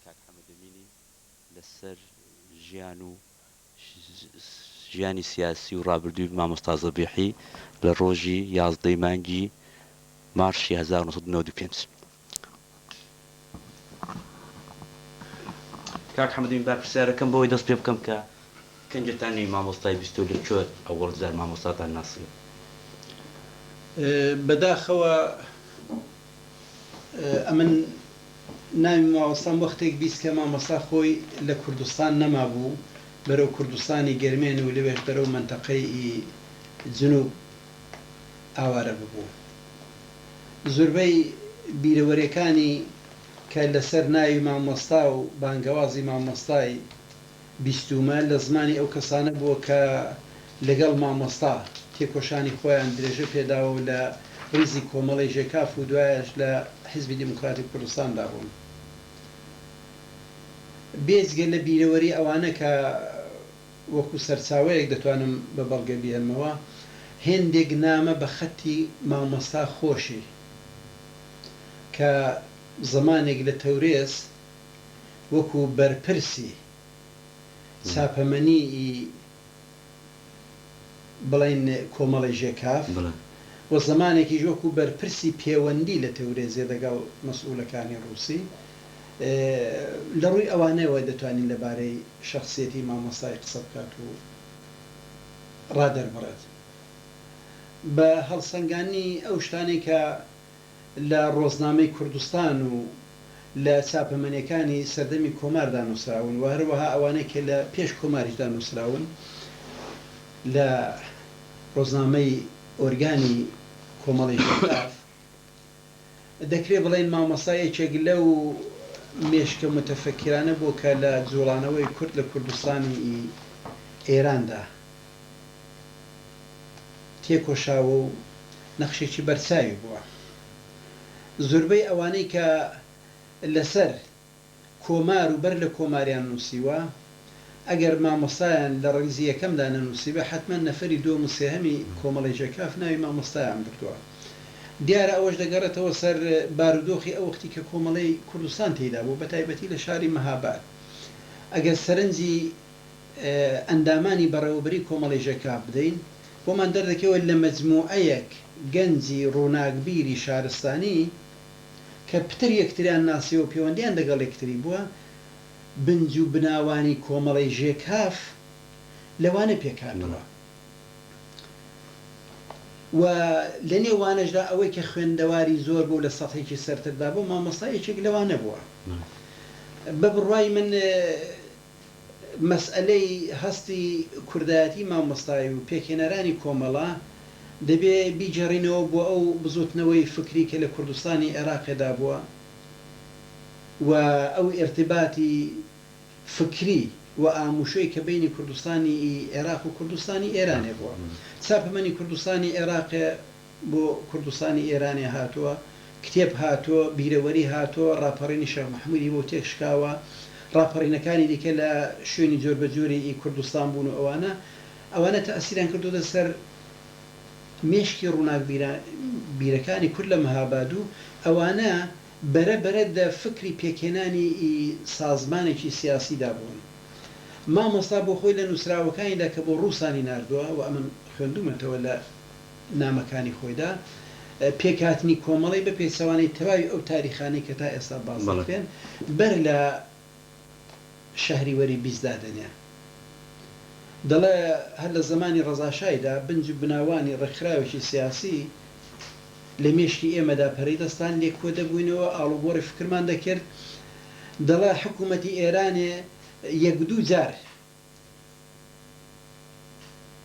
کاک حەمەدەمینی لەسەر ژیان و ژیانی سیاسی و ڕابردووی مامۆستا زەبیحی لە ڕۆژی 11 مانگی مارشی 1995. کاک حەمەدەمین با پرسیارەکەم بەوەی دەست پێ بکەم کە کەنجتانی مامۆستای بیستۆ لەکوێ ئەوەڵ جار مامۆستاتان ناسیوە؟ بەداخەوە ئەمن ناوی مامۆستام وەختێک بیست کە مامۆستا خۆی لە کوردستان نەما بوو، بەرەو کوردستانی گەرمێن و لەوێش بەرەو منتەقەی جنوب ئاوارە ببوو. زۆربەی بیرەوەریەکانی کە لەسەر ناوی مامۆستا و بانگەوازی مامۆستای بیستومە لە زمانی ئەو کەسانە بووە کە لەگەڵ مامۆستا تێکۆشانی خۆیان درێژە پێداوە و لە ڕیزی کۆمەڵی ژێکاف و دوایش لە حیزبی دیموکراتی کوردستاندا بوون. بێجگە لە بیرەوەری ئەوانە کە وەکو سەرچاوەیەک دەتوانم بە بەڵگە بێنمەوە، هێندێک نامە بە خەتی مامۆستا خۆشی کە زمانێک لە تەورێز وەکو بەرپرسی چاپەمەنی بڵین کۆمەڵی ژێکاف و زمانێکی وەکو بەرپرسی پەیوەندی لە تەورێزێ لەگەڵ مەسئوولەکانی ڕووسی لە ڕووی ئەوانەوە دەتوانین لەبارەی شەخسیەتی مامۆستای قسە بکات و ڕادەربڕێت بە هەڵسەنگانی ئەو شتانەی کە لە ڕۆژنامەی کوردستان و لە چاپەمەنیەکانی سەردەمی کۆماردا نووسراون و هەروەها ئەوانەی کە لە پێش کۆماریشدا نووسراون لە ڕۆژنامەی ئۆرگانی کۆمەڵی ژێکاف دەکرێت بڵێن مامۆستایەکێک لەو مێشکە متەفەکرانە بوو کە لە جوڵانەوەی کورد لە کوردستانی ئێراندا تێکۆشاوە و نەخشێکی بەرچاوی بووە. زۆربەی ئەوانەی کە لەسەر کۆمار و بەر لە کۆماریان نووسیوە ئەگەر مامۆستایان لە ڕیزی یەکەمدا نەنووسیبە حتمما نەفەری دووەم و سێهەمی کۆمەڵی ژێکاف ناوی مامۆستایان بردووە. دیارە ئەوەش دەگەڕێتەوە سەر بارودۆخی ئەو وەختی کە کۆمەڵی کوردستان تێدا بوو بە تایبەتی لە شاری مەهاباد. ئەگەر سەرنجی ئەندامانی بەڕێوەبەری کۆمەڵی ژێکاف بدەین بۆمان دەردەکەوە لە مەجموعەیەک گەنجی ڕووناکبیری شارستانی کە پتر یەکتریان ناسی و پەیوەندیان لەگەڵ یەکتری بووە، بنج و بناوانی کۆمەڵی ژێکاف لەوانە پێکانەوە و لە نێوانەشدا ئەوەی کە خوێندەواری زۆر بوو لە سەحێکی سەرتردا بوو مامۆستایەکێک لەوانە بووە. بە بڕوای من مەسئلەی هەستی کوردایەتی مامۆستای و پێکهێنەرانی کۆمەڵە دەبێ بیجەڕینەوە بۆ ئەو بزوتنەوەی فکری کە لە کوردستانی عێراقێدا بووە و ئەو ئێرتباتی فکری و ئاموشەی کە بینی کوردستانی عێراق و کوردستانی ئێرانێ بووە. چاپەمەنی کوردستانی عێراقێ بۆ کوردستانی ئێرانێ هاتووە، کتێب هاتووە، بیرەوەری هاتووە، ڕاپەڕینی شێخ محەممەدی بۆ تێکشکاوە، ڕاپەڕینەکانی دیکە لە شوێنی جۆر بەجۆری کوردستان بوون و ئەوانە تەئسیریان کردوتە سەر مێشکی ڕووناکبیرەکانی کورد لە مەهاباد و ئەوانە بەرە دە فکری پێکهێنانی سازمانێکی سیاسیدا بوون. مامۆستا بۆ خۆی لە نووسراوەکانیدا کە بۆ ڕووسانی ناردووە و ئەمن خوێندومەتەوە لە نامەکانی خۆیدا پێکهاتنی کۆمەڵی بە پێچەوانەی تەواوی ئەو تاریخانی کە تا ئێستا باس دەکرێن بەر لە شەهری وەری بیستدا دەنێ. دەڵێ هەر لە زمانی ڕەزاشایدا بنج و بناوانی ڕێکخراوێکی سیاسی لە مێشکی ئێمەدا پەرەیدەستان لێ کۆ دەبووینەوە ئاڵوگۆڕی فکرمان دەکرد. دەڵێ حکوومەتی ئێرانێ یەک دوو جار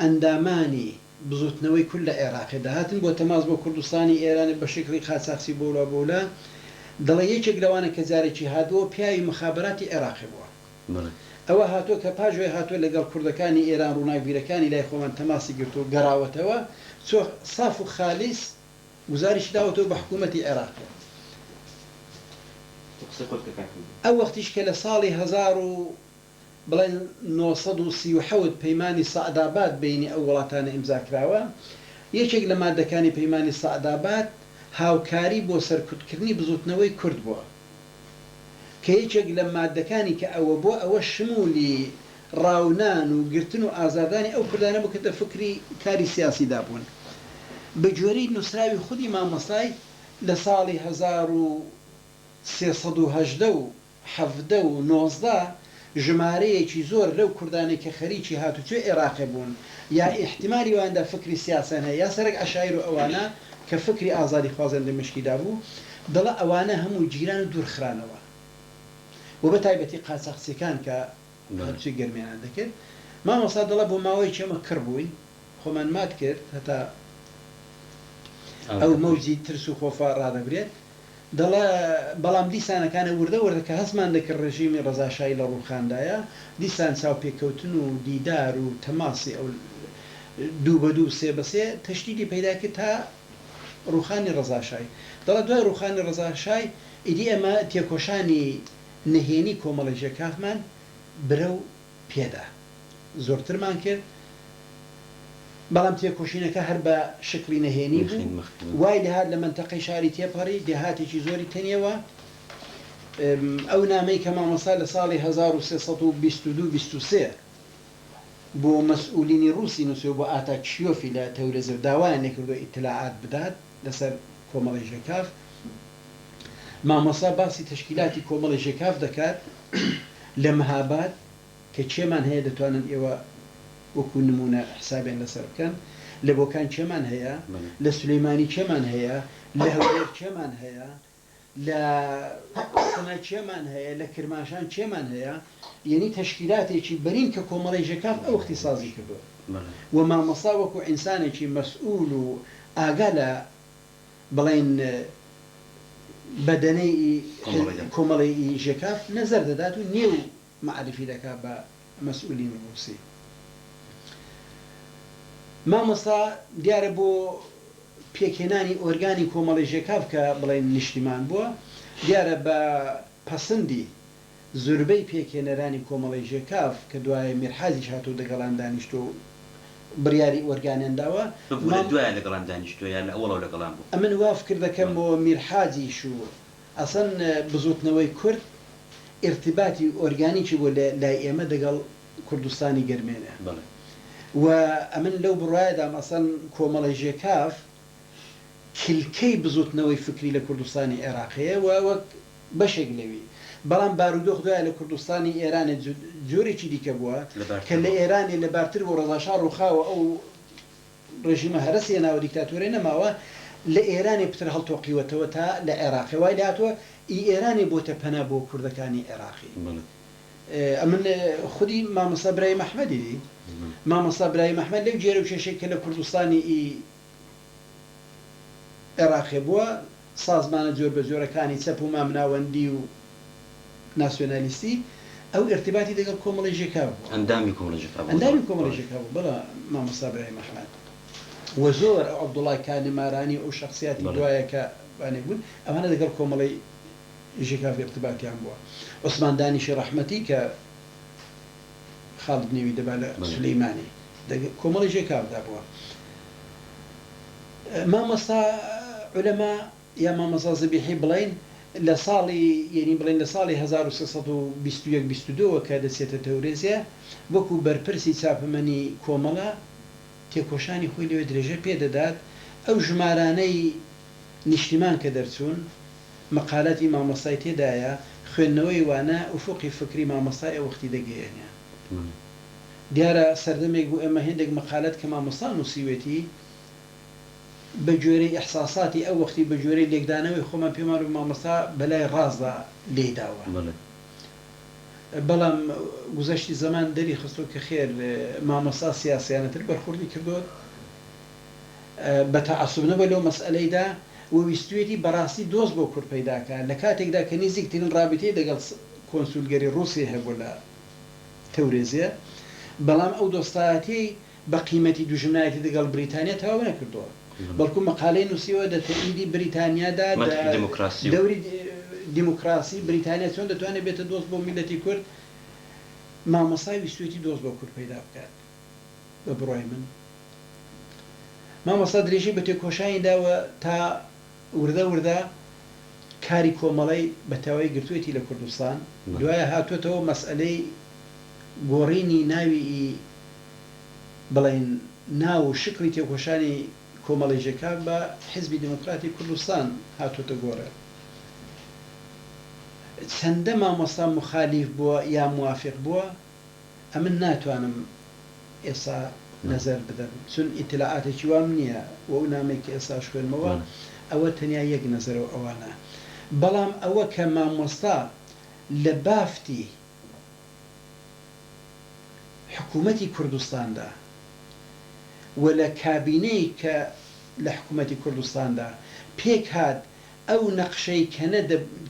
ئەندامانی بزوتنەوەی کورد لە عێراقێدا هاتن بۆ تەماس بۆ کوردستانی ئێرانێ بە شکلی قاچاقچی بۆلا دەڵێ یەکێک لەوانە کە جارێکی هاتووە پیاوی مخابراتی عێراقی بووە. ئەوە هاتووە کە پاژوێ هاتووە لەگەڵ کوردەکانی ئێران ڕووناکبیرەکانی لای خۆمان تەماسی گرت و گەڕاوەتەوە چۆ ساف و خالیس گزاریشی داوەتەوە بە حکوومەتی عێراق. ئەو وەختیش کە لە ساڵی 1937 پەیمانی سەعداباد بینی ئەو وڵاتانە ئیمزاکراوە، یەکێک لە مادەکانی پەیمانی سەعداباد هاوکاری بۆ سەرکوتکردنی بزوتنەوەی کورد بووە کە کە یەکێک لە مادەکانی کە ئەوە بۆ ئەوە شمولی ڕاونان و گرتن و ئازادانی ئەو کوردانە بکەتە فکری کاری سیاسیدا بوون بە جۆرەی نووسراوی خودی مامۆستای لە ساڵی 1370 و 1970 ژمارەیەکی زۆر لەو کوردانی کە خەریکی هاتوچێ عێراقی بوون یا احتیمالی واندا فکری سیاسان هەیە یا سەرک عەشایر و ئەوانە کە فکری ئازادی خوازن لە مشکیدا بوو دەڵە ئەوانە هەموو جیران و دوورخرانەوە و بە تایبەتی قاچاقچیەکان کە هەرچی گەرمیان دەکرد مامۆستا دەڵە بۆ ماوەی چەمە کڕ بووین خۆمان مات کرد هەتا ئەو مەوجی ترس و خۆفا ڕادەبرێت دەڵێ بەڵام دیسانەکانە وردە وردە کە هەستمان دەکرد ڕژیمی ڕەزاشایی لە ڕووخاندایە دیسان چاوپێکەوتن و دیدار و تەماسی ئەو دوو بە دوو سێ بە سێ تەشدیدی پەیدا کرد تا ڕووخانی ڕەزاشایی دەڵێ دوای ڕووخانی ڕەزاشای ئیدی ئەمە تێکۆشانی نهێنی کۆمەڵە ژێکافمان برە و پێدا زۆرترمان کرد بەڵام تێکۆشینەکە هەر بە شکلی نەهێنی بوو وای لەهات لە منتەقەی شاری تێپەڕی دێهاتێکی زۆری تەنیەوە ئەو نامەی کە مامۆستا لە ساڵی 1322-23 بۆ مەسئولینی ڕووسی نووسێ بۆ ئاتاکشیۆفی لە تەورێزر داوایان نەکردو ئیتلاعات بدات لەسەر کۆمەڵی ژێکاف مامۆستا باسی تەشکیلاتی کۆمەڵی ژێکاف دەکات لە مەهاباد کە چێمان هەیە دەتوانن ئێوە وەکو نمونە حسابیان لەسەر بکەن لە بۆکان چێمان هەیە لە سولەیمانی چێمان هەیە لە هەولێر چێمان هەیە لە سنە چێمان هەیە لە کرماشان چێمان هەیە یعنی تەشکیلاتێکی بەرین کە کۆمەڵی ژێکاف ئەو اختصاصی کردووە و مامۆستا وەکو ئینسانێکی مەسئول و ئاگا لە بڵێن بەدەنەی کۆمەڵی ژێکاف نەزەر دەدات و نێو معرفی دەکات بە مەسئولین ڕووسی مامۆستا دیارە بۆ پێکهێنانی ئۆرگانی کۆمەڵی ژێکاف کە بڵێن نیشتیمان بووە دیارە بە پەسەندی زۆربەی پێکهێنەرانی کۆمەڵی ژێکاف کە دوایە میرحازیش هاتوو دەگەڵان دانیشتۆ بڕیاری ئۆرگانیان داوە دوایە لەگەڵان دانیشتۆ یان لە ئەوڵەوە لەگەڵان بوو ئەمن وا فکر دەکەم بۆ میرحازیش و ئەسەن بزوتنەوەی کورد ارتباطی ئۆرگانیکی بۆ لای ئێمە دەگەڵ کوردستانی گەرمێنە و ئەمن لەو بڕایەدام ئەسەن کۆمەڵی ژێکاف کلکەی بزوتنەوەی فکری لە کوردستانی عێراقیە و وەک بەشێک لەوی بەڵام بارودۆخ دوایە لە کوردستانی ئێرانە جۆرێکی دیکە بووە کە لە ئێرانی لەبارتر بۆ ڕەزاشا ڕووخاوە ئەو ڕژیمە هەرەسیە ناوە دیکتاتۆرەی نەماوە لە ئێرانی پتر هەڵتۆقیوەتەوە تا لە عێراقی وای لاتوە ئێرانی بۆتە پەنا بۆ کوردەکانی عێراقی ئەمن خودی مامۆستا برای مەحمەدی دی مامۆستا برای مەحمەد لەو جێرە و کێشەی کە لە کوردستانی عێراقی بووە سازمانە جۆر بە جۆرەکانی چەپ و مامناوەندی و ناسیۆنالیستی ئەو ارتباطی دەگەڵ کۆمەڵی ژێکاف بوو ئەندامی کۆمەڵی ژێکاف بوو بەڵا مامۆستا برای مەحمەد و زۆر عەبدوڵای کانیمارانی و شخصیاتی دوایە کە بانێ بوون ئەوانە دەگەڵ کۆمەڵی ژێکاف ارتباطیان بووە عوسمان دانیشی ڕەحمەتی کە خاڵد نێوی دەبا لە سولەیمانی کۆمەڵی ژێکافدا بووە مامۆستا عولەما یا مامۆستا زەبیحی بڵێن لە ساڵی یعنی بڵێن لە ساڵی 1321-22 کە دەچێتە تەورێزیە وەکو بەرپرسی چاپەمەنی کۆمەڵە تێکۆشانی خۆی لەوێ درێژە پێدەدات ئەو ژمارانەی نیشتیمان کە دەرچوون مەقالەتی مامۆستای تێدایە خوێندنەوەی وانە ئوفوقی فکری مامۆستای ئەو وەختی دەگەیەنێ دیارە سەردەمێک بوو ئێمە هێندێک مەقالەت کە مامۆستا نووسیوێتی بە جۆرەی ئەحساساتی ئەو وەختی بە جۆرەی لێکدانەوەی خۆمان پێمان و مامۆستا بەلای ڕازدا لێداوە بەڵام گوزەشتی زەمان دەری خستۆ کە خێر مامۆستا سیاسیانەتر بەرخوردی کردوت بە تەعەسوبنەوە لەو مەسئلەیدا و ویستوێتی بەڕاستی دۆست بۆ کورد پەیداکە لە کاتێکدا کە نزیکترین ڕابطەی دەگەڵ کۆنسولگەری ڕووسی هەبوو لە تەورێزیە بەڵام ئەو دۆستایەتی بە قیمەتی دوژمنایەتی دەگەڵ بریتانیا تەواو نەکردووە بەڵکو مەقالەی نووسیەوە دەتەئیدی بریتانیادا دەوری دیموکراسی بریتانیا چۆن دەتوانێت بێتە دۆست بۆ میلەتی کورد مامۆستای ویستوێتی دۆست بۆ کورد پەیدا بکات بە بڕای من مامۆستا درێژی بە تێکۆشانی داوە تا وردە کاری کۆمەڵی بە تەواوی گرتوێتی لە کوردستان دوایە هاتوێتەوە مەسئلەی گۆڕینی ناوی بڵێن ناو و شکلی تێکۆشانی کۆمەڵێژەکە بە حیزبی دموکراتی کوردستان هاتوۆتە گۆڕە چەندە مامۆستا مخالیف بووە یا موافق بووە ئەمن ناتوانم ئێستا نەزەر بدەم چون ئیتلاعاتێکی وام نییە و ئەو نامێک کە ئێستا خوێنمەوە ئەوە تەنیا یەک نەزەرەوە ئەوانە بەڵام ئەوە کە مامۆستا لە بافتی حکوومەتی کوردستاندا و لە کابینەی کە لە حکوومەتی کوردستاندا پێک هات ئەو نەقشەی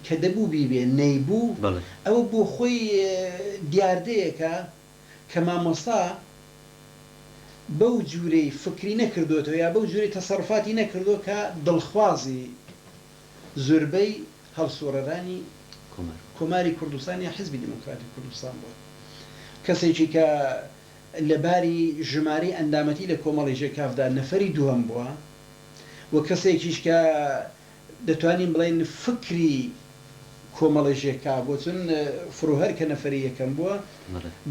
کە دەبوو بیبێ نەیبوو ئەوە بۆ خۆی دیاردەیەکە کە مامۆستا بەو جوورەی فکری نەکردوێتەوە یا بەو جوورەی تەسەڕفاتی نەکردووە کە دڵخوازی زۆربەی هەڵسوڕەرانی کۆماری کوردستان یا حیزبی دموکراتی کوردستان بووە کەسێکی کە لەباری ژمارەی ئەندامەتی لە کۆمەڵی ژێکافدا نەفەری دووەم بووە و کەسێکیش کە دەتوانین بڵێن فکری کۆمەڵی ژێکا بۆ چون فرۆهەر کە نەفەری یەکەم بووە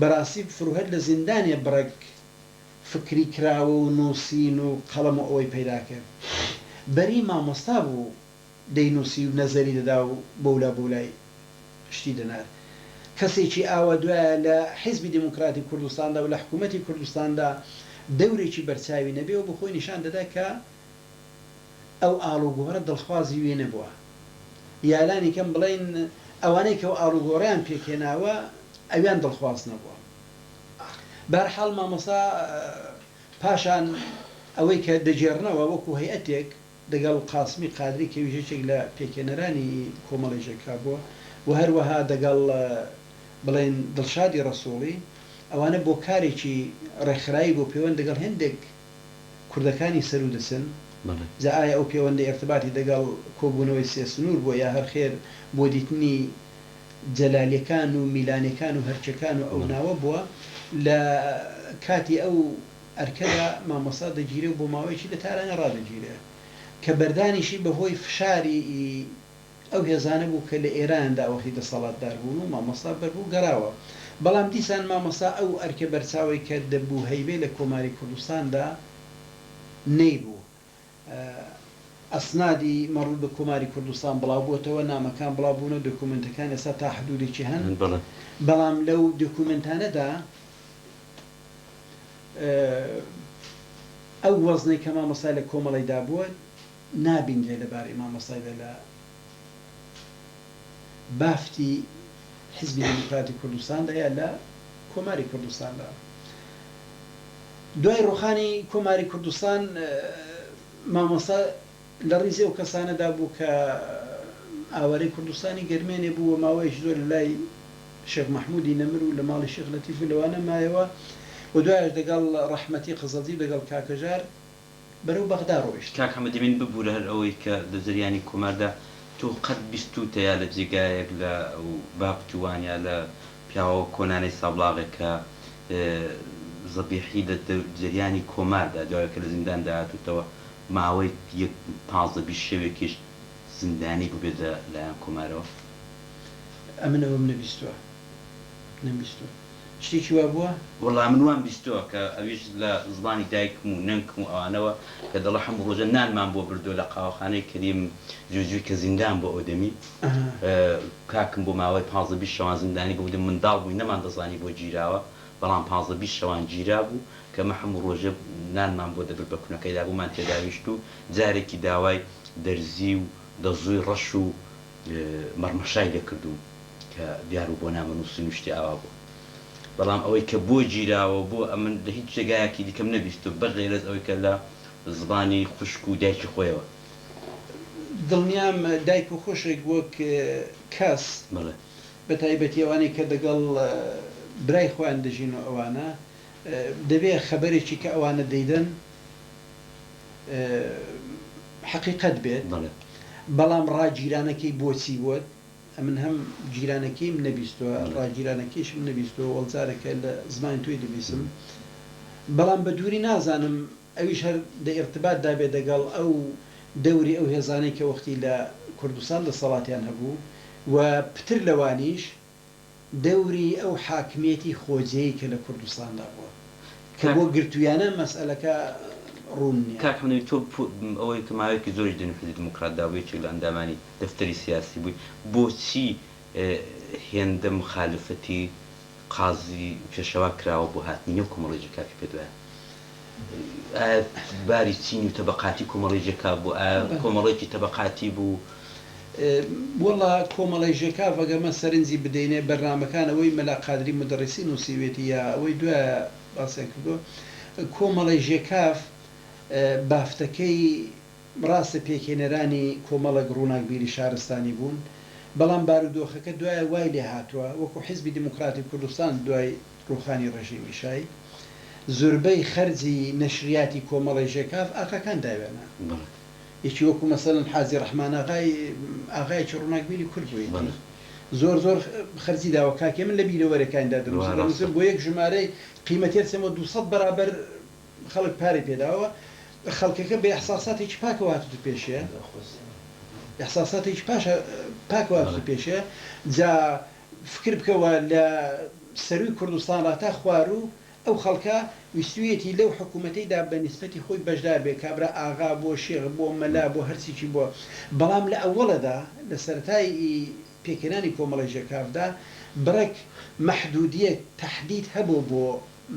بەڕاستی فرۆهەر لە زیندانێ بڕێک فکری کراوە و نووسین و قەڵەم و ئەوەی پەیدا کرد بەری مامۆستا بوو دەینووسی و نەزەری دەدا و بەولا بۆلای شتی دەنار کەسێکی ئاوە دوایە لە حیزبی دموکراتی کوردستاندا و لە حکوومەتی کوردستاندا دەورێکی بەرچاوی نەبێ و بخۆی نیشان دەدا کە ئەو ئاڵوگۆڕە دڵخوازی وێ نەبووە یالانی کەم بڵێن ئەوانەی کە ئەو ئاڵوگۆڕیان پێکێناوە ئەویان دڵخواز نەبووە بەرحاڵ مامۆستا پاشان ئەوەی کە دەجێڕنەوە وەکو هەیئەتێک دەگەڵ قاسمی قادری کە ویژەیەک لە پێکێنەرانی کۆمەڵێژێکا بووە و هەروەها دەگەڵ بڵێن دڵشادی ڕەسوڵی ئەوانە بۆ کارێکی ڕێکخرایی بۆ پەیوەند دەگەڵ هێندێک کوردەکانی سەر و دەسن جا ئایا ئەو پەیوەندە ئێرتباتی دەگەڵ کۆبوونەوەی سێ سنوور بۆ یا هەرخێر بۆ دیتنی جەلالیەکان و میلانەکان و هەرچەکان و ئەو ناوە بووە لە کاتی ئەو ئەرکەدا مامۆستا دەگیرێ و بۆ ماوەیەکی لە تارانە ڕادەگیرێ کە بەردانیشی بەهۆی فشاری ئەو هێزانە بوو کە لە ئێراندا وەختی دەسەڵاتدار بوون و مامۆستا بەربوو گەڕاوە بەڵام دیسان مامۆستا ئەو ئەرکە بەرچاوی کە دەبوو هەیبێ لە کۆماری کوردستاندا نەیبوو ئەسنادی مەڕوو بە کۆماری کوردستان بڵاو بووتەوە نامەکان بڵاو بوونە دۆکومنتەکان ئێستا تا حدودێکی هەن بەڵام لەو دۆکومنتانەدا ئەو وەزنەی کە مامۆستا لە کۆمەڵیدا بووە نابینرێ لەبارەی مامۆستایدا لە بافتی حیزبی دموکراتی کوردستاندا یا لە کۆماری کوردستاندا دوای ڕوخانی کۆماری کوردستان مامۆستا لە ڕیزی ئەو کەسانەدا بوو کە ئاوارەی کوردستانی گەرمێنێ بوو و ماوەیەکی زۆر لای شێخ مەحموودی نەمر و لە ماڵی شێخ لەتیف و لەوانە مایەوە و دوایش دەگەڵ ڕەحمەتی قزەڵجی دەگەڵ کاکەژار بەرەو بەغدا ڕۆیشت کاک حەمەدی من ببوو لە هەر ئەوەی کە لە زریانی کۆماردا تۆ قەت بیستوتەیە لە جێگایەک لە باپتوانیا لە پیاوە کۆنانەی سابلاغێک کە زەبیحی لە جریانی کۆماردا دوایە کە لە زیندان داهاتوتەوە ماوەی 15 شەوێکیش زیندانی ببێتە لایەن کۆمارەوە ئەمنەوەم نەبیستووە شتێکی وا بووە وەڵام من وام بیستووە کە ئەویش لە زمانی دایکم و نەنکم و ئەوانەوە کە دەڵە هەموو ڕۆژە نانمان بۆ بردو لە قاوەخانەی کەریم جوجوی کە زیندان بۆ ئۆدەمی کاکم بۆ ماوەی 15 شەوان زیندانی بۆ بدەم منداڵ بووی نەمان دەزانی بۆ گیراوە بەڵام 15 شەوان گیرا بوو کە مە هەموو ڕۆژە نانمان بۆ دەبر بە کوونەکەیدا بوومان تێداویشت و جارێکی داوای دەرزی و دەزووی ڕەش و مەرمەشای لێکردو کە دیار و بۆ نامەنووسین و شتی ئاوا بوو بەڵام ئەوەی کە بۆ گیراوە بۆ ئەمن لە هیچ جێگایەکی دیکەم نەبیستو بەغێرە ئەوەی کە لە زبانی خوشک و دایکی خۆیەوە دڵنیام دایک و خۆشێک وەک کەس بە تایبەتی ئەوانەی کە دەگەڵ برای خۆیان دەژین و ئەوانە دەبێت خەبەرێکی کە ئەوانە دەیدەن حەقیقەت بێت بەڵام ڕاگیرانەکەی بۆچی بووە من هەم جیرانەکەیم نەبیستووە ڕاگیرانەکەیشم نەبیستووە وەڵجارێکە لە زمان توی دەبیستم بەڵام بە دووری نازانم ئەویش هەر دە ئێرتباط دابێت دەگەڵ ئەو دەوری ئەو هێزانەی کە وەختی لە کوردستان دەسەڵاتیان هەبوو و پتر لەوانیش دەوری ئەو حاکمیەتی خۆجەیی کە لە کوردستاندا بووە کە بۆ گرتویانە مەسئلەکە ڕوون نییە. کاک حەمدەمی تۆ ئەوەی کە ماوەیەکی زۆری دەنووسیت دموکراتداویەکی لە ئەندامانی دەفتەری سیاسی بووی، بۆچی هێندە مخالفەتی قازی پێشەوا کراوە بۆ هاتنی نێو کۆمەڵێکی کاکی پێ دوایە؟ باری چینی و تەبەقاتی کۆمەڵی ژێکا بوو، کۆمەڵێکی تەبەقاتی بوو؟ وەڵا کۆمەڵی ژێکاف ئەگەمە سەرنجی بدەینێ بەرنامەکان ئەوەی مەلا قادری مدەڕیسی نووسیوێتی یا ئەوەی دوایە باسییان کردووە، کۆمەڵی ژێکاف بافتەکەی ڕاستە پێکێنەرانی کۆمەڵە ڕووناکبیری شارستانی بوون، بەڵام بارودۆخەکە دوایە وای لێ هاتووە وەکو حیزبی دموکراتی کوردستان دوای ڕوخانی ڕژیمی شای زۆربەی خەرجی نەشریاتی کۆمەڵی ژێکاف ئاقاکان داوێنە. یەکی وەکو مەسەڵەن حازی ڕەحمان ئاغایەکی ڕووناکبیری کورد بووی زۆر خەرجی داوە کاکێ من لە بیرەوەرەکاندا دەنووسم بۆ یەک ژمارەی قیمەتێر چەمە 200 بەرابەر خەڵک پارەی پێداوە، خەڵکەکە بە ئەحساساتێکی پاکەوە هاتووە پێشەیە، ئەحساساتێکی پاکەوە هاتووە پێشەیە، جا فکر بکەوە لە سەروی کوردستان ڕاتا خوار و ئەو خەڵکە ویستویەتی لەو حکوومەتەیدا بە نیسبەتی خۆی بەشدار بێ، کابرا ئاغا بۆ شێخ بۆ مەلا بۆ هەرچیکی بووە، بەڵام لە ئەوەڵەدا لە سەرەتای پێکێنانی کۆمەڵی ژێکافدا بڕێک مەحدودیە تەحدید هەبوو بۆ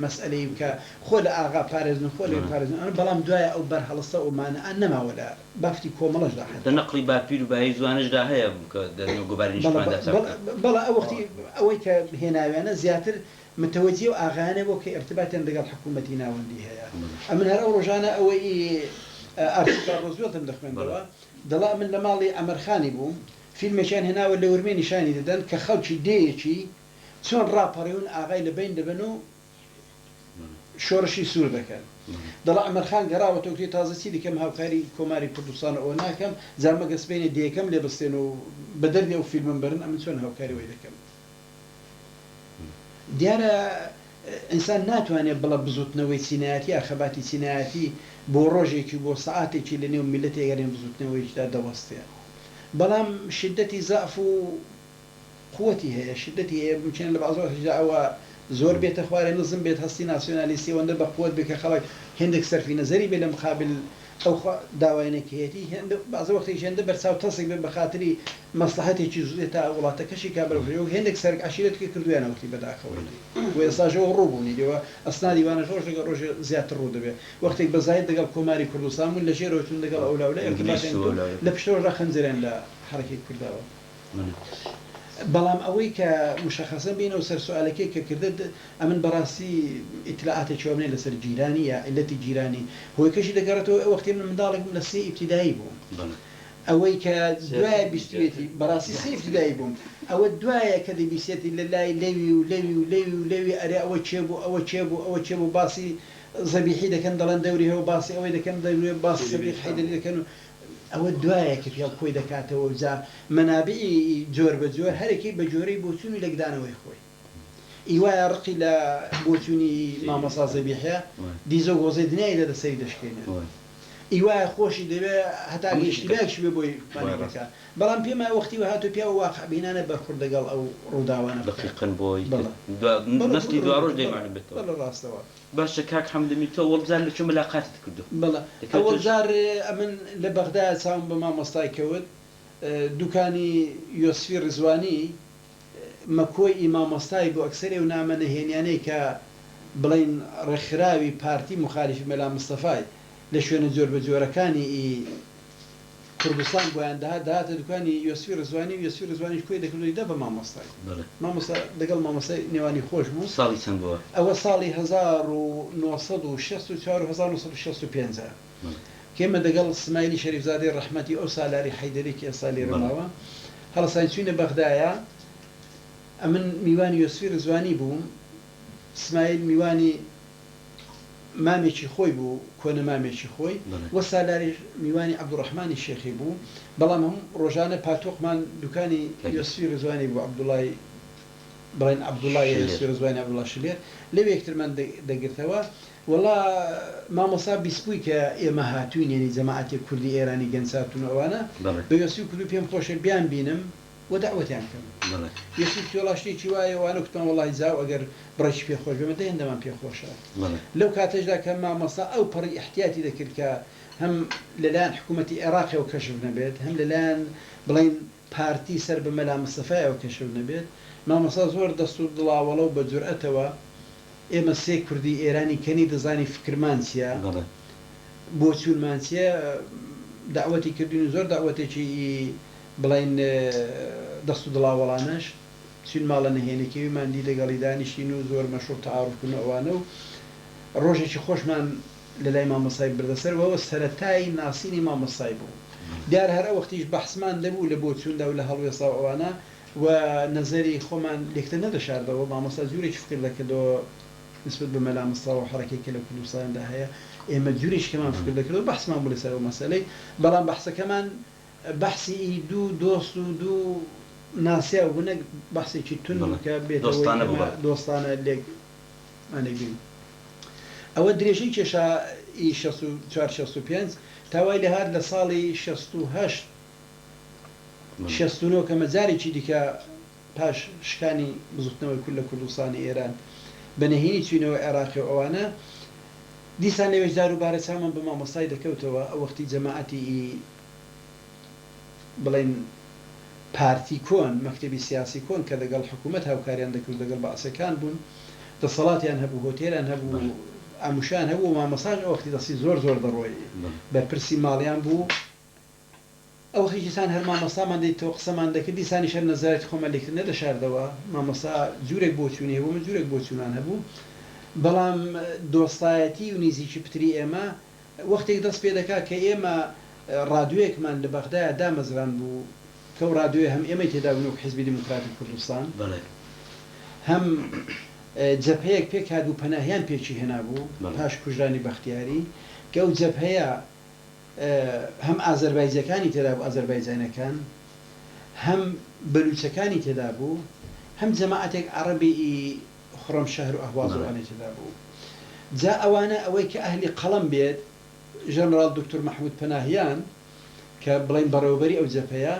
مەسئلەی بکە خۆ لە ئاغا پارێزن خۆ لە پارێزن، بەڵام دوایە ئەو بەرهەڵستە ئەومانە نەماوە لە بافتی کۆمەڵەشدا دە نەقلی باپیر و بەهەی زوانشدا هەیە بەڵا ئەو وەختی ئەوەی کە هێناویانە زیاتر متەوەجی و ئاغانە بۆ کە ارتباطیان لەگەڵ حکوومەتی ناوەندی هەیە. ئەمن هەر ئەو ڕۆژانە ئەوەی ئارتیکا ڕۆزوێتم دەخوێندەوە دەڵا من لە ماڵی ئەمەرخانی بووم، فیلمێکیان هێناوە لە ورمێ نیشانی دەدەن کە خەڵکی دەیەکی چۆن ڕاپەڕیون ئاغای لە بین دەبن و شۆڕشی سوور دەکەن. دەڵا ئەمەرخان گەڕاوە تۆکتی تازەچی دیکەم هاوکاری کۆماری کوردستان ئەوە ناکەم زانمە گەسبێنێ دیەکەم لێ بستێن و بە دەردێ و فیلمم برن ئەمن چۆن هاوکاری وی دەکەم. دیارە ئینسان ناتوانێت بڵە بزوتنەوەی چینایەتی ئاخەباتی چینایەتی بۆ ڕۆژێکی بۆ سەعاتێکی لە نێو میلەتی ئەگەرێن بزوتنەوەیشدا دەوەستێ، بەڵام شدەتی زەعف و قووەتی هەیە، شدەتی هەیە بچێن لە بەعزۆدا ئەوە زۆر بێتە خوارێ نزم بێت هەستی ناسیۆنالیستی وەندە بە قووەت بێ کە خەڵک هێندێک سەرفی نەزەری بێ لە مقابل ئەو داوایەنێکیەتی بەعزە وەختێکی هێندە بەرچاو تەسێک بێت بە خاتری مەسلحەتێکی زوێ تا وڵاتەکەشی کابرەفرێ و هێندێک سەرک عشیرەتێکی کردویانە وەختی بەداخەوەی و ئێستاژەوە ڕووبوونی دێەوە ئەسنادی وانە ڕۆژ لەگە ڕۆژ زیاتر ڕوو دەبێت وەختێک بەزایت لەگەڵ کۆماری کوردستان بوون لە ژێرەوەتون لەگەڵ ئەولاولە لە پشتەوەڕا خەنجەرێن لە حرەکەی کورداوە. بەڵام ئەوەی کە مشخصە بینەوە سەر سوالەکەی کە کردت ئەمن بەڕاستی ئیتلاعاتێکی وابنێ لەسەر جیرانی یا عیلەتی جیرانی هۆی کەشی دەگەڕێتەوە ئەو وەختی من منداڵێک لە سێ ئیبتیدایی بووم، ئەوەی کە دوایە بیستوێتی بەڕاستی سێ ئیبتیدایی بووم، ئەوە دوایە کە دەبیستێتی لە لای لەوی و لەوی و لەوی و لەوی ئەرێ ئەوە چێبوو ئەوە چێبوو ئەوە چێبوو باسی زەبیحی دەکەن دەڵێن دەوری هەوە باسی ئەوەی دەکەن دەوری باسی زەبیح حەیدەری دەکەن و ئەوە دوایە کە پێڵ خۆی دەکاتەوە جا مەنابعی جۆر بە جۆر هەرێکی بە جۆرەی بۆچوونی لەگدانەوەی خۆی ئیوایە ڕقی لە بۆچوونی مامەسا زەبیحە دیزە گۆزەی دنیای لە دەسەری دەشکێنێت ئیوایە خۆشی دەبێت هەتا گەشتیلاکش بێ بۆی مانەکە، بەڵام پێما وەختی و هاتو پیا و واقعبینانە بەرخورد لەگەڵ ئەو ڕووداوانە دقیقاً بۆی نسلی دوڕۆژ دەیمانە بێتەوە ڕاستەوە. باشە کاک حەمدەمی تۆ وەڵبزار لە چۆن ملاقاتت کردو؟ بەڵێ ئەوەڵجار ئەمن لە بەغدا چاوم بە مامۆستای کەوت دوکانی یۆسفی ڕزوانی مەکۆی مامۆستای بۆ ئەکسەرێ و نامە نەهێنیانەی کە بڵین ڕێکخراوی پارتی مخالیفی مەلا مستەفای لە شوێنە جۆر بە جۆرەکانی کوردستان بۆیان داهاتە دوکانی یۆسفی ڕزوانی و یۆسفی ڕزوانیش کۆی دەکردوی دە بە مامۆستای لەگەڵ مامۆستای نێوانی خۆش بوو. ساڵی چەند بووە؟ ئەوە ساڵی 1964 کێمە دەگەڵ سمایلی شەریفزادەی ڕەحمەتی ئەو سالاری حەیدەرێکی ئێستا لێرەماوە هەڵەسان چوینە بەغدایە ئەمن میوانی یۆسفی ڕزوانی بووم، سمایل میوانی مامێکی خۆی بوو کۆنە مامێکی خۆی وە سالاری میوانی عەبدوڕەحمانی شێخی بوو، بەڵام هەم ڕۆژانە پاتۆقمان دوکانی یۆسفی ڕزوانی بوو عەبدوڵای بڵین عەبدوڵڵا شلێر. سوێرزوانی عەبدوڵڵا شلێر لەوێ یەکترمان دەگرتەوە وەڵا مامۆستا بیسپووی کە ئێمە هاتووین یعنی جەماعەتێک کوردی ئێرانی گەنجاتون ئەوانە بەڵێ بەوێستی کورد و پێم خۆشە بیان بینم و داوەتیان کەم بەڵێ یەکی تۆڵاشتێکی وایە وانە کوتمان وەڵی زاو ئەگەر بڕێکی پێخۆش بێمە دەهێندەمان پێخۆشە بەڵێ لەو کاتەشدا کە مامۆستا ئەو پەڕی احتیاتی دەکرد کە هەم لەلایەن حکوومەتی عێراقیەوە کەشف نەبێت هەم لەلایەن بڵین پارتی سەر بە مەلا مستەفایەوە کەشف نەبێت مامۆستا زۆر دەست و دڵاوەڵە و بە جورئەتەوە ئێمە سێ کوردی ئێرانی کەنی دەزانی فکرمان چییە بەڵێ بۆ چوونمان چییە داوەتی کردین و زۆر داوەتێکی بڵین دەست و دڵاوەڵانەش چین ماڵە نهێنێکیویمان دی لەگەڵی دانیشتین و زۆر مەشهور تەعاروفکردن ئەوانە و ڕۆژێکی خۆشمان لە لای مامۆستای بردەسەرەوە سەرەتایی ناسینی مامۆستای بوو دیار هەر وەختیش بەحسمان دەبوو لە بۆ چووندا و لە هەڵوێستا ئەوانە و نەزەری خۆمان لێکتە نەدەشاردەوە مامۆستا جوورێکی فکر دەکردەوە نسبت بە مەلا مستەفا و حەرەکێکی لە کوردستاندا هەیە ئێمە جوورێکمان فکر دەکردەوە بەحسمان بوو لەسەر ئەو مەسەلەی بەڵام بەحسەکەمان بەحسی دوو دۆست و دوو ناسیا و نەک بەحسێکی تون کە بێتەوە دۆستانە لێکمانێبین ئەوە درێژەی کێشا ئی 465 تاوای لە هەر لە ساڵی 68 69 کە مەجارێکی دیکە پاش شکانی بزوتنەوەی کورد لە کوردستانی ئێران بەنهێنی چوینەوە عێراقی ئەوانە دیسان نوێژدار و بارە چامان بە مامۆستای دەکەوتەوە ئەو وەختی جەماعەتی بڵین پارتی کۆن مەکتەبی سیاسی کۆن کە لەگەڵ حکوومەت هاوکاریان دەکرد لەگەڵ بەعسەکان بوون دەسەڵاتیان هەبوو هۆتێران هەبوو ئاموشان هەبوو مامۆستاش ئەو وەختی دەستی زۆر دەڕۆی بەرپرسی ماڵیان بوو ئەو خیشتان هەر مامۆستامان دەیتەوە قسەمان دەکرد دیسانی شەر نەزارەتی خۆمان لێکتر نەدەشاردەوە مامۆستا جوورێک بۆ چوونی هەبوو من جوورێک بۆ چوونان هەبوو بەڵام دۆستایەتی و نزیکی پتری ئێمە وەختێک دەست پێ دەکات کە ئێمە ڕادیۆیەکمان لە بەغدایە دامەزران بوو کە و ڕادیۆی هەم ئێمەی تێدا بوون و حیزبی دیموکراتی کوردستان هەم جەبهەیەک پێک هاتبوو پەناهیان پێچی هێنا بوو پاش کوژرانی بەختیاری کە ئەو جەبهەیە هەم ئازەربایجەکانی تێدا بوو ئازەربایجانەکان هەم بەلوچەکانی تێدا بوو هەم جەماعەتێک عەرەبی خڕەمشەهر و ئەهوازوانی تێدا بوو جا ئەوانە ئەوەی کە ئەهلی قەڵەم بێت ژەنەڕاڵ دکتۆر مەحموود پەناهیان کە بڵین بەڕێوەبەری ئەو جەبهەیە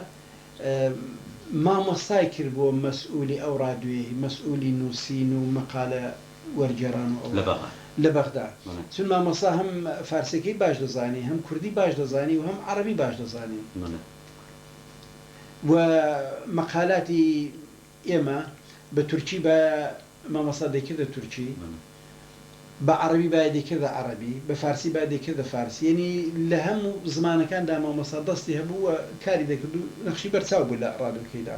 مامۆستای کرد بۆ مەسئولی ئەو ڕادیۆی مەسئولی نووسین و مەقالە وەرگێڕان و لە بەغدا چون مامۆستا هەم فارسیەکەی باش دەزانی هەم کوردی باش دەزانی و هەم عەرەبی باش دەزانی و مەقالاتی ئێمە بە تورکی بە مامۆستا دەکردە تورکی بە عەرەبی باید دەکردە عەرەبی بە فارسی باید دەکردە فارسی یعنی لە هەموو زمانەکاندا مامۆستا دەستی هەبوو و کاری دەکرد و نەخشی بەرچاو بوو لە ڕادیۆکەیدا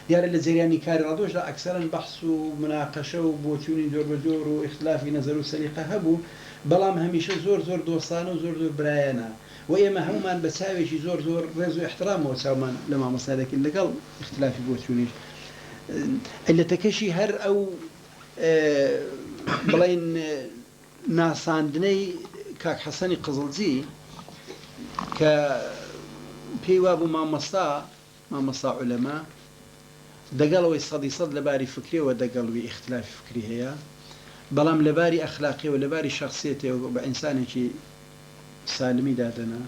دیارە لە جریانی کاری ڕادیۆشدا ئەکسەرەن بەحس و مناقەشە و بۆچوونی جۆر بە جۆر و ئیختلافی نەزەر و سەلیقە هەبوو بەڵام هەمیشە زۆر زۆر دۆستانە و زۆر زۆر برایانە و ئێمە هەمومان بە چاوێکی زۆر زۆر ڕێز و احترامەوە چاومان لە مامۆستا دەکەین لەگەڵ اختلافی بۆچوونیش علەتەکەشی هەر ئەو بڵین ناساندنەی کاک حەسەنی قزڵجی کە پێی وابوو مامۆستا عولەما دەگەڵەوەی 100% لەباری فکریەوە دەگەڵوی اختلافی فکری هەیە بەڵام لەباری ئەخلاقیەوە لەباری شخصیەتەوە بە ئینسانێکی سالمی دادەنا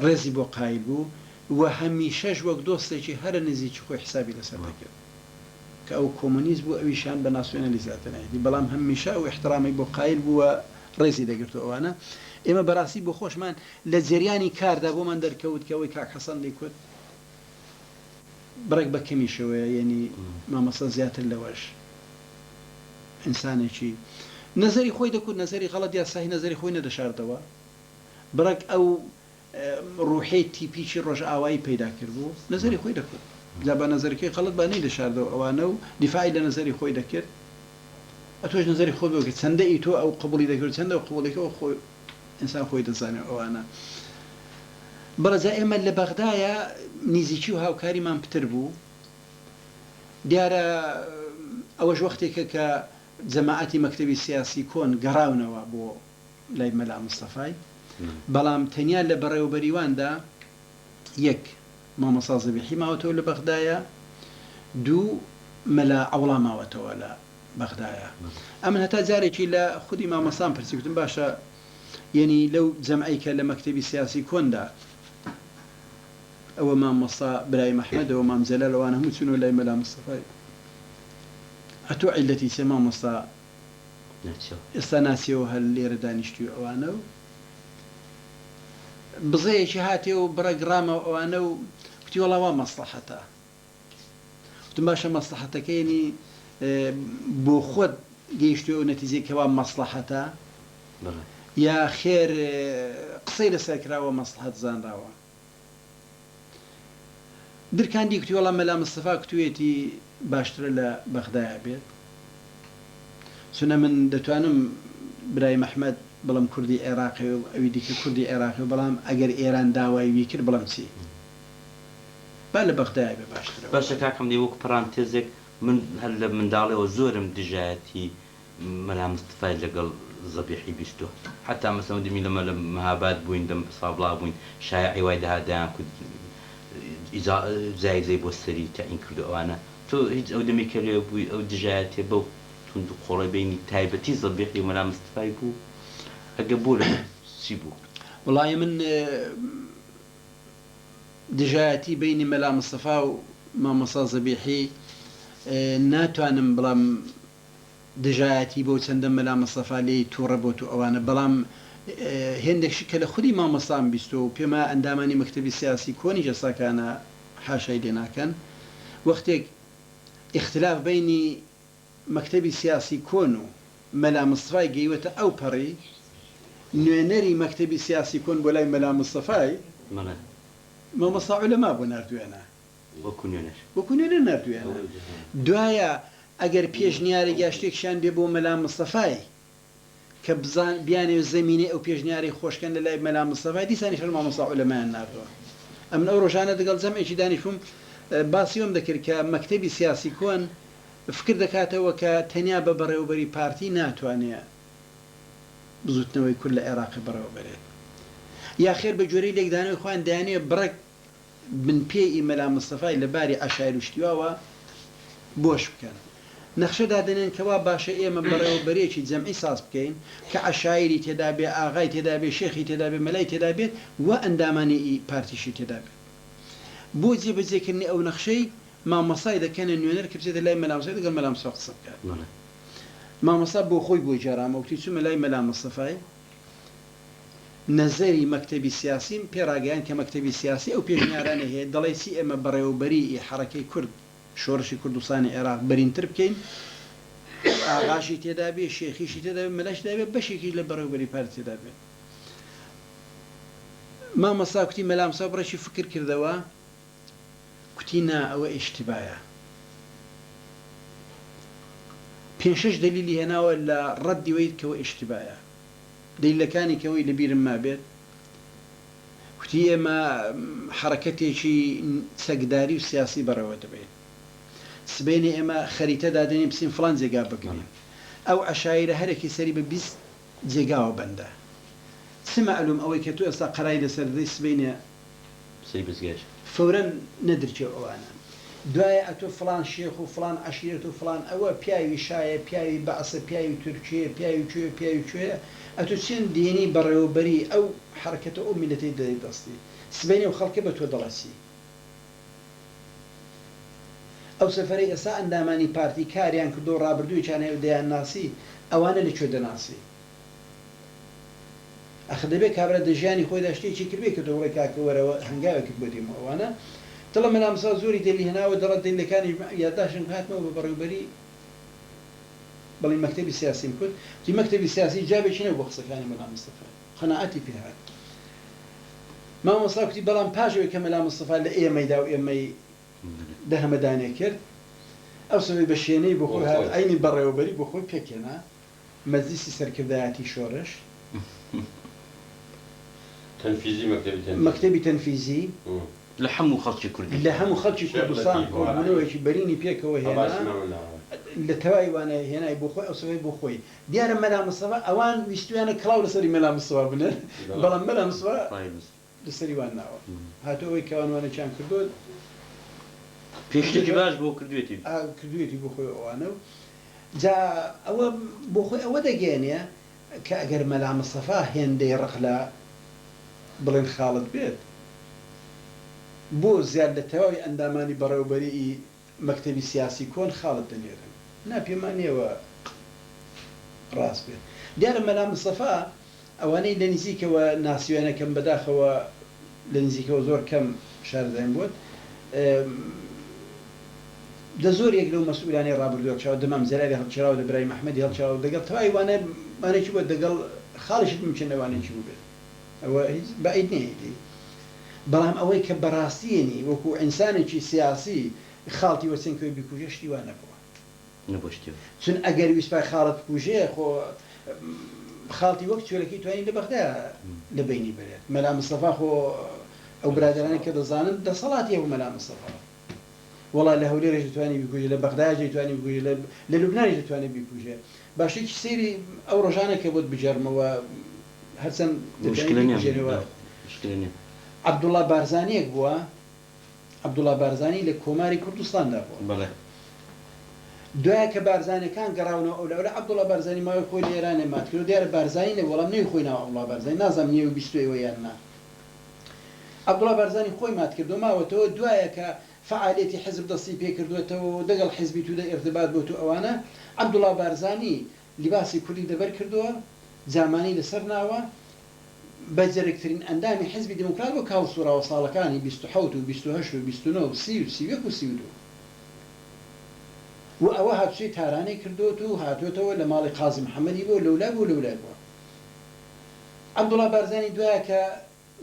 ڕێزی بۆ قایل بوو و هەمیشەش وەک دۆستێکی هەرە نزیکی خۆی حسابی لەسەر دەکرد کە ئەو کۆمۆنیزم بوو ئەویشان بە ناسیۆنالیزاتەنایەتی بەڵام هەمیشە ئەو احترامی بۆ قایل بووە ڕێزی دەگرتو ئەوانە ئێمە بەڕاستی بۆ خۆشمان لە جریانی کاردا بۆمان دەرکەوت کە ئەوەی کاک حەسەن دەیکوت بڕێک بە کەمیشەوەیە یعنی مامۆستا زیاتر لەوەش ئینسانێکی نەزەری خۆی دەکوت نەزەری غەڵەت یاسایی نەزەری خۆی نەدەشاردەوە بڕێک ئەو ڕوحەی تیپیکی ڕۆژ ئاوایی پەیدا کردبوو نەزەری خۆی دەکوت جا بە نەزەرەکەی غەڵەت با نەیدەشاردەوە ئەوانە و دیفاعی لە نەزەری خۆی دەکرد ئەتۆش نەزەری خۆت بگرت چەندە ئیتۆ ئەو قبولی دەکرد چەندە ئەو قبوڵێکەوە خۆی ئینسان خۆی دەزانێت ئەوانە بەڕێزا ئێمە لە بەغدایە نزیکی و هاوکاریمان پتر بوو دیارە ئەوەش وەختێکە کە جەماعەتی مەکتەبی سیاسی کۆن گەڕاونەوە بۆ لای مەلا مستەفای بەڵام تەنیا لە بەڕێوەبەریواندا یەک مامۆستا زەبیحی ماوەتەوە لە بەغدایە دوو مەلا ئەوڵا ماوەتەوە لە بەغدایە ئەمن هەتا جارێکی لە خودی مامەسان پرسی گوتم باشە یعنی لەو جەمعیکە لە مەکتەبی سیاسی کۆندا ئەوە مامۆستا برای مەحمەدەوە مامجەلە لەوان هەموو چونەوە لای مەلا مستەفای ئەتۆ عیلەتی چێ مامۆستا ئێستا ناسیەوە هەر لێرە دانیشتوی ئەوانە و بزەیەکی هاتێ و بڕەگرامە ئەوانە و کوتی وەڵاوا مەسلحەتە وتم باشە مەسلحەتەکەیانی بۆ خۆت گەیشتووە و نەتیجەکەوا مەسلحەتە یا خێر قسەی لەسەر کراوە مەسلحەت زانراوە درکاندی کوتی وەڵام مەلا مستەفا کتوێتی باشترە لە بەغدایە بێت چونە من دەتوانم برای مەحمەد بەڵام کوردی عێراقی و ئەوی دیکە کوردی عێراقی و بەڵام ئەگەر ئێران داوای وی کرد بەڵام چی با لە بەغدایە بێ باشترە باشە کاکەم دی وەک پرانتێزێک من هەر لە منداڵەوە زۆرم دژایەتی مەلا مستەفای لەگەڵ زەبیحی بیستووە حتا مەسەڵەن دەمی لەمە لە مەهاباد بووین دەم سابڵا بووین شایعی وای دەهادایان کورد جایزەی بۆ سەری تەعین کردو ئەوانە تۆ هیچ ئەو دەمی کە لێ بووی ئەو دژایەتێ بەو تونند و قۆڕی بینی تایبەتی زەبیحی و مەلا مستەفای بوو ئەگە بۆ لە چی بوو وڵای من دژایەتی بینی مەلا مستەفا و مامۆستا زەبیحی ناتوانم بەڵام دژایەتی بۆ چەندە مەلا مستەفا لێی تووڕە بۆت و ئەوانە بەڵام هێندێکشی کە لە خودی مامۆستام بیستۆ و پێما ئەندامانی مەکتەبی سیاسی کۆنی جەساکانە حاشای لێ ناکەن وەختێک اختلاف بینی مەکتەبی سیاسی کۆن و مەلا مستەفای گەیوەتە ئەو پەڕی نوێنەری مەکتەبی سیاسی کۆن بۆ لای مەلا مستەفای مامۆستا عولەما بۆ نردوێنە وەکو نوێنەر نردوێنە دوایە ئەگەر پێشنیاری گاشتێکشان بێ بۆ مەلا مستەفای کە بیانێ زەمینێ ئەو پێشنیاری خۆشکەن لە لای مەلا مستەفای دیسانی شەر مامۆستا عولەمایان نردووە ئەمن ئەو ڕۆژانە دەگەڵ جەمعێکی دانیشتوم باسیۆم دەکرد کە مەکتەبی سیاسی کۆن فکر دەکاتەوە کە تەنیا بە بەڕێوەبەری پارتی ناتوانێت بزوتنەوەی کورد لە عێراقی بەڕێوەبەرێت یا خێر بە جۆرەی لێکدانەوەی خۆیان دەیانێت بڕێک بنپێی مەلا مستەفای لە باری عەشایر و شتیواوە بۆش بکەن نەخشە دادنێن کەوا باشە ئێمە بەڕێوەبەرێکی جەمعی ساز بکەین کە عەشایری تێدا بێ ئاغای تێدا بێ شێخی تێدا بێ مەلای تێدا بێت و ئەندامانی پارتیشی تێدا بێت بۆ جێبەجێکردنی ئەو نەخشەی مامۆستای دەکەنە نوێنەر کە بچێتە لای مەلا مستەفای لەگەڵ مەلا مستەفا قسە بکات مامۆستا بۆ خۆی بۆ جارامەوتی چوومە لای مەلا مستەفای نەزەری مەکتەبی سیاسیم پێڕاگەیان کە مەکتەبی سیاسی ئەو پێشنیارانە هەیە دەڵێ چی ئێمە بەڕێوەبەری حەرەکەی کورد شۆڕشی کوردستانی عێراق بەرینتر بکەین ئاغاشی تێدا بێ شێخیشی تێدا بێ مەلاشدا بێ بەشێکی لە بەڕێوەبەری پارتی تێدا بێت مامۆستا کوتی مەلا مستەفا بڕێکی فکر کردەوە کوتی نا ئەوە ئیشتیبایە 5-6 دلیلی هێناوە لە ڕەدی وەی کەەوە ئیشتیبایە دلیلەکانی کەەوەی لەبیرم ما بێت کوتی ئێمە حرەکەتێکی چەکداری و سیاسی بەڕێوە دەبێت سبەینێ ئێمە خەریتە دادنێ بچین فڵان جێگا بگرین ئەو عەشایرە هەرێکی سەری بە 20 جێگاوە بەندە چ مەعلوم ئەوەی کە تو ئێستا قەرای لەسەر دەی سبەینێ فەورەن نەدرچێ ئەوانە دوایە ئەتۆ فلان شێخ و فلان عەشیرەت و فلان ئەوە پیاوی شایە پیاوی بەعسە پیاوی تورکیە پیاوی کوێ پیاوی کوێ ئەتۆ چێن دێنی بەڕێوەبەری ئەو حرەکەتە ئەو میلەتەی دەدەی دەستی سبەینێ و خەڵکە بە تۆ دەڵەسی ئەو سەفەرەی ئێستا ئەندامانی پارتی کاریان کردو ڕابردووییان هەیە و دەیان ناسی ئەوانە لەکوێ دەناسی ئەخ دەبێت کابرا دەژیانی خۆی داشتێکی کردێ کە دەوڵی کاکەوەرەوە هەنگاوێکت بۆ دیمە ئەوانە دڵە مەلا مستەفا زۆری دەلی هێناوە دەڵێت دلیلەکانی یادداشتم هاتمەوە بە بەڕێوەبەری بەڵێ مەکتەبی سیاسیم کرد تی مەکتەبی سیاسی جابێکی نەبوو بۆ قسەکانی مەلا مستەفا قەناعەتی پێ هات مامۆستا کوتی بەڵام پاشەوەی کە مەلا مستەفا لە ئێمەیدا و ئێمەی دەهەمەدانێ کرد ئەو سەوەی بە شوێنەی بۆ خۆی هات عینی بەڕێوەبەری بۆ خۆی پێکێنا مەجلیسی سەرکردایەتی شۆڕش مەکتەبی تەنفیزی لە هەموو خەڵکی کوردی لە هەموو خەڵکی کوردستان کۆبوونەوەیەکی بەرینی پێکەوە هێنا لە تەواوی وانە هێنای بۆ خۆی ئەو سەوەی بۆ خۆی دیارە مەلا مستەفا ئەوان ویستویانە کڵاو لەسەری مەلا مستەفا بنێن بەڵام مەلا مستەفا لەسەری وان ناوە هاتۆ ئەوەی کەوانوانە چیان کردو پێشتێکی باش بۆ کردوێتی کردوێتی بۆ خۆی ئەوانە و جا ئەوە بۆ خۆی ئەوە دەگەێنێ کە ئەگەر مەلا مستەفا هێندەی ڕق لە بڵێن خاڵت بێت بۆ زیاد لە تەواوی ئەندامانی بەڕێوەبەری مەکتەبی سیاسی کۆن خاڵت دەنێرن ناپێمانیەوە ڕاست بێت دیارە مەلا مستەفا ئەوانەی لە نزیکەوە ناسیوێنەکەم بەداخەوە لە نزیکەوە زۆر کەم شاردەین بوت دە زۆر یەک لەو مەسئولانی ڕابردووە چاو دەمام زەراری هەڵچراو لە برای محمەدی هەڵچراو دەگەڵ تەواوی وانەیەکی بۆ دەگەڵ خاڵشت ممکن لەوانێکی بوو بێت ئەوە هیچ بەعید نەیەتی بەڵام ئەوەی کە بەڕاستیێنی وەکو ئینسانێکی سیاسی خاڵتی وەچەنکەوەی بیکوژێ شتیوان نەبووە نەبشتی چون ئەگەر ویسپای خاڵت بکوژێ خۆ خاڵتی وەک چۆلەکەی توانین لە بەغدا لە بینی بێت مەلا مستەفا خۆ ئەو برادرانی کە دەزانن دەسەڵاتی هەبوو مەلا مستەفا وڵا لە هەولێرەش دەتوانی بیکوژێ لە بەغداج دەتوانی بکوژێ لە لوبنانیش دەتوانێت بیکوژێ باشێکی سەیری ئەو ڕۆژانە کە بۆت بجەرمەوە هەرچەند دەژێنەوە عەبدوڵڵا بارزانیەک بووە عەبدوڵڵا بارزانی لە کۆماری کوردستاندا بووە دوایە کە بارزانەکان گەڕاونەوە ئەو لەوە عەبدوڵڵا بارزانی ماوەی خۆی لە ئێرانێ مات کرد و دیارە بارزانی لە وەڵام نەوی خۆی ناوە عەبدوڵڵا بارزانی نازانم نییە و بیستوەوە یان نا عەبدوڵڵا بارزانی خۆی مات کردو ماوەتەوە دوایە کە فعالێتی حزب دەستی پێ کردوێتەوە دەگەڵ حیزبی تودا ئێرتباط بۆت و ئەوانە عەبدوڵڵا بارزانی لیباسی کوردی دەبەر کردووە جامانی لەسەر ناوە بە جەرگترین ئەندامی حیزبی دموکرات بۆ کاوسوراوە ساڵەکانی 27 و 28 و 29 و 30 و 31 و 32 و ئەوە هاتوچەی تارانەی کردوت و هاتوێتەوە لە ماڵی قازی محەممەدی بۆ لەولا بوو لەولای بووە عەبدوڵڵا بارزانی دوایە کە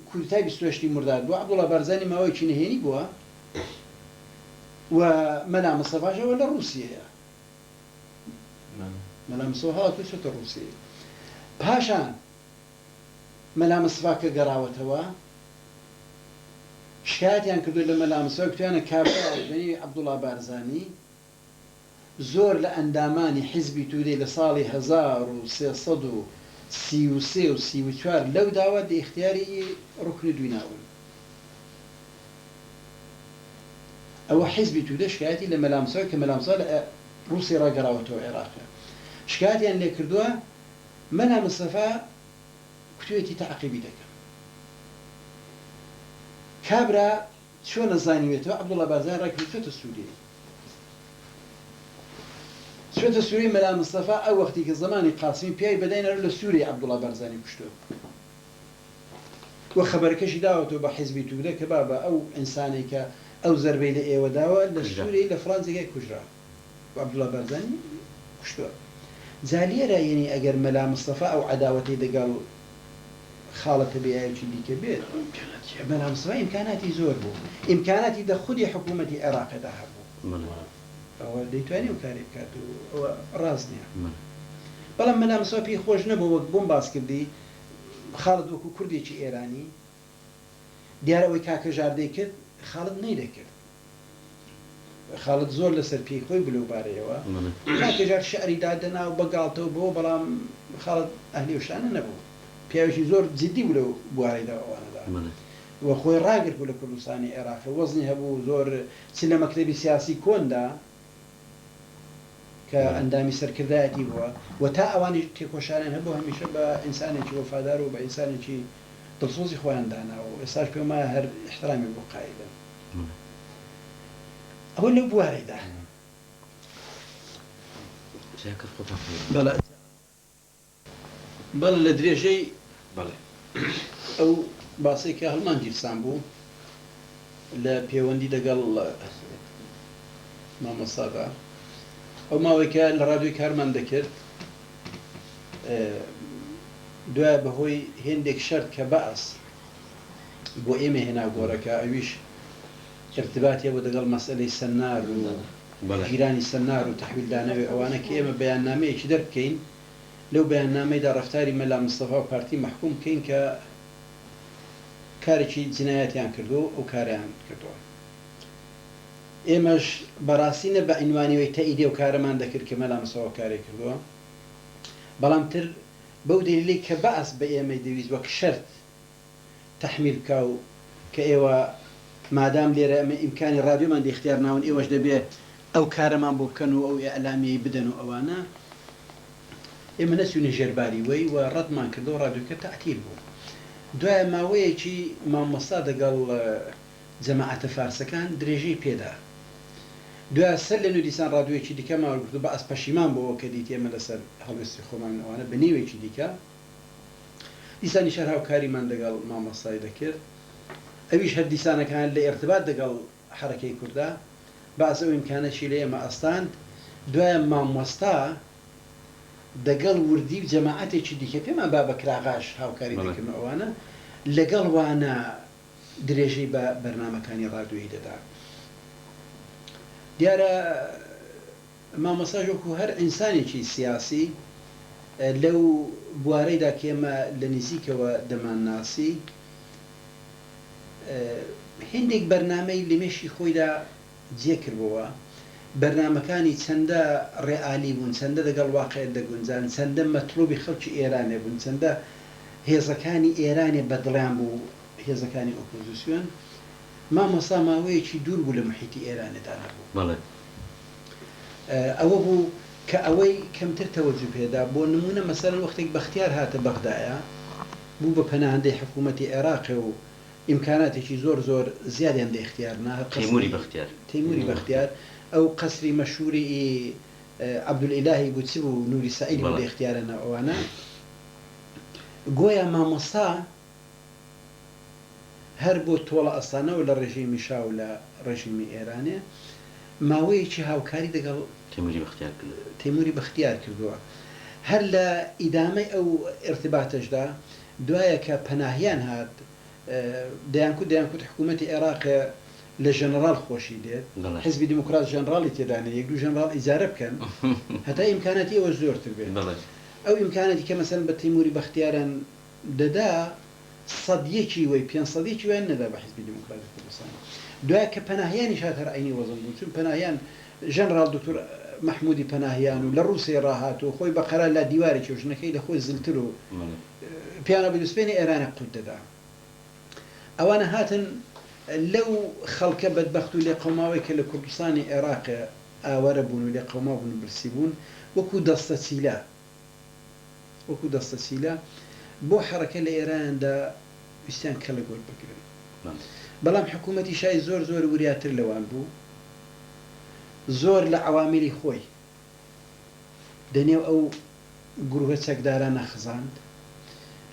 کوردتای 28 مرداد بووە عەبدوڵڵا بارزانی ماوەیەکی نهێنی بووە و مەلا مستەفاژەوە لە رووسیەیە مەلا مستەفا هاتووە چۆتە رووسیە پاشان مەلا مستەفا کە گەڕاوەتەوە شکایەتیان کردو لە مەلا مستەفا کتویانە کابراوەنی عەبدوڵڵا بارزانی زۆر لە ئەندامانی حیزبی توودەی لە ساڵی 1333 و 34 لەو داوە دە ئیختیاری ڕوکنی دویناون ئەوە حیزبی توودە شکایەتی لە مەلا مستەفا کە مەلا مستەفا لە رووسی ڕاگەڕاوەتەوە عێراقە شکایەتیان لێ کردووە مەلا مستەفا کوتوێتی تەعقیبی دەکەم کابرا چۆن نەزانیوێتەوە عەبدوڵڵا بارزانی ڕاکردووە چۆتە سووریە چۆتە سووریە مەلا مستەفا ئەو وەختی کە زمانی قاسمی پیاوی بەداینەوە لە سووریە عەبدوڵڵا بارزانی کوشتووە وە خەبەرەکەشی داوەتەوە بە حیزبی توودە کە بابە ئەو ئینسانێک کە ئەو زەربەی لە ئێوە داوە لە سووریە لە فڕانسێکای کوژرا عەبدوڵڵا بارزانی کوشتووە جا لێرە یعنی ئەگەر مەلا مستەفا ئەو عەداوەتەی دەگەڵ خاڵەتە بێایەکی دیکە بێت مەلا مستەفا ئیمکاناتی زۆر بوو ئیمکاناتی دە خودی حکوومەتی عێراقدا هەبوو ئەوە دەیتوانی و کاری بکات و ئەوە ڕاست نییە بەڵام مەلا مستەفا پێی خۆش نەبوو وەک بۆم باس کردی خاڵت وەکو کوردێکی ئێرانی دیارە ئەوەی کاکە ژاردەی کرد خاڵت نەیدەکرد خاڵت زۆر لەسەر پێی خۆی بلوبارەیەوە کاکە ژار شعری دادەنا و بەگاڵتەوە بۆ بەڵام خاڵت ئەهلی وشانە نەبوو پیاوێکی زۆر جددی بوو لەو بوارەیدا ئەوانەدا وە خۆی ڕاگرت بوو لە کوردستانی عێراق وەزنی هەبوو زۆر چ لە مەکتەبی سیاسی کۆندا کە ئەندامی سەرکردایەتی بووە و تا ئەوانی تێکۆشانیان هەبوو هەمیشە بە ئینسانێکی وەفادار و بە ئینسانێکی دڵسۆزی خۆیان دانا و ئێستاش پێم وایە هەر احترامی بۆ قایلن ئەوە لەو بوارەیدا بەڵێ لە درێژەی بەڵێ ئەو باسی کە هەڵمانگی سان بوو لە پەیوەندی لەگەڵ مامۆستادا ئەو ماوەیەکە لە ڕادیۆی کارمان دەکرد دوای بەهۆی هێندێک شەرت کە بەئەس بۆ ئێمە هێنا گۆڕەکە ئەویش ارتباطی بۆ دەگەڵ مەسئلەی سەنار و ژیرانی سەنار و تەحویلدانەوەی ئەوانە کە ئێمە بەیاننامەیەکی دەربکەین لەو بەیاننامەیدا ڕەفتاری مەلا مستەفا و پارتی مەحکوم بکەین کە کارێکی جینایەتیان کردو ئەو کاریان کردووە ئێمەش بەڕاستی نە بە عنوانیەوەی تەئیدی و کارەمان دەکرد کە مەلا مستەفا کارێک کردووە بەڵام تر بەو دلیلی کە بەئەس بە ئێمەی دەویست وەک شەرت تەحمیل بکە و کە ئێوە مادام لێرە ئەمە ئیمکانی ڕادیۆمان اختیار ناون ئێوەش دەبێت ئەو کارەمان بۆ بکەن و ئەو ئەعلامیەی بدەن و ئەوانە ئێمە نەچوونە ژێرباری وەی و ڕەتمان کردەوە ڕادیۆکە تەعتیل بوو. دوایە ماوەیەکی مامۆستا دەگەڵ جەماعەتە فارسەکان درێژەی پێدا. دوای سەر لە نوردستان ڕادیۆیەکی دیکە ماوەگرتو بە ئەس پەشیمان بۆەوە کە دیت ئێمە لەسەر هەڵوێستی خۆمان ئەوانە بە نێوێکی دیکە دیسانی شەر هاوکاریمان دەگەڵ مامۆستای دەکرد. ئەویش هەر دیسانەکان لە ئێرتباط دەگەڵ حرەکەی کووردا باز ئەو ئیمکانەشی لە ئێمە ئەستاند. دوایە مامۆستا دەگەڵ وردی و جەماعەتێکی دیکە پێمان با بە کراغاش هاوکاری دەکردن ئەوانە لەگەڵ وانە درێژەی بە بەرنامەکانی ڕادیۆیی دەدا. دیارە مامۆستا وەکو هەر ئینسانێکی سیاسی لەو بوارەیدا کە ئێمە لە نزیکەوە دەمانناسی هێندێک بەرنامەی لە مێشی خۆیدا جێکردبەوە. بەرنامەکانی چەندە ڕێعالی بوون، چەندە دەگەڵ واقعیت دەگونجان، چەندە مەطلوبی خەڵکی ئێرانێ بوون، چەندە هێزەکانی ئێرانێ بەدڵیان بوو هێزەکانی ئۆپۆزیسیۆن. مامۆستا ماوەیەکی دوور بوو لە محیتی ئێرانێدا نەبوو. ئەوە بوو کە ئەوەی کەمتر تەوەجو پێدا. بۆ نمونە مەسەلەن وەختێک بەختیار هاتە بەغدایە بوو بە پەناهەندەی حکوومەتی عێراقی و ئیمکاناتێکی زۆر زۆر زیادیان دە اختیارنا. تەیموری بەختیار ئەو قەسری مەشهوری عەبدولئیلاهی بوو چ بوو نوری سەعیدی بوو دە اختیارەنە ئەوانە. گۆیا مامۆستا هەر بۆ تۆڵە ئەستانەوە لە ڕێژیمی شا و لە ڕێژیمی ئێرانێ ماوەیەکی هاوکاری دەگەڵ تەیموری بەختیار کردووە. هەر لە ئیدامەی ئەو ئێرتباتەشدا دوایە کە پەناهیان هات دەیانکوت حکوومەتی عێراقە لە ژەنەرال خۆشی دێت، حزبی دیموکرات ژەنەراڵی تێدانێت، یەک دوو ژەنەرال ئیجارە بکەن هەتا ئیمکاناتی ئەوە زۆرتر بێت. ئەو ئیمکاناتی کە مەسەلەن بە تەیموری بەختیاران دەدا سەدیەکی وەی 500ی ویان نەدا بە حزبی دیموکراتی کوردستان. دوایە کە پەناهیانی هات هەر عینی وەزن بوو، چون پەناهیان ژەنەرال دکتۆر محمودی پەناهیان و لە ڕووسیا ڕاهات و خۆی بەقەرا لە دیواری کێوژنەکەی لە خۆی زلتر و پیانە بەدوسپێنی ئێرانە قوت دەدا. ئەوانە هاتن لەو خەڵکە بەدبەخت و لێ قەوماوەی کە لە کوردستانی عێراقە ئاوارە بوون و لێ قەوما بوون و برسی بوون وەکو دەستە چیلە بۆ حرەکە لە ئێراندا ویستیان کە لە گۆر بگرن. بەڵام حکوومەتی شای زۆر زۆر وریاتر لەوان بوو، زۆر لە عەوامیلی خۆی دەنێو ئەو گروهە چەکدارانە خزاند.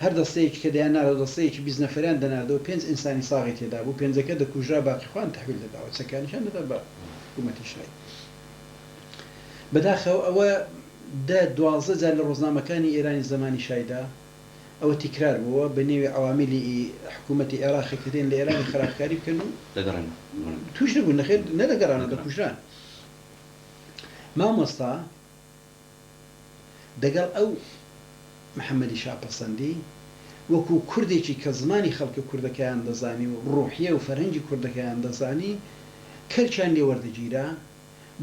هەر دەستەیەکی کە دەیانناوە دەستەیەکی 20 نەفەریان دەناردەوە 5 ئینسانی ساغی تێدا بوو، 5ەکە دەکوژرا باقیخوان تەحویل دەداوە، چەکانیشان دەدا بە حکوومەتی شای. بەداخەوە ئەوە 12 جار لە ڕۆژنامەکانی ئێرانی زمانی شایدا ئەوە تیکرار بووە بە نێوی عەوامیلی حکوومەتی عێراقی کە دێن لە ئێرانی خراپکاری بکەن و توش نەبوون، نەخێر نەدەگەڕانە دەکوژران. مامۆستا دەگەڵ ئەو محەممەدی شاپەسەندی وەکو کوردێکی کە زمانی خەڵکە کوردەکەیان دەزانی و ڕۆحیە و فەرهەنگی کوردەکەیان دەزانی کەرچیان لێ وەردەگیرا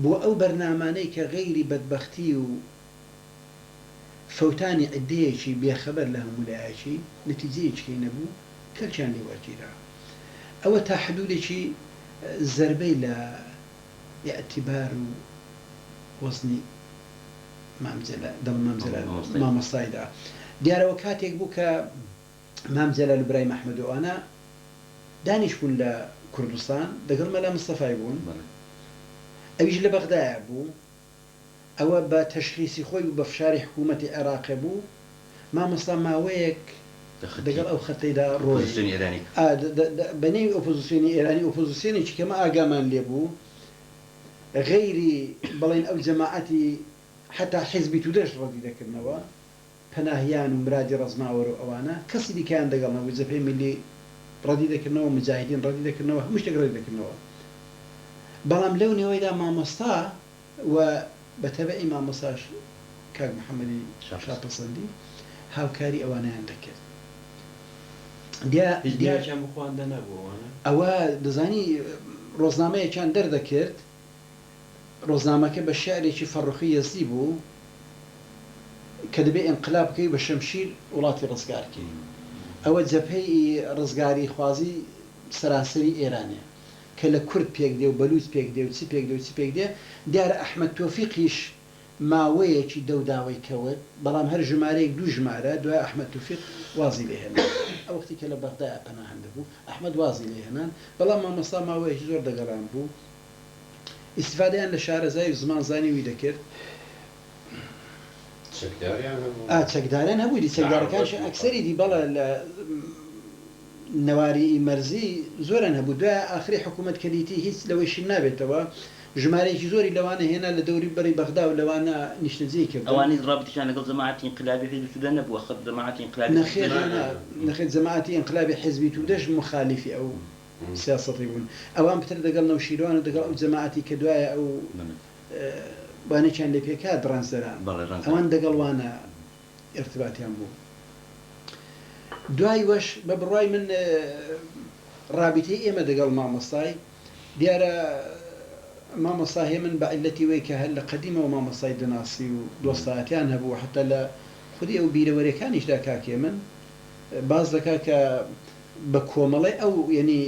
بۆ ئەو بەرنامانەی کە غەیری بەدبەختی و فەوتانی عدەیەکی بێخەبەر لە هەمولایەکی نەتیجەیەکی نەبوو کەرچیان لێ وەرگیرا. ئەوە تا حدودێکی زەربەی لە ئیعتیبار و وەزنی مامۆستایدا. دیارەوە کاتێک بوو کە مام جەلال و برای مەحمەد و ئەوانە دانیش بوون لە کوردستان دەگەڵ مەلا مستەفای بوون، ئەویش لە بەغدایە بوو، ئەوە بە تەشخیصی خۆی و بە فشاری حکوومەتی عێراقی بوو. مامۆستا ماوەیەک دەگەڵ ئەو خەتەیدا ڕۆژی بەنێوی ئۆپۆزیسیۆنی ئێرانی ئۆپۆزیسیۆنێکی کەمە ئاگامان لێ بوو غەیری بەڵێن ئەو جەماعەتی حتا حیزبی تودەش ڕەدی دەکردنەوە، پەناهیان و مرادی ڕزماوەر و ئەوانە کەسی دیکەیان دەگەڵنەوە، جەبهەی میلی ڕەدی دەکردنەوە، مجاهیدین ڕەدی دەکردنەوە، هەموو شتێک ڕەدی دەکردنەوە. بەڵام لەو نێوەیدا مامۆستا و بەتەبەعی مامۆستاش کاک محەممەدی شاپەسەندی هاوکاری ئەوانەیان دەکرد. ئەوە دەزانی ڕۆژنامەیەکیان دەردەکرد، ڕۆژنامەکە بە شعرێکی فەڕوخی یەزدی بوو کە دەبێ ئینقلاب بکەی بە شەمشیر وڵاتی ڕزگارکەی. ئەوە جەبهەی ڕزگاری خوازی سەراسەری ئێرانێ. کە لە کورد پێک دێ و بەلووس پێک دێ و چی پێک دێ و چی پێک دێ دیارە ئەحمەد تۆفیقیش ماوەیەکی دەوداوای کەوت بەڵام هەر ژمارەیەک دوو ژمارە دوای ئەحمەد توفیق وازی لێ هێنا ئەو وەختی کە لە بەغدای پەناهەن دەبوو ئەحمەد وازی لێ هێنان بەڵام مامۆستا ماوەیەکی زۆر دەگەڕان بوو ئیسفادەیان لە شارەزای و زمان زانی وی دەکرد چەکداریان هەبووی دی چەکدارەکانش ئەکسەری دی بەڵە لە نەواری مەرزی زۆران هەبوو دوای ئاخری حکوومەت کەلیتی هیچ لەوەیشی نابێتەوە ژمارەیەکی زۆری لەوانە هێنا لە دەوری بەری بەغدا و لەوانە نیشتەجێ کرد ئەوانی ڕابطیشان لەگەڵ جەماعەتی ئینقلابی حیزب توده نەبووە خەت جەماعەتی ئینقلابی نەخێت جەماعەتی ئینقلابی حیزبی تودەش مخالیفی ئەو سیاسەتی بوون ئەوان پتر دەگەڵ نەوشیروان و دەگەڵ ئەو جەماعەتی کە دوایە ئەو بانێکیان لێ پێکات ڕانسەران ئەوان دەگەڵوانە ارتباتیان بوو دوای وەش بە بڕای من رابطەی ئێمە دەگەڵ مامۆستای دیارە مامۆستا من بە عیلەتی وەی کە هەر لە قەدیمەوە مامۆستای دەناسی و دۆستایەتیان هەبوو حتا لە خودی ئەو بیرەوەریەکانیشدا کاکێ من باز دەکا کە بە کۆمەڵی ئەو یعنی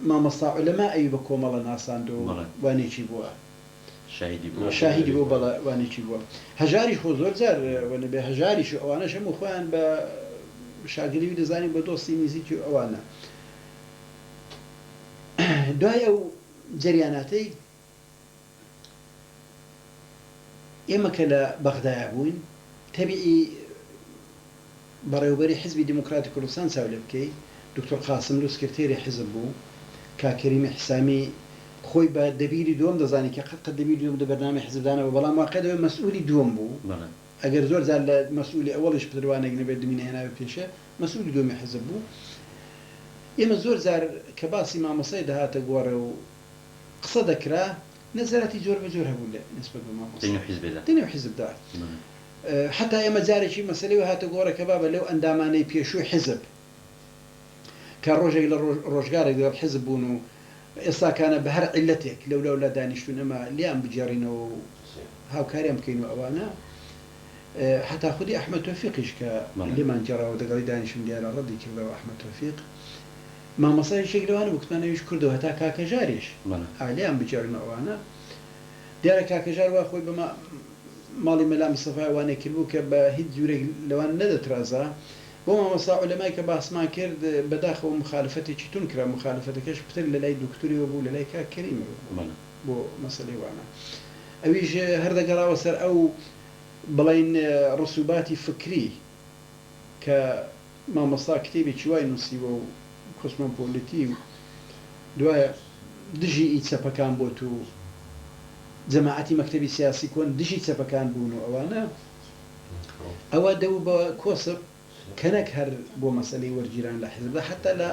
مامۆستا عولەما ئەوی بە کۆمەڵە ناساند و وانێکی بووە شاهیدی بۆ بەڵوانێکی بووە هەژاریش خۆ زۆر جار بێ هەژاریش ئەوانەش هەموو خۆیان بە شاگیری دەزانی بە دۆستی نزیکی ئەوانە دوای ئەو جریاناتەی ئێمە کە لە بەغدایە بووین تەبیعی بەڕێوەبەری حیزبی دیموکراتی کوردستان چاو لێ بکەی دکتۆر قاسم لو سکرتێری حیزب بوو کاکەریمی حسامی خۆی بە دەبیری دووەم دەزانی کە قەت دەبیری دووەم لە بەرنامەی حیزبدانەوە بەڵام واقعەوەی مەسئولی دووەم بوو ئەگەر زۆر جار لە مەسئولی ئەوەڵش پدروانێک نەبێت دمینە هێناوە پێشە مەسئولی دووەمی حیزب بوو ئێمە زۆر جار کە باسی مامۆسای دەهاتە گۆڕێ و قسە دەکرا نەزەراتی زۆر بە زۆر هەبوو لە نسبەت بە مامۆستا دینە حیزبدا حتا ئێمە جارێکی مەسەلەی هاتە گۆڕە کە بابە لەو ئەندامانەی پێشووی حیزب کە ڕۆژێک لە ڕۆژگارێک دەبێت حیزب بوون و ئێستاکانە بە هەر عیلەتێک لەو دانیشتون ئەمە لیان بجێڕینەوە و هاوکاریان بکەین و ئەوانە حتا خودی ئەحمەد تۆفیقیش کە لێمان جێڕاوە دەگەڵی دانیشتن دیارە ڕەدی کردەوە ئەحمەد تۆفیق مامۆستایشێک لەوانە بوو کتمانەویش کردەوە هەتا کاکەژاریش ئالیان بجێڕنەوە ئەوانە دیارە کاکەژار وا خۆی بە ماڵی مەلا مستەفای ئەوانەی کردبوو کە بە هیچ جوورێک لەوان نەدەترازا بۆ مامۆستا عولەمای کە باسمان کرد بەداخەوە مخالفەتێکی تون کرا مخالفەتەکەش پتر لە لای دکتوریەوە بوو لە لای کاکەریمەوە بۆ مەسەلەی وانە ئەویش هەردەگەڕاوە سەر ئەو بڵین ڕسوباتی فکری کە مامۆستا کتێبێکی وای نووسیوە و کۆسمۆپۆلیتی و دوایە دژی ئیت چەپەکان بۆت و جەماعەتی مەکتەبی سیاسی کۆن دژی چەپەکان بوون و ئەوانە ئەوە دەبوو بە کۆسب کەنەک هەر بۆ مەسەلەی وەرگیران لە حیزبدا حتا لە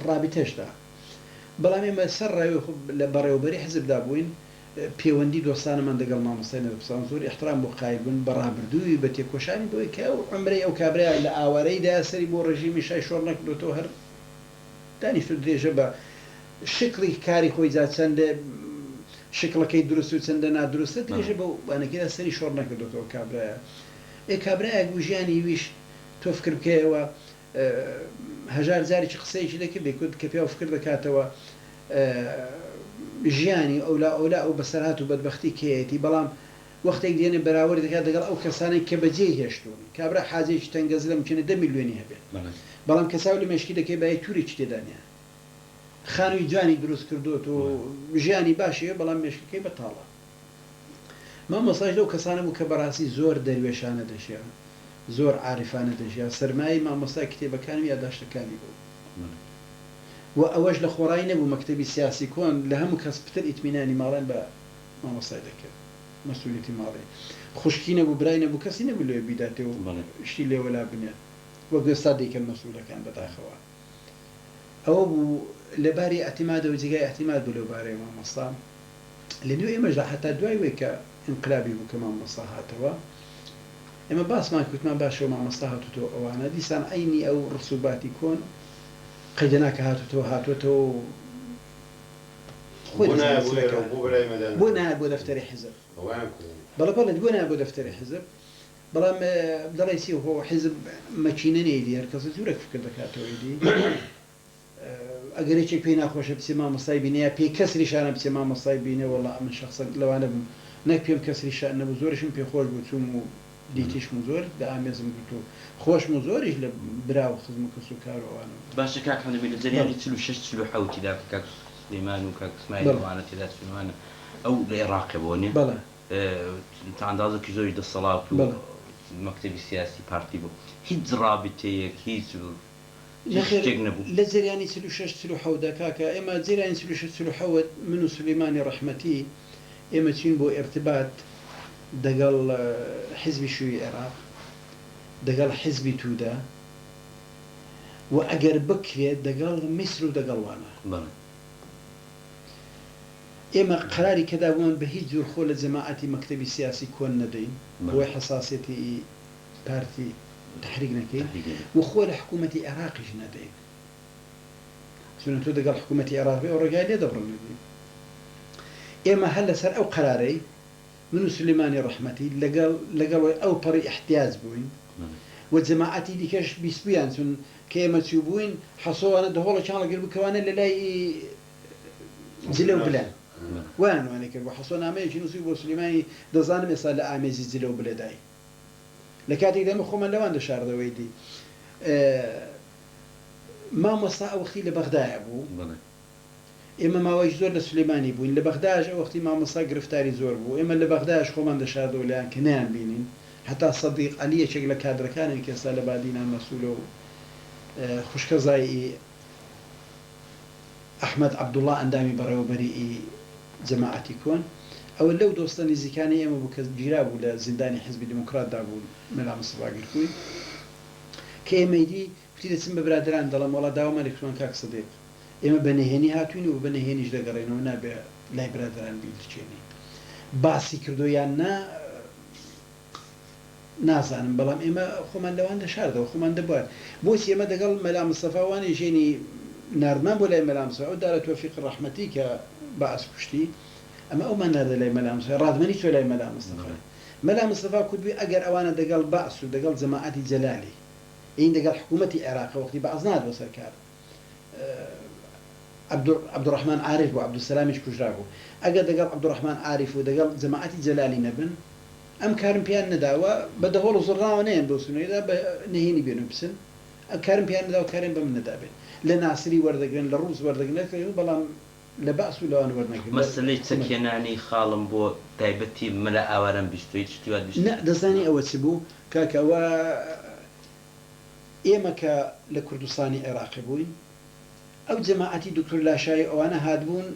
ڕابطەشدا بەڵام ئێمە سەر ڕاوی لە بەڕێوەبەری حیزبدا بووین پەیوەندی دۆستانەمان دەگەڵ مامۆستای نەدەپسان زۆر احترام بۆ قایل بوون بە ڕابردووی بە تێکۆشانی بۆی کە ئەو عمرەی ئەو کابرای لە ئاوارەیدا سەری بۆ ڕژیمی شای شۆڕ نەکردوتەوە هەر دانیشتو درێژە بە شکلی کاری خۆی جا چەندە شکلەکەی دروست و چەندە نادروستە درێژە بە وانەکەیدا سەری شۆڕ نەکردوتەوە کابرایە کابرایە گوژیانی ویش تۆ فکر بکەیەوە هەژار جارێکی قسەیەکی دەکرد دەیکوت کە پێ فکر دەکاتەوە ژیانی ئەولا ئەو بەسەرهات و بەدبەختی کێیەتی بەڵام وەختێک دێنێ بەراورد دەکات لەگەڵ ئەو کەسانێک کە بەجێ هێشتون کابرا حاجەیەکی تەنگەز لە ممکنە 10 میلیۆنی هەبێت بەڵام کەساو لە مێشکی دەکەی بای توورێکی تێدانە خانووی جوانی دروست کردوت و ژیانی باشەیە بەڵام مێشکەکەی بەتاڵە مامۆستاش لەو کەسانە بوو کە بەڕاستی زۆر دەروێشانە دەژیان زۆر عارفانە دەژیان سەرمای مامۆستای کتێبەکان و یادداشتەکانی بوو و ئەوەش لە خۆڕایی نەبوو مەکتەبی سیاسی کۆن لە هەموو کەس پتر ئیتمینانی ماڵیان بە مامۆستای دەکرد مەسئولیەتی ماڵی خوشکی نەبوو برای نەبوو کەسی نەبوو لێ بیداتەوە شتی لێوەلا بنێت وەک ئێستا دەیکەن مەسئولەکان بەداخەوە ئەوە بوو لەباری ئەتیمادە و جێگای ئەتیماد بوو لەبارەی مامۆستا لە نوێ ئێمەشدا حتا دوای وەی کە ئینقلابی بوو کە مامۆستا هاتەوە ئێمە باسمان کوتمان باشەوە مامۆستا هاتوتەوە ئەوانە دیسان عینی ئەو ڕسوباتی کۆن قەیدەناکە هاتوتەوە خۆی بۆ نایە بۆ دەفتەری حیزب بەڵێ بۆ نایە بۆ دەفتەری حیزب بەڵام دەڵێ سی حیزب مەچینە نەیدی هەر کەسە جوورێک فکر دەکاتەوەیدی ئەگەر هیچێک پێی ناخۆشە بچێ مامۆستای بینەیە پێی کەسریشانە بچێ مامۆستای بینێ وەڵا من شخصا لەوانە بم نەک پێم کەسریشان نەبوو زۆرشم پێ خۆش بوو چوم و دیتیشم زۆر لە ئامێزم گوت و خۆشم و زۆریش لە برا و خزم و کەس و کار ئەوانە باشە کاک حەمدەمید لە جەریانی 46 47 دا کاک سلەیمان و کاک اسماعیل ئەوانە تێدا چوونەوانە ئەو لە عێراقێ بۆ نیە بەڵێ تا ئەندازێکی زۆری دەسەڵات و مەکتەبی سیاسی پارتی بوو هیچ رابطەیەک هیچ شتێک نەبوو لە جەریانی 46 47 کاکە ئێمە جەریانی 46 47 من و سلەیمانی ڕەحمەتی ئێمە چین بۆ ئێرتباط دەگەڵ حیزبی شووی عێراق دەگەڵ حیزبی توودا و ئەگەر بکرێت دەگەڵ میسر و دەگەڵوانە ئێمە قراری کەدا بوون بە هیچ جور خۆ لە جەماعەتی مەکتەبی سیاسی کۆن نەدەین بۆی حساسیەتی پارتی تحریک نەکەین و خۆ لە حکوومەتی عێراقیش نەدەین چونە تۆ دەگەڵ حکوومەتی عێراقی ئەو ڕێگای لێ دەبڕێنێ ئێمە هەر لەسەر ئەو قرارەی من و سلەیمانی ڕەحمەتی لەگەڵ ئەو پەڕی احتیاج بووین و جەماعەتی دیکەش بیستبوویان چون کە ئێمە چوو بووین حەسۆوانە دەهۆڵە چاڵەگەر بکەوانە لە لای جلە و بلان وانوانێ کرد بۆ حەسۆ نامەیەکی نووسی بۆ سلەیمانی دەزانم ئێستا لە ئامێزی جلە و بلەدای لە کاتێک دەمە خۆمان لەوان دەشاردەوەی دی مامۆستا ئەو وەختی لە بەغدایە بوو ئێمە ماوەی زۆر لە سلەیمانی بووین لە بەغداش ئەو وەختی مامۆستا گرفتاری زۆر بوو ئێمە لە بەغداش خۆمان دەشاردەوە لەیان کە نەیان بینین هەتا سەدیق عەلی یەکێک لە کادرەکانی کە ئێستا لە بادینان مەسوولە و خوشکەزایی ئەحمەد عەبدوڵڵا ئەندامی بەڕێوەبەری جەماعەتی کۆن ئەوە لەو دۆستە نزیکانی ئێمە بوو کە گیرا بوو لە زیندانی حیزبی دموکراتدا بوو مەلا مستەفا گرکووی کە ئێمەیدی کوتی دەچم بە برادران دەڵێم وەڵا داوامە لێکتوان کاک سەدیق ئێمە بەنهێنی هاتوین و بەنهێنیش دەگەڕێنەوە نابێ لای برادران بیرچێنی باسی کردو یان نازانم بەڵام ئێمە خۆمان لەوان دەشاردەوە خۆمان دەبوات بۆچی ئێمە دەگەڵ مەلا مستەفاوانی ژێنی ناردمان بۆ لای مەلا مستەفا ئەو دارە تۆفیق ڕەحمەتی کە بەعس کوشتی ئەمە ئەومان نادە لای مەلا مستەفا ڕادمەنی چۆ لای مەلا مستەفا مەلا مستەفا کوردبووی ئەگەر ئەوانە دەگەڵ بەعس و دەگەڵ جەماعەتی جەلالی ئین دەگەڵ حکوومەتی عێراق وەختی بەعس نادوە سەرکار عەبدوڕەحمان عارف بوو عەبدولسەلامیش کوژرا بوو ئەگەر دەگەڵ عەبدوڕەحمان عارف و دەگەڵ جەماعەتی جەلالی نەبن ئەم کارم پیان نەداوە بە دەهۆڵ و زڕاوە نەیەن بۆ سنووریدا بە نهێنی بێن و بسن ئەم کارم پیان نەداوە کارێن بە من نەدابێت لە ناسری وەردەگرن لە ڕووس وەردەگرن بەڵام لە بەعس و لەوان وەرنەگرن مەسەلەی چەکێنانی خاڵم بۆ تایبەتی مەلا ئاوارەم بیستویت شتیوات بیست دەزانی ئەوە چ بوو کاکەوە ئێمە کە لە کوردستانی عێراقی بووین ئەو جەماعەتی دکتۆر لاشای ئەوانە هاتبوون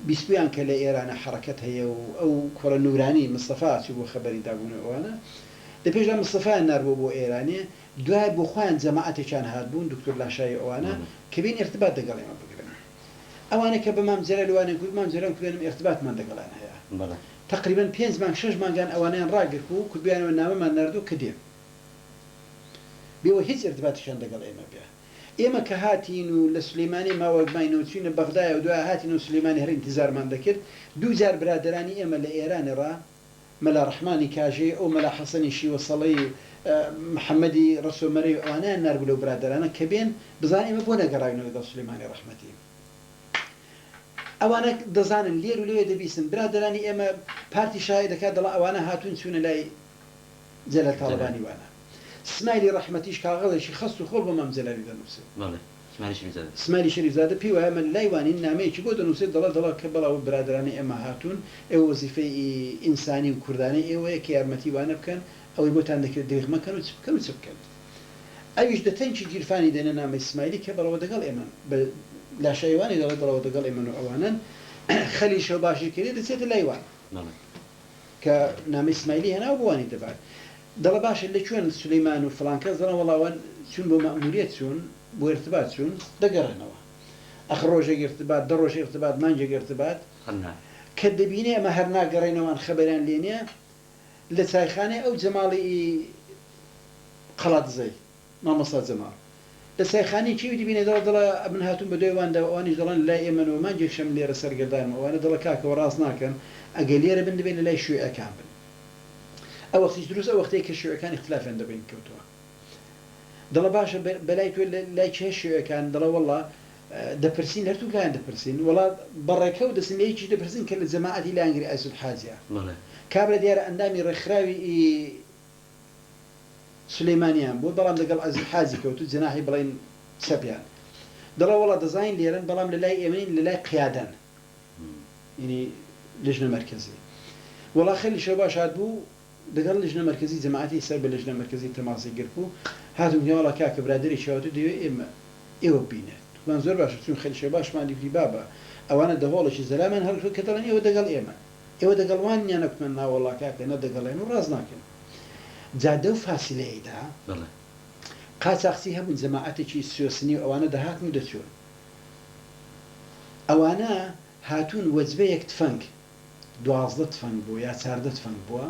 بیستبوویان کە لە ئێرانە حرەکەت هەیە و ئەو کوڕە نورانی مستەفا چوو بۆ خەبەری دابوون ئەوانە لەپێشدا مستەفایان ناربوو بۆ ئێرانێ دوای بۆ خۆیان جەماعەتێکیان هاتبوون دکتۆر لاشای ئەوانە کە بین ئێرتباط دەگەڵ ئێمە بگرن ئەوانە کە بە مام جەلال کوردی مام جەلال کوردێنم ئێرتباطمان دەگەڵان هەیە تقریبا 5 مانگ 6 مانگان ئەوانیان ڕاگرت و کوردیانەوە نامەمان ناردوو کە دێن بێەوە هیچ ئێرتباطیشان دەگەڵ ئێمە بێ ئێمە کە هاتین و لە سلەیمانی ماوەگماینەوە چوینە بەغدایە و دوای هاتین و سلەیمانی هەر ئینتیزارمان دەکرد دوو جار برادرانی ئێمە لە ئێرانی ڕا مەلا ڕەحمانی کاژێ ئەو مەلا حەسەنی شیوەسەڵەی محەممەدی ڕسۆمەرەی ئەوانیان ناربوو لەو برادرانە کە بێن بزان ئێمە بۆ نەگەڕاوینەوە لەگەڵ سلەیمانی ڕەحمەتی ئەوانە دەزانن لێر و لێوێ دەبیستن برادرانی ئێمە پارتی شای دەکات دەڵ ئەوانە هاتوون چوونە لای جەلە تاڵبانی وانە سمایلی ڕەحمەتیش کاغەڵێکی خەست و خۆڵ بۆ مام جەلالی دەنووسێت سمایلی شەریفزادە پێی وایە من لای وانین نامەیەکی بۆ دەنووسێت دەڵە کە بەڵاو برادرانی ئێمە هاتوون ئێوە وەزیفەی ئینسانی و کوردانی ئێوەیە کە یارمەتی وانە بکەن ئەوەی بۆتان دەکرێت دەیغمەکەن و چ بکەن و چ بکەن ئەویش دەتەنکی گیرفانی دێنە نامەی سمایلی کە بەڵەوە دەگەڵ ئێمە لاشایوانی دەڵێت بەڵەوە دەگەڵ ئێمە و ئەوانن خەلی شەو باشی کردێ دەچێتە لای وان کە نامەی سمایلی هێناو بوانی دەبات دەڵە باشە لە کوێن سلەیمان و فڵانکەس دەڵێن وەڵاوان چون بۆ مەئموریەت چوون بۆ ئێرتباط چوون دەگەڕێنەوە ئەخ ڕۆژێک ئێرتباط دە ڕۆژ ئێرتباط مانگێک ئێرتباط کە دەبینێ ئەمە هەر ناگەڕێنەوەن خەبەریان لێ نییە لە چایخانەی ئەو جەماڵی قەڵاتزەی مامۆستا جەماڵ لە چایخانەی چی دەبینێ دەڵە من هاتوون بە دوای واندا ئەوانیش دەڵێن لای ئێمەەوە مانگێک شەم لێرە سەرگەردانمە ئەوانە دەڵە کاکەوە ڕاست ناکەن ئەگە لێرە بن دەبێن لە لای شوێعەکان بن ئەو وەختیش دروست ئەو وەختەیە کە شوێعەکان اختلافیان دەبین کەوتووە دەڵە باشە بەلای تۆ لای چێ شوێعەکان دەڵە وەڵڵا دەپرسین هەرتوو لایەن دەپرسین وڵات بەڕێکە و دەسن لەیەکی دەپرسین کە لە جەماعەتی لایەنگری ئایسول حاجە کابرا دیارە ئەندامی ڕێکخراوی سولەیمانیان بوو بەڵام لەگەڵ ئایسول حاجی کەوتو جەناحی بڵین سەپیان دەڵێ وڵات دەزانین لێرەن بەڵام لە لای ئێمەین لە لای قیادەن ینی لژنە مەرکەزی وڵا خەلی شەو باش هات بوو دەگەڵ لژنە مەرکەزی جەماعەتی سەر بە لژنە مەرکەزی تەماسی گرت بوو هاتم وڵا کاکە برادری شەواتو دەوێت ئێوە بینێت من زۆر باشە چون خەلی شەو باشمان دیفری بابە ئەوانە دەهۆڵێکی زەلامان هەڵکرد کە دەڵێن ئێوە دەگەڵ ئێوە دەگەڵوانیان نەکوتمە ناوەڵا کاکە نەدەگەڵێن و ڕاز ناکەن جادە و فاسیلەیەدا قاچاقچی هەبوون جەماعەتێکی سوێسنی و ئەوانە دەهاتن و دەچوون ئەوانە هاتوون وەجبەیەک تفەنگ 12 تفەنگ بوو یا 14 تفەنگ بووە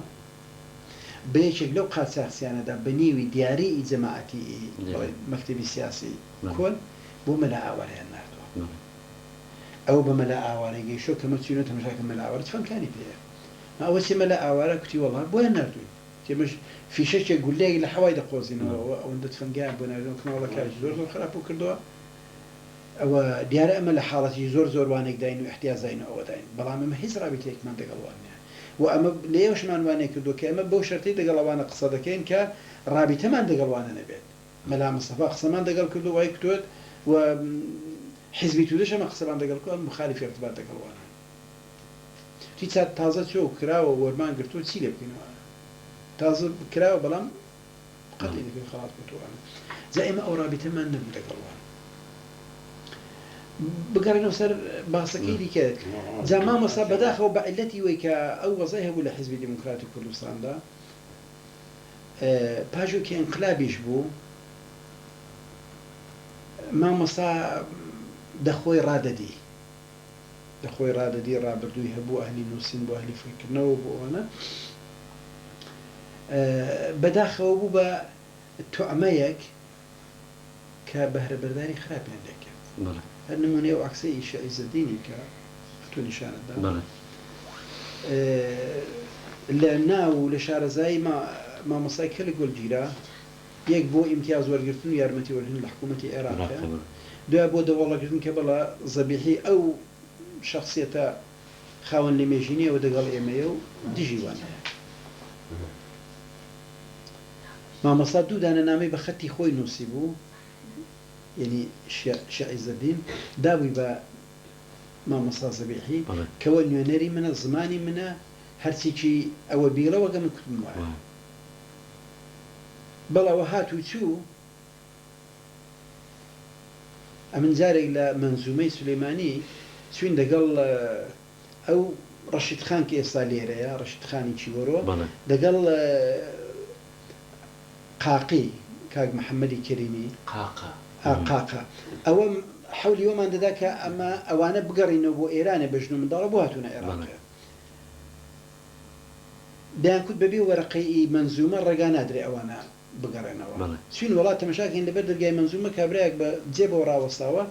بە یەکێک لەو قاچاقچیانەدا بە نیوی دیارەی جەماعەتی مەکتەبی سیاسی کۆن بۆ مەلا ئاوارەیان نردووە ئەو بە مەلا ئاوارەی گەیشتۆ کەمە چوونە تەماشاکە مەلا ئاوارە تفەنگەکانی پێەیە ئەوە چێ مەلا ئاوارە کوتی وەڵا بۆیان نردووی تێمەش فیشەکێک گولەیەک لە حەوای دەقۆزینەوە ئەوەندە تفەنگیان بۆ نردووە کەماوەڵە کارێکی زۆر خراپ و کردووە ئەوە دیارە ئەمە لە حاڵەتی زۆر وانێک داین و احتیاجین ئەوە داین بەڵام ئەمە هیچ رابطەیەکمان دەگەڵوانە و ئەمە لە ئێوەشمان وانەیە کردووە کە ئەمە بەو شەرتەی دەگەڵەوانە قسە دەکەین کە رابطەمان دەگەڵوانە نەبێت مەلا مستەفا قسەمان دەگەڵ کردو وای کتوت و حیزبی تودەش ئەمە قسەمان دەگەڵ کردو مخالفی ارتباط دەگەڵوانە تی تازە چۆ کراوە وەرمان گرتووە چی لێ بکەینەوە تازە کراوە بەڵام قەتی دەکەین خەڵات کردووانە جا ئێمە ئەو رابطەمان نەبوو دەگەڵوانە بگەڕێنەوە سەر باسەکەی دیکە جا مامۆستا بەداخەوە بە عیلەتی وەی کە ئەو وەزای هەبوو لە حیزبی دیموکراتی کوردستاندا پاشوو کە ئینقلابیش بوو مامۆستا دەخۆی ڕادەدی ڕابردووی هەبوو ئەهلی نووسین بۆ ئەهلی فکردنەوە بۆ ئەوانە بەداخەوە بوو بە توعمەیەک کە بەهرەبەرداری خراپیان لێکرد هەر نمونەیە و عەکسەی ئیشە عیزەدینی کە تۆ نیشانەتدا لە ناو لە شارەزایی مامۆستای کە لە گۆلگیرە یەک بۆ ئیمتیاز وەرگرتن و یارمەتی وەرگرتن لە حکوومەتی عێراقە دوای بۆ دەوڵەگرتن کە بەڵە زەبیحی ئەو شخصیەتە خاوەن لە مێژینەوە دەگەڵ ئێمەیە و دژی وانەیە مامۆستا دوو دانەنامەی بە خەتی خۆی نووسی بوو یعنی شعیزەدین دابووی بە مامۆستا زەبیحی کەوە نوێنەری منە زمانی منە هەرچێکی ئەوە بیرەوە گەمە کوتم وایە بەڵەوە هاتوو چوو ئەمن جارێک لە مەنزومەی سولەیمانی چوین دەگەڵ ئەو ڕەشید خان کە ئێستا لێرەیە ڕەشید خانی چیوەڕۆ دەگەڵ قاقی کاک محەممەدی کەریمی قاقا ئەوە حولی وەمان دەدا کە ئەمە ئەوانە بگەڕینەوە بۆ ئێرانە بەژن و منداڵە بۆ هاتوونە عێراقە دەیانکوت بەبێ وەرەقەی مەنزومە ڕێگا نادرێ ئەوانە بگەڕێنەوە چین وڵات تەماشاکەین لەبەر دەرگای مەنزومە کابراەک بە جێبەوە ڕاوەستاوە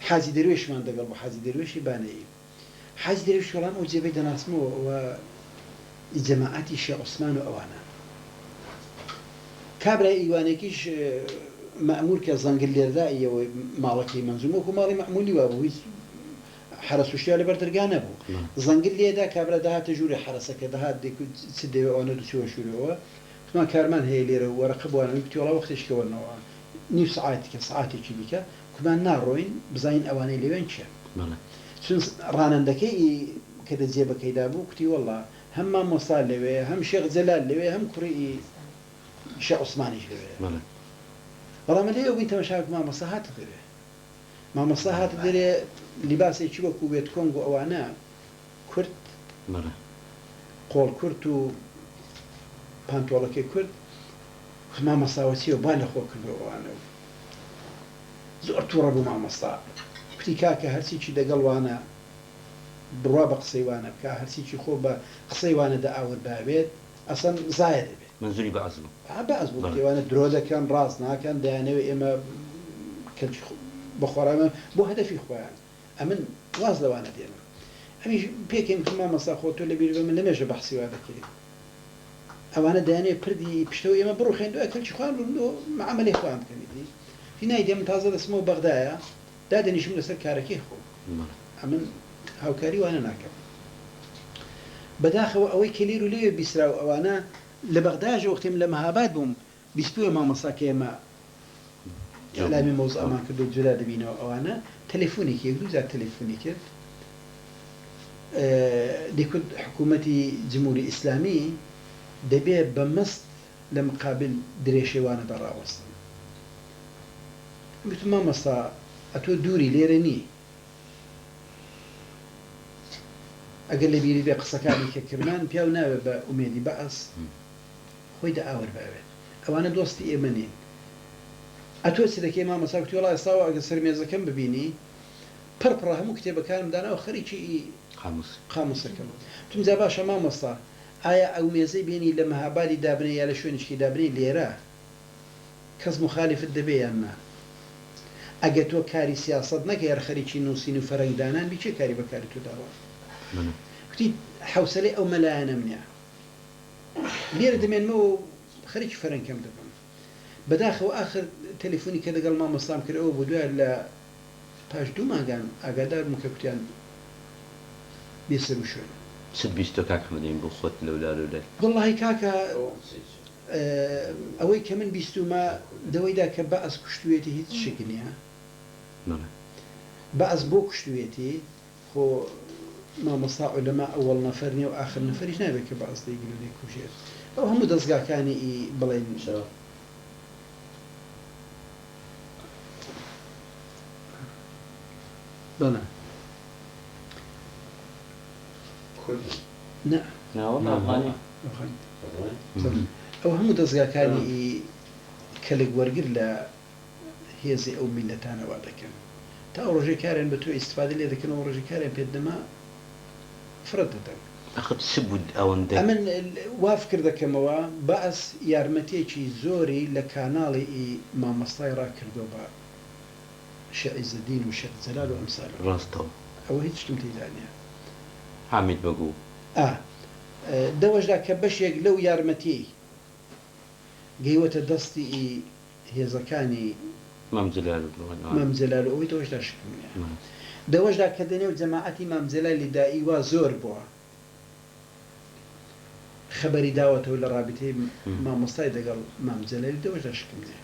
حاجی دەروێشمان دەگەڵ بۆ حاجی دەروێشی بانەیی حاجی دەروێش وەڵام ئەو جێبەی دەناسمەوە و جەماعەتی شێخ عوسمان و ئەوانە کابرای ئیوانێکیش مەأمور کە زەنگل لێرداییەوە ماڵەکەی مەنزومە وەکو ماڵی مەعمولی وابوو هیچ حرەس وشتیا لەبەر دەرگا نەبوو زەنگل لێدا کابرا داهاتە ژووری حرەسەکە دەهات چ دەوێت ئەوانە دوچوە ژوورەوە وتمان کارمان هەیە لێرە وەرەقە بوانەوەی کتێوڵا وەختێشکەوەنەوە نیو سعاتێکە سعاتێکی بیکە کومان ناڕۆین بزانین ئەوانەی لەوێن چێ چون ڕانندەکەی کە دەجێبەکەیدا بوو کوتی وەڵا هەم مامۆستا لەوێ هەم شێخ جەلال لەوێ هەم کوڕی شێخ عوسمانیش لەوێ بەڵام لێ بووین تەماشاک مامۆستا هاتە دەرێ مامۆستا هاتە دەرێ لیباسێکی وەکو بێت کۆنگ و ئەوانە کورد قۆڵ کورد و پانتۆڵەکەی کورد مامۆستاوەچیەوە با لەخۆ کردەوەوانە زۆر تووڕە بوو مامۆستا کوتی کاکە هەرچیکی دەگەڵوانە بڕوا بە قسەیوانە بکە هەرچیکی خۆ بە قسەیوانەدا ئاور بابێت ئەسەن زایە دەبێت منزوری بەعز بوو کێوانە درۆ دەکەن ڕاست ناکەن دەیانەوێت ئێمە بەخۆرامە بۆ هەدەفی خۆیان ئەمن واز لەوانە دێنن ئەمیش پێکەین مامۆستا خۆ تۆ لەبیر بە من لەمێژە بەحسی وا دەکەیت ئەوانە دەیانێت پردی پشتەوە ئێمە بڕوخێن دوای کەلکی خوان معاملەی خۆیان بکەنیدی هی نایدێ من تازە دەسمەوە بەغدایە دادنیشم لەسەر کارەکەی خۆ ئەمن هاوکاری وانە ناکەم بەداخەوە ئەوەی کەلیر و لێوێ بیسرا و ئەوانە لە بەغداژ وەختیم لە مەهاباد بووم بیستووە مامۆساکە ئێمە ئەلامی مۆزوع ئەمان کردو جودا دەبینەوە ئەوانە تەلەفۆنێکی یەک دوو جار تەلەفۆنی کرد دەیکرد حکوومەتی جمهوری ئیسلامی دەبێ بە مەست لە مقابل درێژێوانە بەڕاوەستن گوتم مامۆستا ئەتۆ دووری لێرە نی ئەگەر لە بیری بێ قسەکانی کە کردمان پیاو ناوێت بە ئومێدی بەعس خۆی دە ئاور باوێت ئەوانە دۆستی ئێمە نین ئەتۆ چ دەکەی مامۆستا گوتی وەڵای ئێستاوە ئەگەر سەرمێزەکەم ببینی پڕپڕە هەموو کتێبەکانم داناوە خەریکی قاموسەکەم تم جا باشە مامۆستا ئایا ئەو مێزەی بینی لە مەهابادی دابنێ یا لە شوێنشکی دابنێ لێرە کەس مخالفت دەبێ یان نا ئەگە تۆ کاری سیاست نەکە یار خەریکی نووسین و فەرەنگدانان بی چێ کاری بەکاری تۆ داوە کوتی حوسەلەی ئەو مەلایەنەم نییە لێرە دەمێنمەوە خەریکی فەرەنگەم دەبم بەداخەوە ئاخر تەلەفۆنی کە لەگەڵ مامۆستام کردەوە بۆ دوای لە پاش دوو مانگان ئاگادار بووم کە کوتیان بێسەر و شوێن چت بیستۆ کاک حەمەدین بۆ خۆت لەولار و لەر وەڵڵاهی کاکە ئەوەی کە من بیستومە دەوەیدا کە بەعس کوشتوێتی هیچ شک نییە بەعس بۆ کوشتوێتی خۆ مامۆستا عولەما ئەوەڵ نەفەر نییە و ئاخر نەفەریش نابێت کە بەعس دەیگیر و دەیکوژێت ئەو هەموو دەستگاکانی بڵێن بەڵێ ئەو هەموو دەستگاکانی کە لە وەرگر لە هێزی ئەو میلەتانەوا دەکەن تا ئەو ڕۆژەی کارێن بە تۆ ئیسفادە لێ دەکەن و ڕۆژی کارێن پێت دەما فرەت دەدەن ئەمن واف کردەکەمەوە بەعس یارمەتێکی زۆری لە کاناڵی مامۆستای ڕاکردەوە بە شەعیزەدین و شێخ جەلال و ئەمسال ڕاستەوە ئەوە هیچ شتم تێدا نییە حامید بەگوو دەوەشدا کە بەشێک لەو یارمەتی گەیوەتە دەستی هێزەکانی مامجەلال و ئەوەی دەوەشدا شکم نییە دەوەشدا کە دەنێو جەماعەتی مامجەلالی دائی وا زۆر بووە خەبەری داوەتەوە لە ڕابطەی مامۆستای دەگەڵ مامجەلالی دەوەشدا شکم نییە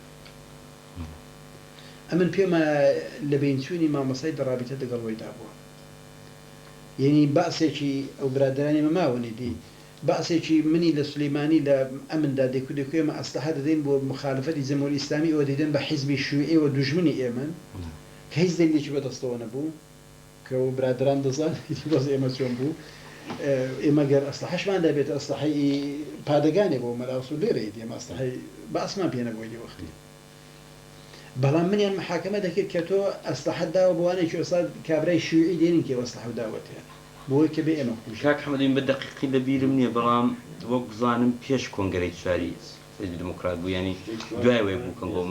ئەمن پێمە لە بینچوونی مامۆستای دەڕابطە دەگەڵەوەیدا بووە یعنی بەعسێکی ئەو برادرانی مەماوەنی دی بەعسێکی منی لە سولەیمانی لە ئەمندا دەکوێمە ئەسلحە دەدەین بۆ مخالفەتی جەمهوری ئیسلامی ئەوە دەدەن بە حیزبی شیوعی و دوژمنی ئێمن کە هیچ دەلیلێکی بەدەستەوە نەبوو کە ئەو برادران دەزان بەس ئێمە چۆن بوو ئێمە گەر ئەسلحەشمان دەبێت ئەسلحەی پادەگانێ بۆ مەلاوس و لێرەی ئێمە ئەسلحەی بەعسمان پێ نەبووی دی وەختی بەڵام منیان محاکەمە دەکرد کە تۆ ئەسلحەت داوە بۆوانێکی ئێستا کابرای شیوعی دێنین کە ئەسلحە داوەتێ بۆی کە بێ ئێمە کاک حەمەدین بە دەقیقی لە بیرم نییە بەڵام وەک بزانم پێش کۆنگرەی چواری حیزبی دموکرات بوو ینی دوای وێ بوو کە بۆ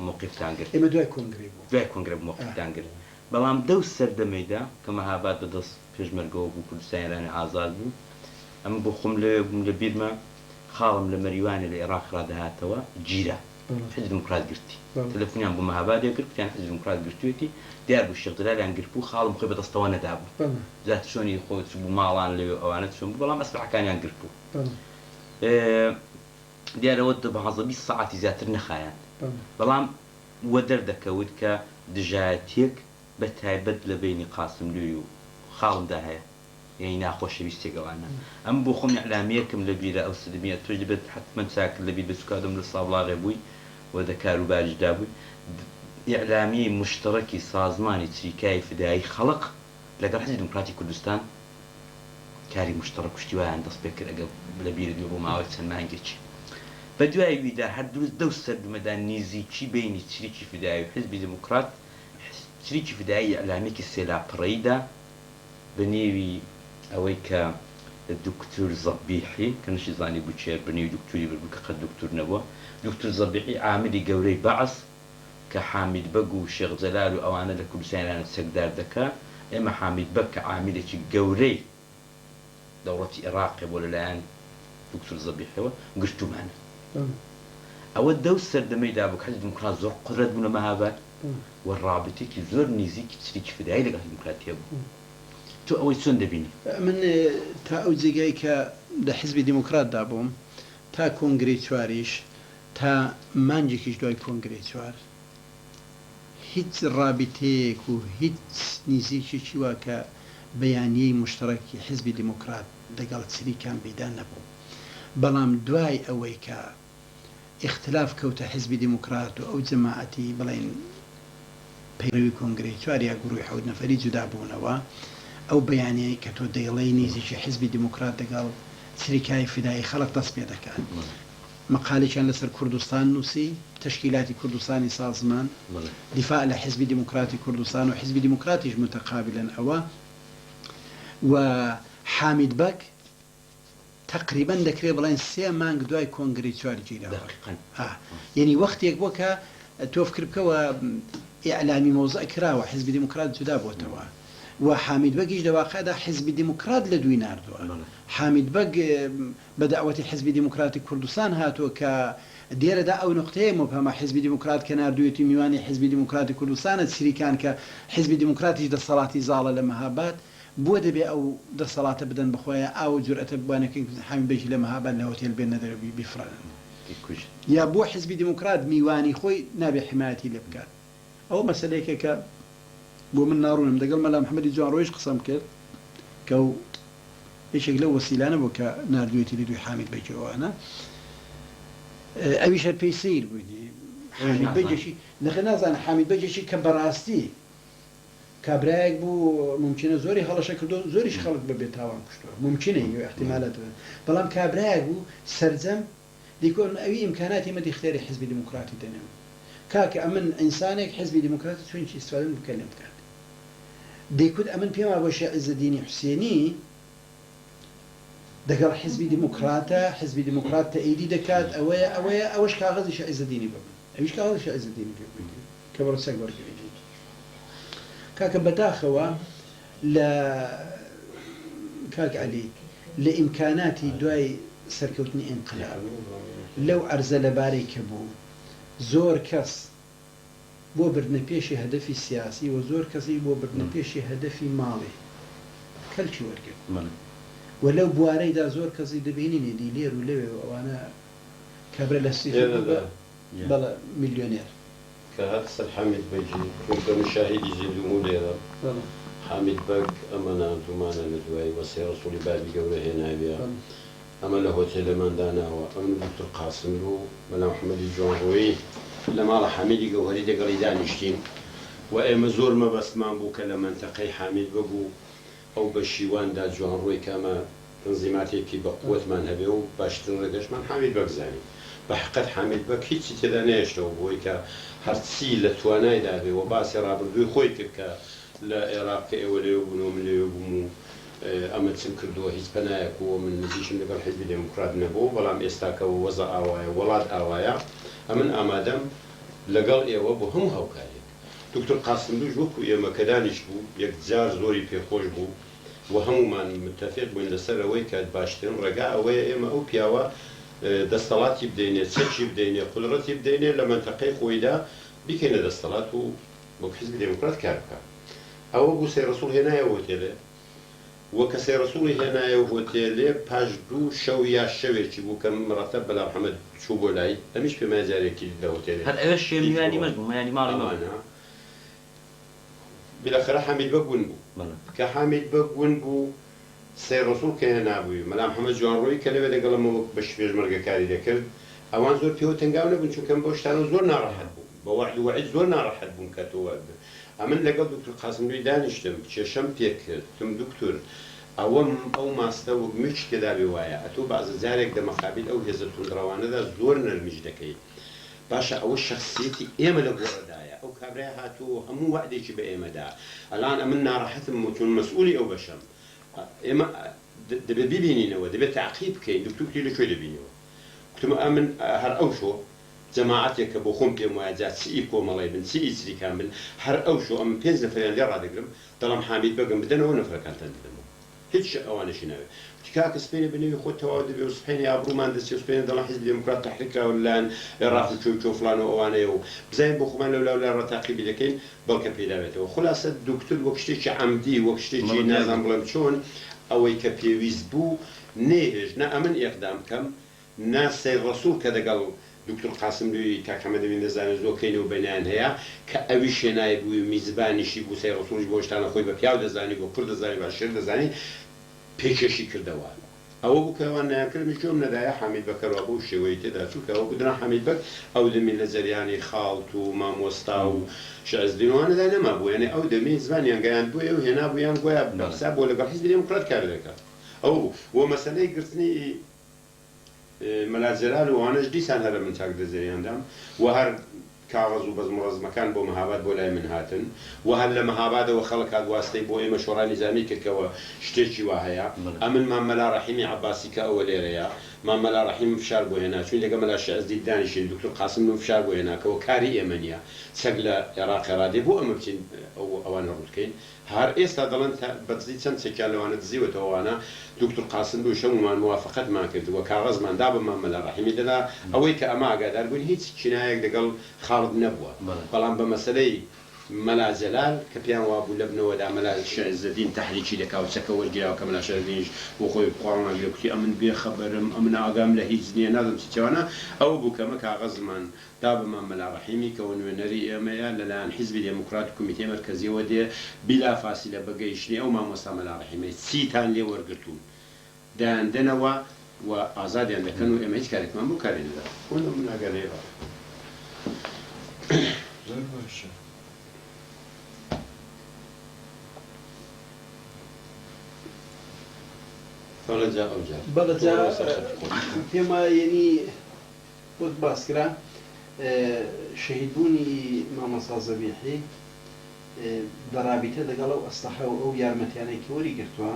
موقیفتان گرت ئێمە دوای کۆنگرێ بوو دوای کۆنگرە موقیفتان گرت بەڵام دەو سەردەمەیدا کە مەهاباد بەدەست پێشمەرگەوە بوو کوردستانی ئازاد بوو ئەم بۆ خۆم لەوێ بووم لە بیرمە خاڵم لە مەریوانە لە عێراق ڕادەهاتەوە گیرە حیزب دموکرات گرتی تەلەفۆنیان بۆ مەهابادێ گرتیان حیزب دموکرات گرتوێتی دیار بوو شێخ جەلالیان گرت بوو خاڵم خۆی بەدەستەوە نەدابوو جات چۆنی خۆت بوو ماڵان لەوێ ئەوانە چۆن بوو بەڵام ئەسلحەکانیان گرت بوو دیارەوە بە 20 ساعتی زیاتر نەخایەن بەڵام وە دەردەکەوت کە دژایەتێک بە تایبەت لە بینی قاسملووی و خاڵمدا هەیە یعنی ناخۆشەویستێکەوانە ئەم بۆ خۆم ئەعلامیەکەم لە بیرە ئەو سدمیە تۆش دەبێت حتمما چاکرد لە بیر بەسوکادەم لە سابڵاغێ بووی و دەکار و باریشدا بووی ئیعلامیەی مشتەڕەکی سازمانی چریکای فدایی خەڵق لەگەڵ حیزبی دموکراتی کوردستان کاری مشتەڕەک کوشتیوایان دەست پێ کرد ئەگە لە بیرە دوو ڕووماوەی چەند مانگێکی بە دوای ویدا هەر دروست دەو سەردمەدا نزیکی بینی چریکی فدایی و حیزبی دموکرات چریکی فدایی ئیعلامێکی سێلاپڕەییدا بە نێوی ئەوەی کە دکتور زەبیحی کە نەشی زانی بوو چێر بە نێوی دکتوری بوو کە قەت دکتور نەبووە دکتور زەبیحی عاملی گەورەی بەعس کە حامید بەگ و شێخ جەلال و ئەوانە لە کوردستانیان سەگدار دەکا ئێمە حامید بەگ کە عاملێکی گەورەی دەوڵەتی عێراقی بۆ لەلایەن دکتور زەبیحەوە گرتومانە ئەوە دەو سەردەمەیدا بوو حزب دموکرات زۆر قدرەت بوو لە مەهاباد وەڕابطێکی زۆر نزیکی چریکی فدایی لەگەڵ دموکراتیە بوو تۆ ئەوەی چۆن دەبینی من تا ئەو جێگای کە لە حزبی دیموکراتدا بووم تا کۆنگرەی چواریش تا مانجێکیش دوای کۆنگرەی چوار هیچ ڕابطەیەک و هیچ نزیکێکی وا کە بەیانیەی مشترەکی حزبی دیموکرات لەگەڵ چریکان پەیدا نەبوو بەڵام دوای ئەوەی کە اختلاف کەوتە حزبی دیموکرات و ئەو جەماعەتی بڵێن پەیڕەوی کۆنگرەی چوار یا گروهی حەوت نەفەری جودا بوونەوە ئەو بەیانەیە کە تۆ دەیڵێی نزیکی حزبی دیموکرات لەگەڵ چریکای فدایی خەڵک دەست پێ دەکات مقالێکیان لەسەر کوردستان نووسی تشکیلاتی کوردستانی سازمان دیفاع لە حزبی دیموکراتی کوردستان و حزبی دیموکراتیش متقابلن ئەوە و حامید بەک تقریبا دەکرێت بڵێن 3 مانگ دوای کۆنگرەی چواری جیراوە یعنی وەختێک بووە کە تۆ فکر بکەوە ئیعلامی مۆزە کراوە حزبی دیموکرات جودا بۆتەوە و حامید بەگیش دەواقعدا حزبی دیموکرات لە دوی ناردووە حامید بەگ بە داوەتی حزبی دیموکراتی کوردستان هاتووە کە دێرەدا ئەو نقطەیە مبهەمە حزبی دیموکرات کە ناردوویەتی میوانی حزبی دیموکراتی کوردستانە چریکان کە حزبی دیموکراتیش دەسەڵاتی زاڵە لە مەهاباد بۆ دەبێ ئەو دەسەڵاتە بدەن بخۆیە ئاو جورئەتە بوانەکەی حامید بەگی لە مەهاباد لە هۆتێل بێن نەدەرەوی بیفران یا بۆ حزبی دیموکرات میوانی خۆی نابێ حمایەتی لێ بکات ئەو مەسەلەیەکە کە بۆ من ناڕوونم دەگەڵ مەلا محەممەدی جوانڕۆیش قسەم کرد کە و یەکێک لە وەسیلانە بۆ کە ناردوێتی دوی حامید بەجەوانە ئەویش هەر پێی سیر بووی حامید بەجێشی نەخە نازانە حامید بەجێشی کە بەڕاستی کابرایەک بوو ممکنە زۆری هەڵەشە کردو زۆریش خەڵک بەبێ تاوان کوشتووە ممکنە احتیمالات بەڵام کابرایەک بوو سەرجەم دیکۆن ئەوی ئیمکاناتی مەدی اختیاری حزبی دیموکراتی دەنێن کاکە ئەمن ئینسانێک حزبی دیموکراتی چۆنی ئیستفادە بکە لێ بکات دەیکوت ئەمن پێما بۆ شێع عیزەدینی حوسێنی دەگەڵ حزبی دیموکراتە حزبی دیموکرات تەئیدی دەکات ئەوەیە ئەوەش کاغەزی شێع عیزەدینی ببن ئەویش کاغەزی شێع عیزەدینی پێ بگرێت کە بەڕسەک وەرگێت کاکە بەداخەوە لە کاک عەلی لە ئیمکاناتی دوای سەرکەوتنی ئینقلاب لەو عەرزە لەبارەی کە بوو زۆر کەس بۆ بردنەپێشی هەدەفی سیاسی و زۆر کەسی بۆ بردنەپێشی هەدەفی ماڵی کەلکی وەرگرت و لەو بوارەیدا زۆر کەسی دەبینی دیلێر و لەوێ ئەوانە کابرا لە بەڵە میلیۆنێر کە هات سەر حامید بەگی چونکە مشاهیدی زیندوم لێرە حامید بەگ ئەمەنا دومانە لە دوای وەسێ ڕەسوولی بابی گەورە هێناویە ئەمە لە هۆتێلەمانداناوە ئەم دکتۆر قاسم و مەلا محەممەدی جوانڕۆیی لە ماڵە حامیدی گەوهەری دەگەڵی دانیشتین و ئێمە زۆر مەبەستمان بوو کە لە منتەقەی حامید ببوو ئەو بە شیواندا جوانڕۆی کامە تەنزیماتێکی بە قووەتمان هەبێ و باشترین ڕێگەشمان حامید بەگزانی بە حقیقەت حامید بەگ هیچی تێدا نێشتەوە بۆی کە هەرچی لە توانایدا بێ و باسی ڕابردووی خۆی کرد کە لە عێراق کە ئێوە لێوە بوون و من لێوە بووم و ئەمە چم کردووە هیچ پەنایەکەوە من نزیشم لەگەڵ حیزبی دموکرات نەبوو بەڵام ئێستاکەەوە وەزە ئاوایە وڵات ئاوایە ئەمن ئامادەم لەگەڵ ئێوە بۆ هەموو هاوکارێک دکتۆر قاسم دوش وەکو ئێمە کە دانیش بوو یەکجار زۆری پێخۆش بوو و هەمومان متفق بووین لەسەر ئەوەی کات باشترین ڕێگا ئەوەیە ئێمە ئەو پیاوە دەستەڵاتی بدەینێت چەکی بدەینێ قدرەتی بدەینێ لە منتەقەی خۆیدا بکەینە دەستەڵات و بۆ حیزبی دموکرات کار بکات ئەوە بوو سێ ڕەسوول هێنایە هۆتێلێ وە کە سێ ڕەسووڵی هێنایە هۆتێلێ پاش 2 شەو یا شەوێکی بوو کە مرەتەب بەلا محەممەد چوو بۆ لای ئەمیش پێمان جارێکی لە هۆتێلێ هەر ئەوە شێمیانی مەش بوو مەیانی ماڵی مانە بلاخرە حامید بەگ ون بوو کە حامید بەگ ون بوو سێ ڕەسوول کە هێنابووی مەلا محەممەد جوانڕۆیی کە لەوێ لەگەڵەمەوە بە پێشمەرگەکاری دەکرد ئەوان زۆر پێوە تەنگاو نەبوون چونکەم بۆ شتانە زۆر ناڕەحەت بوو بە وەعد و وەعید زۆر ناڕەحەت بوون کە تۆ ئەمن لەگەڵ دکتۆر قاسملووی دانیشتم کێشەم پێ کرد تم دکتۆر ئەوەم ئەو ماستە و میچ تێدابێ وایە ئەتۆ بازە جارێک دەمەقابل ئەو هێزە تونندڕەوانەدا زۆر نەرمیش دەکەیت باشە ئەوە شخصیەتی ئێمە لە گۆڕەدایە ئەو کابرای هاتووە هەموو وعدێکی بە ئێمەدا ئەلان ئەمن ناڕەحەتم چون مەسئولی ئەو بەشەم ئێمە دەبێت ببینینەوە دەبێت تعقیب بکەین دکتۆری لەکوێ دەبینەوە کوتمە ئەمن هەر ئەو شۆ جەماعەتێکە بۆ خۆم پێم وایە جا چی کۆمەڵی بن چی ئیسریکان بن هەر ئەو شۆ ئەم 5 نەفەریان لێ ڕادەگرم دەڵام حامید بەگەم بدەنەوە نەفرەکانتان بدەمەوە هیچ ئەوانشی ناوێت کاکە سپێنە بنەوی خۆ تەواو دەبێت و سپێنی ئابرومان دەچێت سپێنە دەڵا حیزب دموکرات تحریکراوە لەلایەن ڕاست و چۆ فلان و ئەوانەیە و بزانین بۆ خۆمان لەولا ولا ڕەتاقیبی دەکەین بەڵکە پێداوێتەوە خلاصە دوکتور وەک شتێکی عەمدی وەک شتێکی نازان بڵێم چۆن ئەوەی کە پێویست بوو نێهێژ نە ئەمن ئێقدام بکەم نا سەیر ڕەسوول کە دەگەڵ دکتور قاسم لوی کاکەمە دەبین دەزانێت زۆرکەین و بەنیان هەیە کە ئەوی شوێنای بووی میزبانیشی بوو سەیر ڕەسوولیش بۆ شتانە خۆی بە پیاو دەزانی بۆ کوڕ دەزانی بە شێر دەزانی پێکێشی کردەوە ئەوە بوو کە ئەوان نیانکردمی چۆم نەدایە حەمید بەکەرەوە بۆ شێوەی تێدا چوو کە ئەوە بدرا حەمید بەک ئەو دەمین لە جەریانی خاڵت و مامۆستا و شەزدینوانەدا نەما بوو یعنی ئەو دەمین زمانیان گەیان بووە و هێنا بوویان گویا بەسا بۆ لەگەڵ حیزب دموکرات کار دەکات ئەو وە مەسەلەی گرتنی مەلاجەلال و ئەوانەش دیسان هەرە من چاک دەزەریاندام و هەر کاغذ و بەزمڕەزمەکان بۆ مەهاباد بۆ لای من هاتن و هەر لە مەهابادەوە خەڵک هات واستەی بۆ ئێمە شۆڕای نیزامی کردکەوە شتێکی وا هەیە ئەمن مامەلا ڕەحیمی عەباسی کە ئەوە لێرەیە مامەلا ڕەحیم فشار بۆ هێنا چوین لەگە مەلا شەعزدی دانیشین دکتور قاسم و فشار بۆ هێناکەوە کاری ئێمە نییە چەک لە عێراقی ڕادێ بۆ ئەمە بچین ئەوانە ڕوودکەین هەر ئێستا دەڵێن بەدزی چەند چێکیان لەوانە دزیوەتەوەوانە دکتور قاسم و شەمومان موافقەتمان کردووە کاغەزمان دا بە مامەلا ڕەحیمی دەدا ئەوەی کە ئەمە ئاگادار بوون هیچ چینایەک لەگەڵ خاڵت نەبووە بەڵام بە مەسەلەی مەلا جەلال کە پیان وابوو لە بنەوەدا مەلا شەعزەدین تەحریکی دەکا و چەکە وەرگیراوە کە مەلا شەعزەدینش بۆ خۆی قوڵمان لێکوتی ئەمن بێخەبەرم ئەمن ئاگام لە هیچ نییە نازم چیوانە ئەو بوو کەمە کاغەزمان دا بە مامەلا ڕەحیمی کەەوە نوێنەری ئێمەیە لەلایەن حیزبی دموکرات و کۆمیتێ مەرکەزیەوە دێ بیلا فاسیلە بەگەیشتنی ئەو مامۆستا مەلا ڕەحیمی چیتان لێ وەرگرتوون دایاندنەوە و ئازادیان دەکەن و ئێمە هیچ کارێکمان بۆ کاری نەدا خۆن من ئاگادەیە زۆر باشە بەڵەجا پێما یعنی بۆت باسکرا شەهیدبوونی مامۆستا زەبیحی بەرابیتە لەگەڵ ئەو ئەستەحە و ئەو یارمەتیانەی کە وەریگرتووە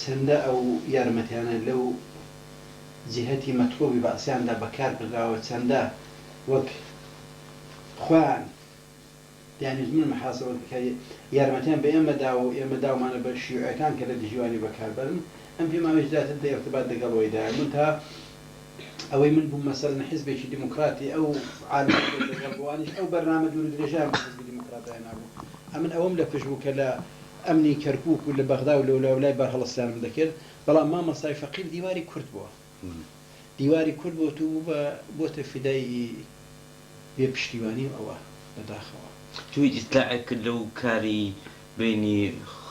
چەندە ئەو یارمەتیانە لەو جیهەتی مەتلوبی بەعسیاندا بەکار بردراوە چەندە وەک خوان یعنی من محاسبە بکە یارمەتیان بە ئێمەدا و ئێمە داومانە بە شیوعەکان کە لە دژیوانی بەکاربەرن ئەم پێماوێژداتە دە ارتباط لەگەڵەوەیدا من تا ئەوەی من بوو مەسەلەن حیزبێکی دیموکراتی ئەو عالموانیش ئەو بەرنامە دوور درێژیان بە حیزبی دیموکراتیان نابوو ئەمن ئەوەم لە پێش بوو کە لە ئەمنی کەرکووک و لە بەغدا و لەولای بار هەڵەستیانم دەکرد بەڵام مامۆستای فەقیر دیواری کورد بووە دیواری کورد بۆ تو بۆتە فیدای بێ پشتیوانی ئەوە لەداخەوە توی ئیسلاعێک کرد لەو کاری بینی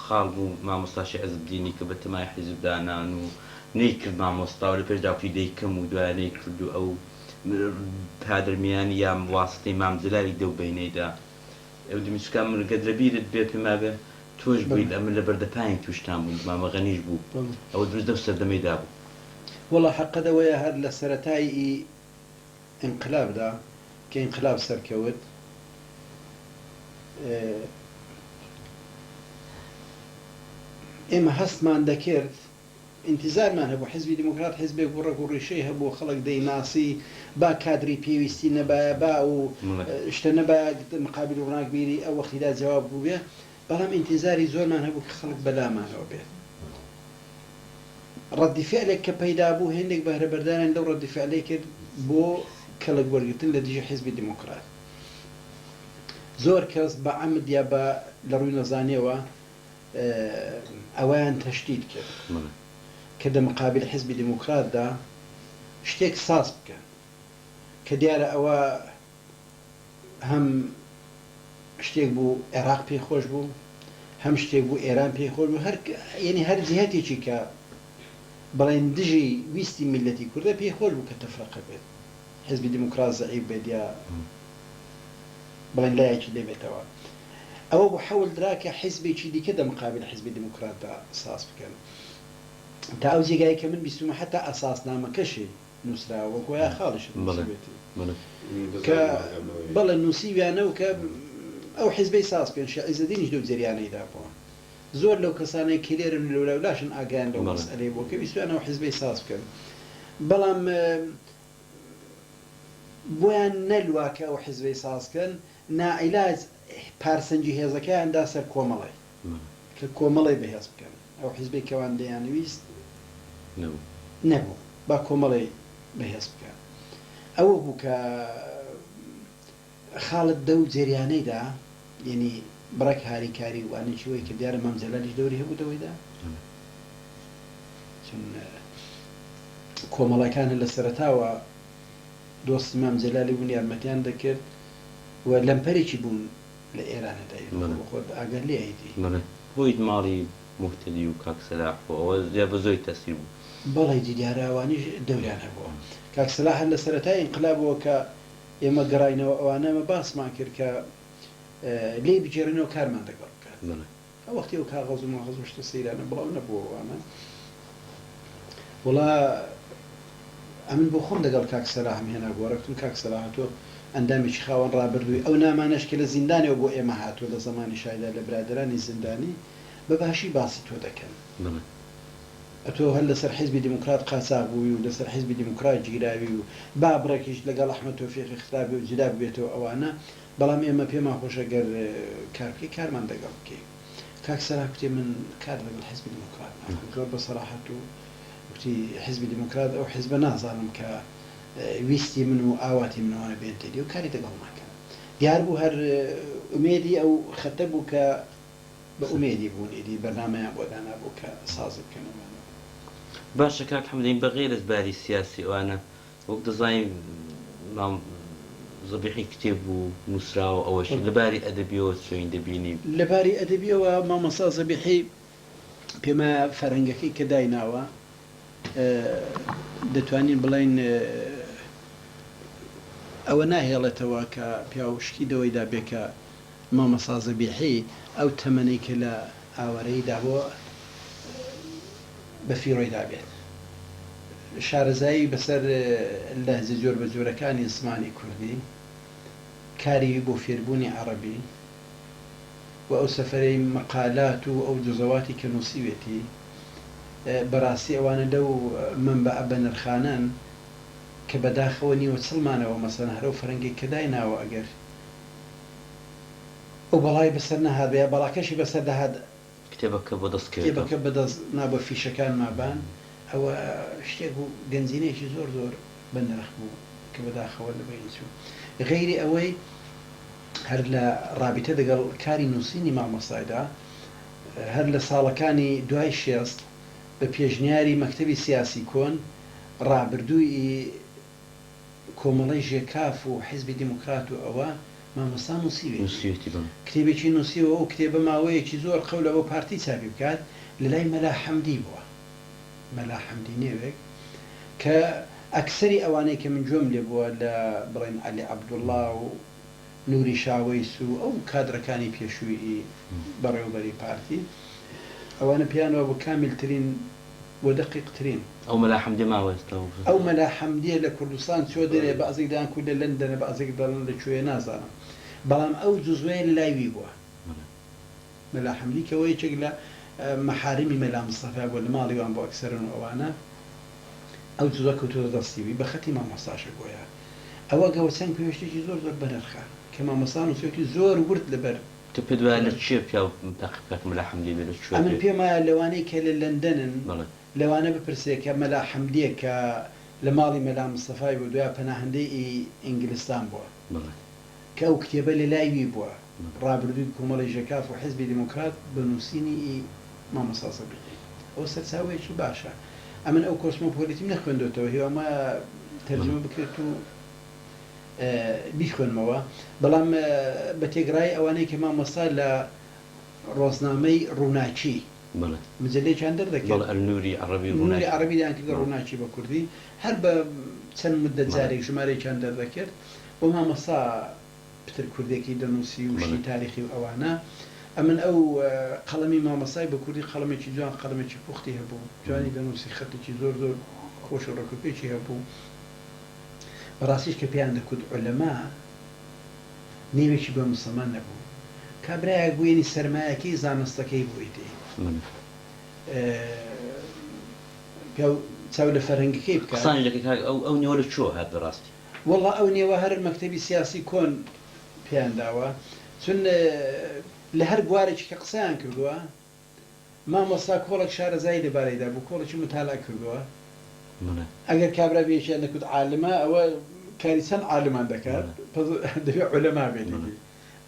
خاڵ و مامۆستا شەعزدینی کە بە تەمای حیزبدانان و نەیکرد مامۆستا و لە پێشدا فیدەی کەم و دوای نەیکرد و ئەو پادرمیانی یان واسطەی مام جەلالی دەو بینەیدا ئەو دمیشکا من گەدرەبیرت بێ پێما بێ تۆش بوویت ئەمن لە بەردەپایین توشتان بووین مامە غەنیش بوو ئەوە دروست دە سەردەمەیدا بوو وەڵا حەقەدەوەیە هەر لە سەرەتایی ئینقلابدا کە ئینقلاب سەرکەوت ئێمە هەستمان دەکرد انتظارمان هەبوو حیزبی دیموکرات حیزبێک گوڕەک و ڕیشەی هەبوو خەڵک دەیناسی با کادری پێویستی نەبایە با و شتە نەبایە مقابل و ڕناکبیری ئەو وەختیدا جواب بوو بێ بەڵام انتظاری زۆرمان هەبوو کە خەڵک بەلامانەوە بێت ڕەدی فعلێک کە پەیدا بوو هێندێک بەهرەبەرداران لەو ڕەدی فعلەی کرد بۆ کەڵک وەرگرتن لە دژی حیزبی دیموکرات زۆر کەس بە عەمد یا بە لە ڕووی نەزانیەوە ئەویان تەشدید کرد کە لە مقابل حیزبی دیموکراتدا شتێک ساز بکەن کە دیارە ئەوە هەم شتێک بوو عێراق پێی خۆش بوو هەم شتێک بوو ئێران پێی خۆش بوو یعنی هەر جیهەتێکی کە بەڵێن دژی ویستی میلەتی کوردە پێی خۆش بوو کە تەفرەقە بێت حیزبی دیموکرات زەعیف بێت یا بڵێن لایەکی لێبێتەوە ئەوە بۆ حەول دراکە حیزبێکی دیکە دە مقابل حیزبی دیموکراتدا ساز بکەن تا ئەو جێگایی کە من بیستمە حتا ئەساسنامەکەشی نووسراوە وەکویا خاڵش کە بەڵێ نووسیویانە و کە ئەو حیزبەی ساز بکەن شەعیزەدینیش دەو جریانەیدا بووە زۆر لەو کەسانەی کە لێرن لەولاشن ئاگیان لەو مەسئلەی بۆ کە بیستویانەوە حیزبەی ساز بکەن بەڵام بۆیان نەلوا کە ئەو حیزبەی سازکەن نائیلاج پارسەنجی هێزەکەیاندا سەر کۆمەڵی کە کۆمەڵی بەهێز بکەن ئەو حیزبی کەوان دەیانویست نەبوو نەبوو با کۆمەڵی بەهێز بکە ئەوە بوو کە خاڵت دە و جێریانەیدا یعنی بڕێک هاریکاری وانێکی وی کە دیارە مەمجەلالیش دەوری هەبوو دەوەیدا چون کۆمەڵەکانە لە سەرەتاوە دۆستی مەمجەلالی بوون یارمەتیان دەکرد و لەمپەرێکی بوون لە ئێرانەدا خۆت ئاگەر لێ ئەیدی بۆی ماڵی محتدی و کاک سەلاح بۆ ئەوە زیاد بە زۆری تەسیر بوو بەڵێ دیارەوانیش دەوریان هەبووە کاک سەلاح لە سەرەتای ئینقلابەوە کە ئێمە گەڕاینەوە ئەوانەمە باسمان کرد کە لێ بجێڕینەوە کارمان دەگەڵ بکات وەختی و کاغەز و ماغەز شتە سەیرانە بڵاو نەبووە ئەوانە وڵا ئەمن بۆ خۆم دەگەڵ کاک سەلاحم هێنا گۆڕەکتم کاک سەلاح تۆ ئەندامێکی خاوەن ڕابردووی ئەو نامانەش کە لە زیندانەوە بۆ ئێمە هاتووە لە زمانی شایدا لە برادرانی زیندانی بەباشی باسی تۆ دەکەن ئەتۆ هەر لەسەر حیزبی دیموکرات قاچاق بووی و لەسەر حیزبی دیموکرات گیراوی و با بڕێکیش لەگەڵ ئەحمەد تۆفیقی خراپی و جدا بێتەوە ئەوانە بەڵام ئێمە پێمان خۆشە گەر کار بکەی کارمان دەگەڵ بکەی کاک سەلاح کوتێ من کار لەگەڵ حیزبی دیموکرات زۆر بەسەراحەت و وتی حیزبی دیموکرات ئەو حیزبە نازانم کە ویستی من و ئاواتی منەوانە بێنتێری و کاری دەگەڵ ناکەم دیار بوو هەر ئومێدی ئەو خەتە بوو کە بە ئومێدی بوون ئیدی بەرنامەیان بۆ دانا بوو کە سازی بکەنەوە باشە کاک حەمدین بەغێر لە باری سیاسی ئەوانە وەک دەزانین زەبیحی کتێب و نووسراوە ئەوەش لەباری ئەدەبیەوە چۆین دەبینی لەباری ئەدەبیەوە مامۆستا زەبیحی پێمە فەرهەنگەکەی کە دایناوە دەتوانین بڵین ئەوە ناهێڵێتەوە کە پیاوشکی دەوەیدا بێکە مامۆستا زەبیحی ئەو تەمەنەی کە لە ئاوارەیدا بۆ بە فیڕۆیدا بێت شارەزایی بەسەر لەهجە جۆر بە جۆرەکانی زمانی کوردی کاری بۆ فێربوونی عەرەبی و ئەو سەفەرەی مەقالات و ئەو جزەواتی کە نووسیوێتی بەڕاستی ئەوانە لەو منبە بە نرخانان کە بەداخەوە نیوە چڵمانەوە مەسەن هەرە و فەرەنگی کە دایناوە ئەگەر ئەو بەڵای بەسەر نەهات بێ بەڵاکەشی بەسەر دەهات کتێبەکە بۆ کتێبەکە بەدەست نابە فیشەکان مابان ئەوە شتێک بوو گەنجینەیەکی زۆر زۆر بە نرخ بوو کە بەداخەوە لەبەری چوو غەیری ئەوەی هەر لە ڕابطە دەگەڵ کاری نووسینی مامۆستایدا هەر لە ساڵەکانی دوای شێست بە پێشنیاری مەکتەبی سیاسی کۆن ڕابردووی کۆمەڵی ژێکاف و حیزبی دیموکرات و ئەوە مامۆستا نووسیوێتی کتێبێکی نووسیوە ئەو کتێبە ماوەیەکی زۆر قەولە بۆ پارتی چاپی بکات لە لای مەلا حەمدی بووە مەلا حەمدی نێوێک کە ئەکسەری ئەوانەی کە من جۆم لێ بووە لە بڵین عەلی عەبدوڵڵا و نووری شاوەیس و ئەو کادرەکانی پێشووی بەڕێوەبەری پارتی ئەوانە پیانەوە بۆ کامیلترین بۆ دەقیقترین ئەو مەلا حەمدی ماوەستەوە ئەو مەلا حەمدیە لە کوردستان چۆ دەرێ بەعزێکدان کو لە لەندەنە بەعزێک دەڵن لەکوێ نازانم بەڵام ئەو جوزوەیە لە لایوی بووە مەلا حەمدی کەەوە یەکێک لە مەحارمی مەلا مستەفا بۆ لە ماڵی وان بۆ ئەکسەرن و ئەوانە ئەو جوزە کەوتووە دەستیوی بە خەتی مامۆستاشە گۆیە ئەوە گەوەچەند پێویستێکی زۆر زۆر بەنرخە کە مامۆستا نووسێتی زۆر ورد لەبەر تو پێ دوایە لە چێ پیا تاقیبکات مەلا حەمدی لە کوێ ئەمن پێمە لەوانەی کە لە لەندەنن لەوانە بپرسێ کە مەلا حەمدیە کە لە ماڵی مەلا مستەفای بۆ دوای پەناهەندەی ئینگلیستان بووە کە ئەو کتێبە لە لایوی بووە ڕابردووی کۆمەڵی ژێکاف و حیزبی دیموکرات بە نووسینی مامۆستا زەبیحی ئەو سەرچاوەیەکی باشە ئەمن ئەو کۆسمۆپۆلیتیم نەخوێندوێتەوە هیوامە تەرجمە بکرێت و بیخوێنمەوە بەڵام بە تێگرای ئەوانەی کە مامۆستا لە ڕۆژنامەی ڕووناچی مجللەیەکیان دەردەکرد نووری عەرەبیدان کردە ڕووناچی بە کوردی هەر بە چەند مدەت جارێک ژمارەیەکیان دەردەکرد بۆ مامۆستا پتر کوردێکی دەنووسی وشی تاریخی و ئەوانە ئەمن ئەو قەڵەمی مامۆستای بە کوردی قەڵەمێکی جوان قەڵەمێکی پوختی هەبوو جوانی دەنووسی خەتێکی زۆر زۆر خۆش و ڕێکوپێکی هەبوو بەڕاستیش کە پێیان دەکوت عولەما نێوێکی بە موسڵمان نەبوو کابرایەک بووێنی سەرمایەکەی زانستەکەی بووی دێ چاو لە فەرهەنگەکەی بکات ئەو نێوە لە چۆ هات بەڕاستی وەڵڵا ئەو نێوە هەر مەکتەبی سیاسی کۆن پێیان داوە چون لە هەر بوارێکی کە قسەیان کردووە مامۆستا کۆڵێک شارەزایی لەبارەیدا بوو کۆڵێکی متالە کردووە ئەگەر کابرا بێشیان دەکوت عالمە ئەوە کاری چەند عالمان دەکات دەبێت عولەما بێتی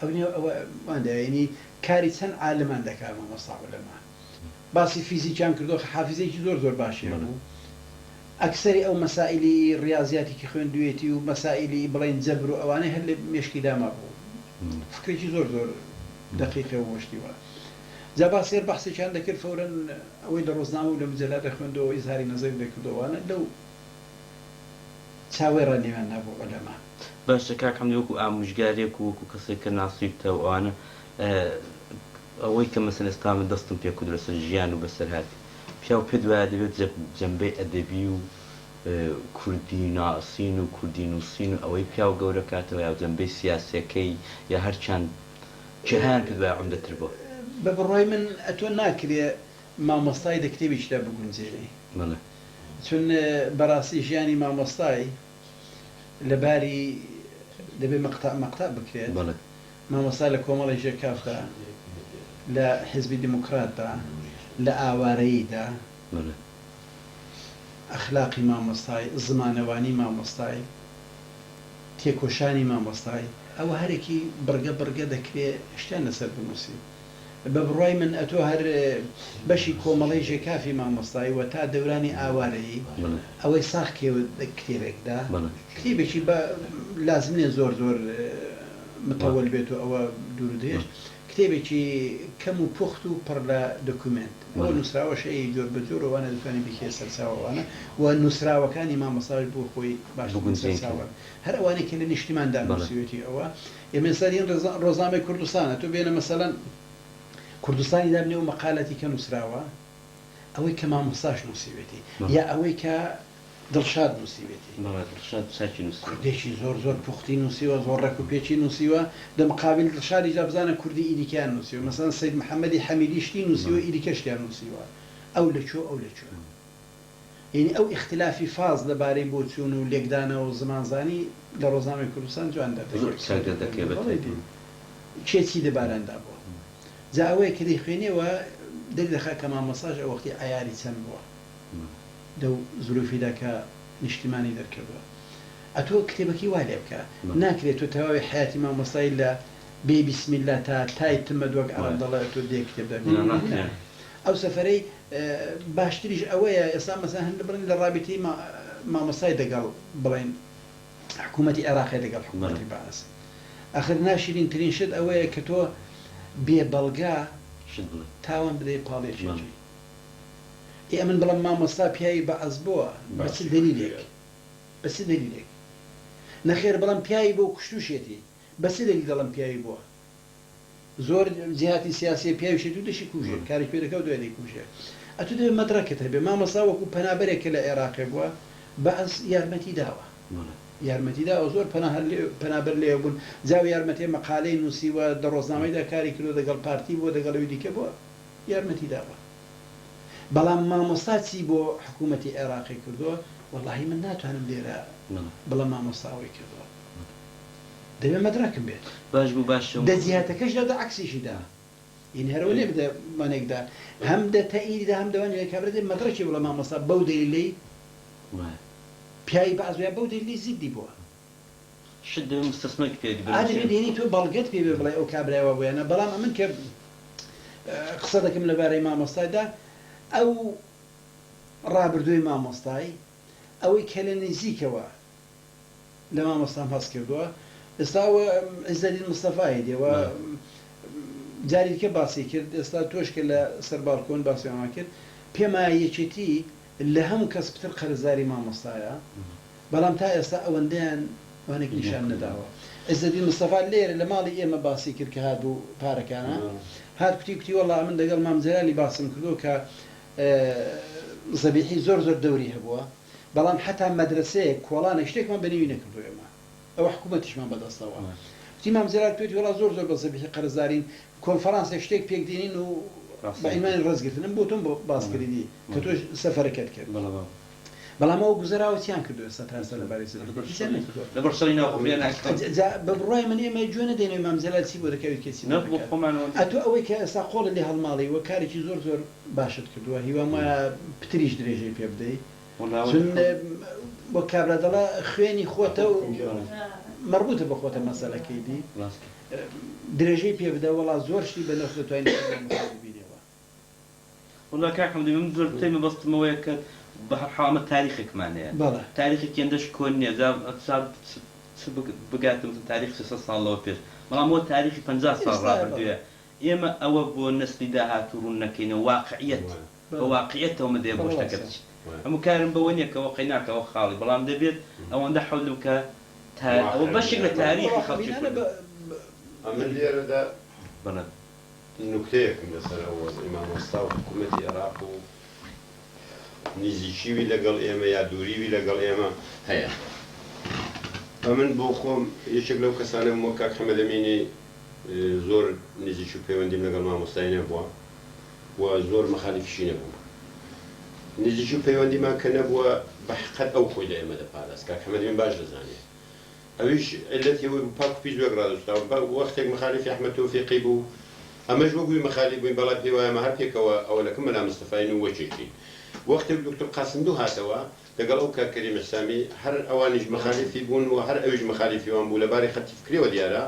ئەوەنداینی کاری چەند عالمان دەکات مامۆستا عولەما باسی فیزیکیان کردو حافزێکی زۆر زۆر باشیە بوو ئەکسەری ئەو مەسائلی ڕاضیاتێکی خوێندوێتی و مەسائلی بڵین جەبر و ئەوانەی هەر لە مێشکی داما بوو فکرێکی زۆر زۆر دقیقە و وەشتیوە جا باسێر بەحسێکیان دەکرد فەورەن ئەوەی لە ڕۆژنامە و لە مجەلات دەخوێندەوە ئیزهاری نەزەر دەکردەوەوانە لەو چاوەڕە نێوان نابوو عولەما باشە کاک حەمدی وەکو ئامۆژگارێک و وەکو کەسێک کە ناسوویتەوە ئەوانە ئەوەی کە مەسەن ئێستا من دەستم پێ کردو لەسەر ژیان و بەسەرهاتی پیا و پێ وایە دەبێت جەنبەی ئەدەبی و کوردی ناسین و کوردی نووسین و ئەوەی پیا و گەورە کاتەوە یا جەنبەی سیاسەکەی یا هەرچەند جیهان پێ وایە عومدەتر بۆ بە بڕۆی من ئەتۆ ناکرێ مامۆستای دە کتێبێکیدا بگونجێنێ چون بەڕاستی ژیانی مامۆستای لەباری دەبێت مەقتا بکرێت مامۆستا لە کۆمەڵی ژێکافدا لە حیزبی دیموکراتدا لە ئاوارەییدا ئەخلاقی مامۆستای زمانەوانی مامۆستای تێکۆشانی مامۆستای ئەوە هەرێکی بڕگە دەکرێت شتیان لەسەر بنووسی بە بڕای من ئەتۆ هەر بەشی کۆمەڵی ژێکافی مامۆستایی و تا دەورانی ئاوارەیی ئەوەی ساخ کێوە کتێبێکدا کتێبێکی بە لازم نیە زۆر متەوەل بێت و ئەوە دوورودێش کتێبێکی کەم و پوخت و پڕ لە دۆکومنت ئەوە نووسراوەشەی جۆر بە جۆرەوانە دەتوانێت بکێ سەرچاوەوانە و نووسراوەکانی مامۆستای بۆ خۆی باش سەرچاوە هەر ئەوانەی کە لە نیشتیماندا نووسیوێتی ئەوە ئێمە سەرین ڕۆزنامەی کوردستانە تۆ بێنە مەسەلەن کوردستانی دابنێ و مەقالەتی کە نووسراوە ئەوەی کە مامۆستاش نووسیوێتی یا ئەوەی کە دڵشاد نووسیوێتی کوردێکی زۆر پوختی نووسیوە زۆر ڕێک و پێچی نووسیوە دەمقابل دڵشادی جا بزانە کوردی ئیدیکیان نووسیوە مەسەڵەن سەید محەممەدی حەمیدی شتی نووسیوە ئیدیکە شتیان نووسیوە ئەو لەکوێ ئەو لەکوێ یعنی ئەو اختلافی فاز لەبارەی بۆ چوون و لێکدانەوە و زمانزانی لە ڕۆژنامەی کوردستان جوان کێچی دەباراندا بووە جا ئەوەیە کە دەیخوێنێەوە دەخا کە مامۆستاژ ئەو وەختی ئایاری چەند بووە دەو زروفیدا کە نیشتیمانی دەرکردووە ئەتۆ کتێبەکی وا لێ بکە ناکرێت تۆ تەواوی حیاتی مامۆستای لە بێ بیسمیلا تا تای تمە دووەک ئەڕەن دەڵێ تۆ دێ کتێب ئەو سەفەرەی باشتریش ئەوەیە ئێستا مەسەن هەند بڕین لە ڕابطەی مامۆستای دەگەڵ بڵێن حکوومەتی عێراقی دەگەڵ حکوومەتی باس ئەخر ناشرین ترین شت ئەوەیە کە تۆ بێ بەڵگا تاوان بدەی پاڵێکی ئێ من بڵم مامۆستا پیاوی بەعەز بووە بەچ دەلیلێک نەخێر بەڵام پیاوی بۆ کوشتوشێتی بەچ دەلیل دەڵم پیاوی بووە زۆر جیهاتی سیاسی پیاوی شێت و دەشی کوژێت کاری پێ دەکەوت دوای دەیکوژێت ئەتو دەبێت مەدرەکت هەبێ مامۆستا وەکو پەنابەرێکە لە عێراقی بووە بەعەز یارمەتی داوە یارمەتیدا ئەو زۆر پەنابەر لێ بوون جاو یارمەتێ مەقالەی نووسیوە دە ڕۆژنامەیدا کاری کردو دەگەڵ پارتی بۆ دەگەڵەوەی دیکە بووە یارمەتی داوە بەڵام مامۆستا چی بۆ حکوومەتی عێراقی کردووە وەڵاهی من ناتوانم لێرە بڵام مامۆستاوەی کردووە دەبێت مەدرەکم بێت باش بوو باش دەجیاتەکەشدا دە عکسیشیدا این هەرەوە لێ بدە مانێکدا هەم دە تەئیددا هەم دەوانێت کابرا دێ مەدرەکی بڵە مامۆستا بەو دەلیلەی پیاوی بەعزویە بەو دەلیلی زیدی بووە ئادەبێت تۆ بەڵگەت پێ بڵێ ئەو کابراوە بوویانە بەڵام من کە قسە دەکەم لەبارەی مامۆستایدا ئەو ڕابردووی مامۆستای ئەوەی کە لە نزیکەوە لە مامۆستام هەست کردووە ئێستاوە عیزەدین مستەفای دێوە جاری دیکە باسی کرد ئێستا تۆشکە لە سەر باڵکۆن باسییان کرد پێما یەکێتی لە هەموو کەس پتر قەرزداری مامۆستایە بەڵام تا ئێستا ئەوەندەیان وانێک نیشان نەداوە عیزەدین مستەفا لێرە لە ماڵی ئێمە باسی کرد کە هاتبوو پارەکانە هات کوتی وەڵا من لەگەڵ مام جەلالی باسم کردو کە زەبیحی زۆر دەوری هەبووە بەڵام حتا مەدرسەیە کۆڵانە شتێکمان بەنێوی نەکردو ئێمە ئەوە حکوومەتیشمان بەدەستەوە کوتی مام جەلال پێوتی وەڵا زۆر بە زەبیحی قەرزدارین کۆنفەرانسە شتێک پێکدێنین و بە ئیمانی ڕزگرتنم بۆ تۆم بۆ باسکردی کە تۆ سەفەرەکەت کرد بەڵام ئەو گوزەراوەتیان کردو ئێستا تاستا لەبارەی لە بەرسەری ناوخۆ بە بڕای من ئێمە گوێ نەدەینەوە مامزەلات چی بۆ دەکەوێت کەسی بۆ خۆمانەوە ئەتو ئەوەی کە ئێستا قۆڵە لێ هەڵماڵی وە کارێکی زۆر زۆر باشت کردووە هیوام وایە پتریش درێژەی پێ بدەیت چون بۆ کابرا دەڵە خوێنی خۆتە و مربوطە بە خۆتە مەسەلەکەی دی درێژەی پێ بدە وەڵا زۆر شتی بە نەخ دەتوانین بیرەوە وڵا کاکەم دەبێ من زۆر تێمە بەستمەوەیە کە بە هەر حاڵمە تاریخێکمانەیە تاریخی کێندەش کۆن نییە بگاتم تاریخ 300 ساڵەوە پێش بەڵام بۆ تاریخی 50 ساڵ ڕابردووە ئێمە ئەوە بۆ نسلی داهات و ڕوون نەکەینەوە واقعیەت بە واقعیەتەوە مەدەیە بۆ شتەکە بچ هەموو کارم بەوە نییە کە وەقی ناکەوە خاڵی بەڵام دەبێت ئەوەندە حەولم کە ئەوە بەشێک لە تاریخی خەڵکی من لێرەدا نوکتەیەکم لەسەر ئەوە ئیمامۆستا و حکوومەتی عێراق و نزیکیوی لەگەڵ ئێمە یا دووریوی لەگەڵ ئێمە هەیە من بۆ خۆم یەکێک لەو کەسانم وەک کاک حەمەد ئەمینی زۆر نزیکی و پەیوەندیم لەگەڵ مامۆستای نەبووە و زۆر مەخالیفیشی نەبووم نزیکی و پەیوەندیمان کە نەبووە بە حقیقەت ئەو خۆی لە ئێمە دەپاراست کاک حەمەد ئەمین باش دەزانێت ئەویش علەتی ئەوەی پاک و پیس وەگرادوستاوە وەختێک مەخالیفی ئەحمەد تەوفیقی بوو ئەمەش وەگوی مەخالیف بووین بەڵام پێی وایە هەر پێکەوە ئەوەلەکەم مەلا مستەفاین و وەچێکی وەختێک دکتۆر قاسمدوو هاتەوە لەگەڵ ئەو کاک کەریم ئەحسامی هەر ئەوانیش مەخالیفی بوون و هەر ئەویش مەخالیفی وان بوو لەبارەی خەتی فکریەوە دیارە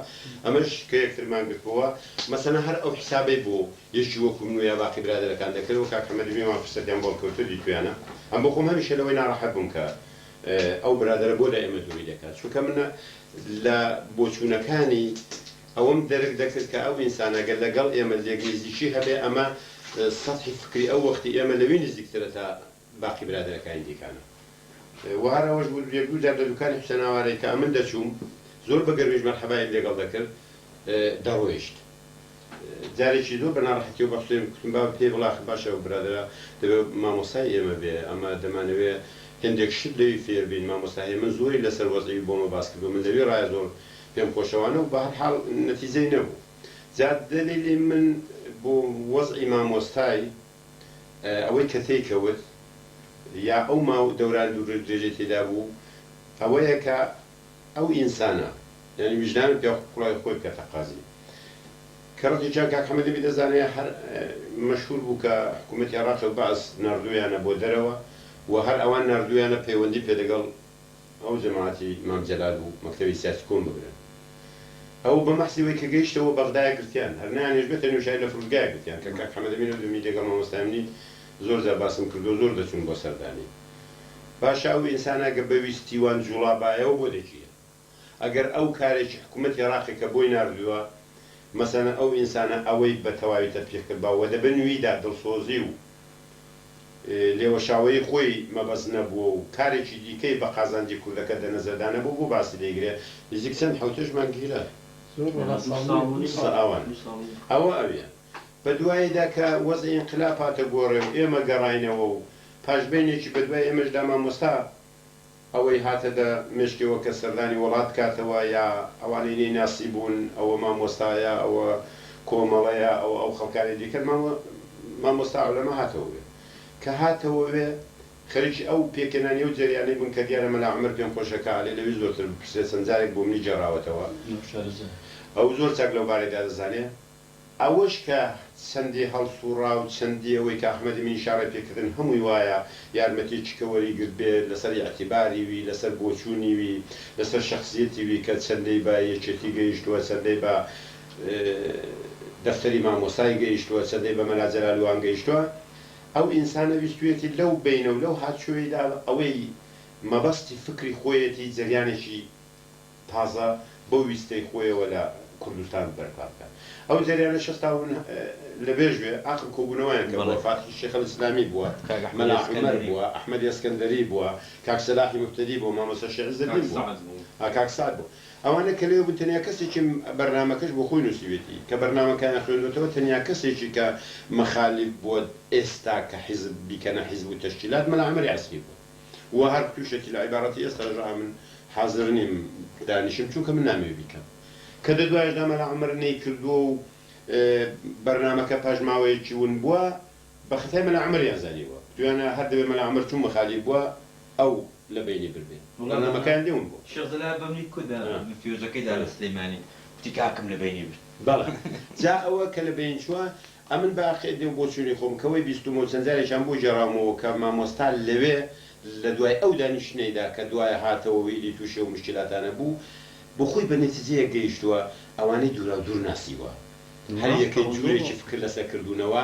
ئەمەش کە یەکترمان گرتەوە مەسەلەن هەر ئەو حسابەی بوو یەکی وەکو من و یا باقی برادەرەکان دەکردەوە کاک حەمەد ئەمینیان فرسەتیان بۆ کەوتو دیتویانە ئەم بۆ خۆم هەمیشە لەوەی ناڕەحەت بووم کە ئەو برادەرە بۆ لە ئێمە دووری دەکات چونکە منە لە بۆچوونەکانی ئەوەم دەرک دەکرد کە ئەو ئینسانەگەر لەگەڵ ئێمە لێگریزیشی هەبێ ئەمە سەطحی فکری ئەو وەختی ئێمە لەوێ نزیکترە تا باقی برادەرەکانی دیکانە وهر ئەوەش بوو دوو جار لە دوکانی حوسێناوارەی کە ئەمن دەچووم زۆر بەگەرویش مەرحەبای لەگەڵ دەکرد دەڕۆیشت جارێکی زۆر بە ناڕەحەتی و بەخشێن کوتم با پێ بڵاخ باشە و برادەرە دەبێت مامۆستای ئێمە بێ ئەمە دەمانەوێت هێندێک شت لەوی فێر بین مامۆستای من زۆری لەسەر وەزعی بۆمە باس کردو من لەوێ ڕایە زۆر پێم خۆشەوانە و بە هەر حاڵ نەتیجەی نەبوو جار دەلیلی من بۆ وەزعی مامۆستای ئەوەی کە تێکەوت یا ئەو ماو دەوران دوور درێژەی تێدا بوو ئەوەیە کە ئەو ئینسانە یعنی وجدان پێ قوڵای خۆی بکە تەقازی کە ڕەتیجان کاک حەمەد ئەمین دەزانێ هەر مەشهور بوو کە حکوومەتی عێراق بەعس ناردوویانە بۆ دەرەوە و هەر ئەوان ناردوویانە پەیوەندی پێ لەگەڵ ئەو جەماعەتی مام جەلال و مەکتەبی سیاسی کۆن بگرن ئەو بە مەحسی وەی کە گەیشتەوە بەغدایە گرتیان هەر نانێش بێتە نوێژایی لە فرودگایە گرتیان کە کاک حەمەد ئەمین دومی لەگەڵ مامۆستای ئەمینی زۆر جار باسم کردو زۆر دەچوون بۆ سەردانی باشە ئەو ئینسانە گە بەویستی وان جوڵابایەوە بۆ دەچیە ئەگەر ئەو کارێکی حکوومەتی عێراقی کە بۆی ناردووە مەسەلەن ئەو ئینسانە ئەوەی بە تەواوی تەطبیق کردباوە دەبێ نوێیدا دڵسۆزی و لێوەشاوەی خۆی مەبەست نەبووە و کارێکی دیکەی بە قازاندی کوردەکە دەنەزەدانە بۆ باسی دەیگرێت نزیک چەند حوتەشمان گیرە ئەوە ئەوێ بە دواییدا کە وەزعی ئینقلاب هاتە گۆڕێ و ئێمە گەڕاینەوە و پاشبینێکی بە دوای ئێمەشدا مامۆستا ئەوەی هاتەدە مشکەوە کە سەردانی وڵات کاتەوە یا ئەوانەی ناسی بوون ئەوە مامۆستایە ئەوە کۆمەڵەیە ئەو خەڵکانی دیکە مامۆستا عولەما هاتەوە بێ کە هاتەوە بێ خەریکی ئەو پێکەنانی و جریانەی بوون کە دیارە مەلا عومەر پێم خۆشەکە لێ لەوی زۆرتر پرسێ چەندجارێک بۆ منی جێڕاوەتەوە ئەو زۆر چاک لەو بارەیدا دەزانێ ئەوەش کە چەندی هەڵسوڕا و چەندی ئەوەی کە ئەحمەد ئەمین شارە پێکردن هەمووی وایە یارمەتی چکەوەری گرت بێت لەسەر ئەعتیباری وی لەسەر بۆچوونی وی لەسەر شەخصیەتی وی کە چەندەی بە یەکێتی گەیشتووە چەندەی بە دەفتەری مامۆستای گەیشتووە چەندەی بە مەلا جەلالوان گەیشتووە ئەو ئینسانە ویستوێتی لەو بینە و لەو هاتشوێیدا ئەوەی مەبەستی فکری خۆیەتی جریانێکی تازە بۆ ویستەی خۆیەوە لە کوردستان بەرپا بکات ئەو جریانە شەستاون لە بێژوێ ئاخر کۆبوونەوەیان کە بۆ فاتی شێخ الئیسلامی بووە مەلا عومەر بووە ئەحمەد ئەسکەندەری بووە کاک سەلاحی موفتەدی بووە مامۆستا شێخ عیزەدین بووە کاک سعد بوو ئەوانە کە لێو بوون تەنیا کەسێکی بەرنامەکەش بۆ خۆی نووسیوێتی کە بەرنامەکانیان خوێندوێتەوە تەنیا کەسێکی کە مەخالیف بووە ئێستا کە حیزب بیکەنە حیزب و تەشکیلات مەلا عومەری عەسکەری بووە و هەر تووشێکی لە عیبارەتی ئێستا ڕژا من حاضر نیم دانیشم چونکە من نامەوێ بیکەم کە دەدوایشدا مەلا عومەر نەیکردووە و بەرنامەکە پاژماوەیەکی ون بووە بە خەتای مەلا عومەریان زانیوە دوایانە هەر دەبێ مەلا عومەر چوون مەخالیف بووە ئەو لە بینی ببێن بەڵامەکان دێون بۆ شێزەلا بەمنی کودا فیوزەکەیدا لە سلەیمانی کوتی کاکەم لە بینی برد بەڵێ جا ئەوە کە لە بین چووە ئەمن باقی دێم بۆ چوونی خۆم کەوەی بیستمەوە چەند جارێکیان بۆ جێڕامەوە کە مامۆستا لەوێ لە دوای ئەو دانیشتنەیدا کە دوایە هاتەوە ویلی تووشێ و مشکلاتانە بوو بۆ خۆی بە نەتیجەیە گەیشتووە ئەوانەی دوورا دوور ناسیوە هەر یەکەی جوورێکی فکر لەسەر کردوونەوە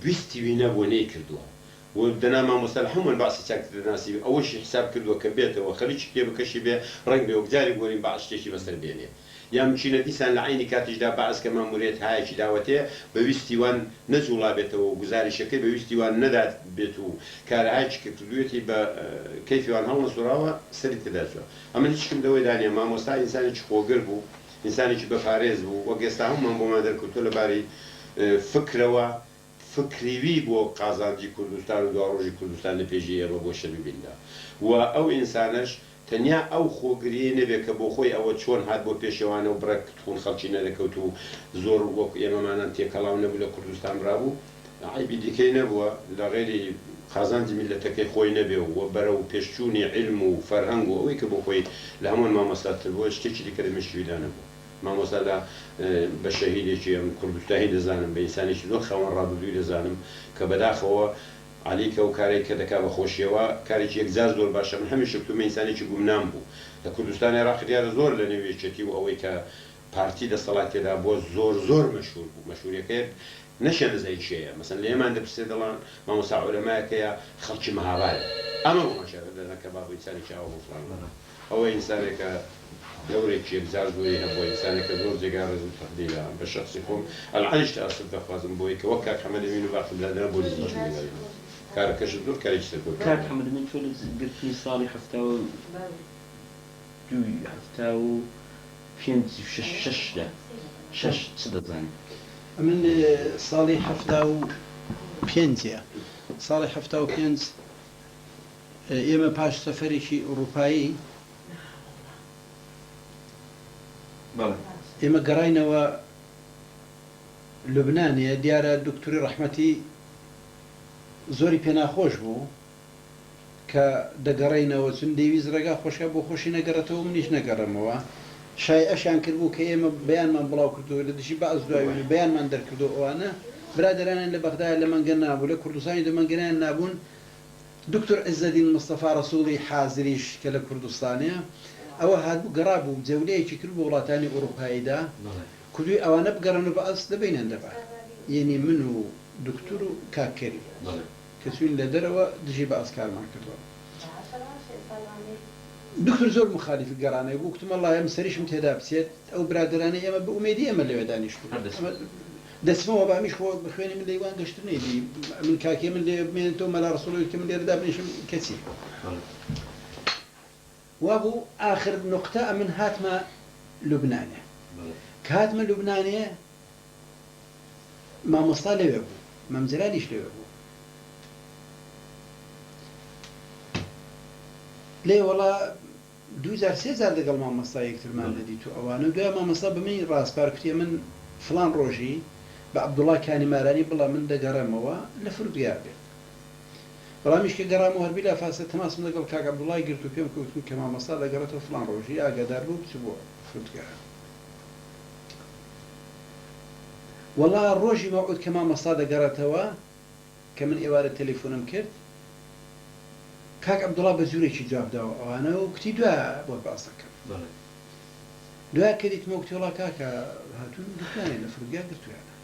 ویستی وی نەبووە نەی کردووە و دەنا مامۆستا لە هەمووان باسی چاکردناسی ئەوەشی حساب کردووە کە بێتەوە خەریکی کتێبەکەشی بێ ڕنگ بێ وەکجاری گۆرین باس شتێکی بەسەر بێنێ یان بچینە دیسان لە عینی کاتیشدا باس کە ماموریێت هایەکی داوەتێ بەویستی وان نەجوڵا بێتەوە و گزاریشەکەی بەویستی وان نەدات بێت و کارهایکی کردوێتی بە کەیفیوان هەڵە سوراوە سەری تداچوە ئەمە هیچکم دەوەی دانیە مامۆستا ئینسانێکی خۆگر بوو ئینسانێکی بەپارێز بوو وەک ئێستا هەمومان بۆمان دەرکەوتووە لەبارەی فکرەوە فکریوی بۆ قازانجی کوردستان و دواڕۆژی کوردستان لە پێشی ئێمە بۆ شەبیبیندا و ئەو ئینسانش تەنیا ئەو خۆگریە نەبێت کە بۆ خۆی ئەوە چۆن هات بۆ پێشێوانە و بڕێک خۆن خەڵکی نەدەکەوت و زۆر وەک ئێمەمانان تێکەڵاو نەبوو لە کوردستان ڕابوو عیبی دیکەی نەبووە لە غێری قازانجی میلەتەکەی خۆی نەبێ و بەرە و پێشچوونی علم و فەرهەنگ و ئەوەی کە بۆ خۆی لە هەمووان مامۆستاتر بووە شتێکی دیکە لە مشکویدا نەبوو مامۆستا لە بە شەهیدێکی ئەم کوردستانی دەزانم بە ئینسانێکی زۆر خاوەن ڕابردووی دەزانم کە بەداخەوە علیکە و کارێک کە دەکا بە خۆشیەوە کارێکی یەکجار زۆر باشە من هەمیشە تومە ئینسانێکی گومنام بوو لە کوردستانی عێراق دیارە زۆر لە نێوێچەتی و ئەوەی کە پارتی دەسەڵاتێدا بۆ زۆر مەشهور بوو مەشهوریەکەی نەشە نزای شەیە مەسەن لە ئێمان دەپرسێ دەڵان مامۆستا عولەمایەکەیە خەڵکی مەهابایە ئەمە بۆ مەشارە دەنەکە باب ئینسانێکی ئاوە بۆ فڵان ئەوە ئینسانێکە دەورێکی یەکجار زۆری هەبووە ئینسانێکە زۆر جێگا ڕێز و تەقدیرە بە شەخسی خۆم ئەلعەنیش تەئەسف دەخوازم بۆی کە وەک کاک حەمەد ئەمین و باقی لادەنا بۆ نزیک میگەڕێن کارەکەش زۆر کارێکی سەر بوو کاک حەمەد ئەمین تۆ لە گرتنی ساڵی هەفتا و دوی هەفتا و پێنج شەشدا شەش چ دەزانێت من ساڵی هەفتا و پێنجە ساڵی هەفتا و پێنج ئێمە پاش سەفەرێکی ئەوروپایی ئێمە گەڕاینەوە لوبنانیە دیارە دکتوری ڕەحمەتی زۆری پێناخۆش بوو کە دەگەڕینەوە چون دەیویست ڕێگا خۆشە بۆ خۆشی نەگەڕێتەوە منیش نەگەڕمەوە شای ئەشیان کردبوو کە ئێمە بەیانمان بڵاو کردو لە دژی بەعز دوای بەیانمان دەرکردو ئەوانە برادرانیان لە بەغداد لە مەنگە نابوو لە کوردستانی دە مەنگەیان نابوون دکتۆر عزەدین مستەفا ڕەسوڵی حازریش کە لە کوردستانەیە ئەوە هاتبوو گەڕا بوو جەولەیەکی کرد بۆ وڵاتانی ئەوروپاییدا کوردوی ئەوانە بگەڕن و بەعز دەبینن دەبا یعنی من و دکتۆر و کاکەری کە چوین لە دەرەوە دژی بەعز کارمان کردووە دکتۆر زۆر مخالیفی گەڕانەی بوو کتم وەڵڵا ئەم سەریشم تێدا بچێت ئەو برادرانەی ئێمە بە ئومێدی ئێمە لەوێ دانیشتوو دەچمەوە بامیش خۆ بخوێنی من لەیوان گەشتنەی دی من کاکێ من لێ بمێنێتەوە مەلا ڕەسوڵی کە من لێرەدا بنیشم کەچی وا بوو ئاخر نقطە ئەمن هاتمە لوبنانێ کە هاتمە لوبنانێ مامۆستا لەوێ بوو مەمجلالیش لەوێ بوو لێ وەڵا 2003 لەگەڵ مامۆستا یەکترمان دەدیت و ئەوانە دوای مامۆستا بەمەی ڕاستپار کوتێ من فلان ڕۆژی بە عەبدوڵڵا کانیمارانی بڵا من دەگەڕێمەوە لە فرودگار بێت بەڵامیش کە گەڕامەوە هەربی لا فاسە تەماسم لەگەڵ کاک عەبدوڵڵای گرت و پێم کەوتون کە مامۆستا دەگەڕێتەوە فلان ڕۆژی ئاگادار بوو بچ بۆ فرودگار وەڵا ڕۆژی مەعود کە مامۆستا دەگەڕێتەوە کە من ئێوارە تەلەفۆنم کرد کاک عەبدوڵڵا بە جوورێکی جواب داوە ئەوانە و کوتی دوای بۆ باس دەکەم دوای کە دیتمەوە کوتی وەڵا کاکە هاتوون گرتویانێ لە فرودگار گرتویانە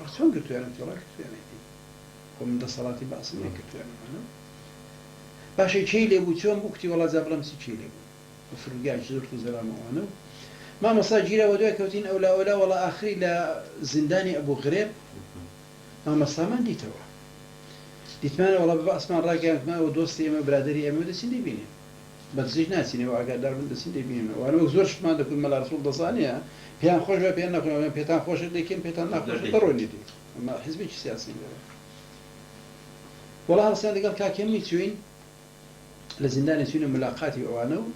ڕاست چۆن گرتویانە کوتی وەڵا گرتویانێتی خۆ من دەسەڵاتی باسم نەکردویانەوە باشەی چی لێبوو چۆن بوو کوتی وەڵا جا بڵێم چی لێبوو بە فرودگارێکی زۆر زەرامەوانە و مامۆستا گیرەوە دوای کەوتین ئەولا وەڵا ئاخری لە زیندانی ئەبوو غرێب مامۆستامان دیتەوە دیتمانە وەڵا بە ئەسمان ڕاگەیاندمەوە دۆستی ئێمە برادەری ئێمە دەچین دەبینێن بەدزیش ناچینەوە ئاگادار بن دەچین دەبینێنەوە وانەوە زۆر شتمان دەکوت مەلا ڕەسوڵ دەزانێ پێیان خۆش بە پێیان نەخۆن پێتان خۆشت دەکەین پێتان ناخۆش بڕۆنی دی ئەمە حیزبێکی سیاسی وەڵا هەڵسیان لەگەڵ کاکێمی چوین لە زیندانی چوینە ملاقاتی ئەوانە و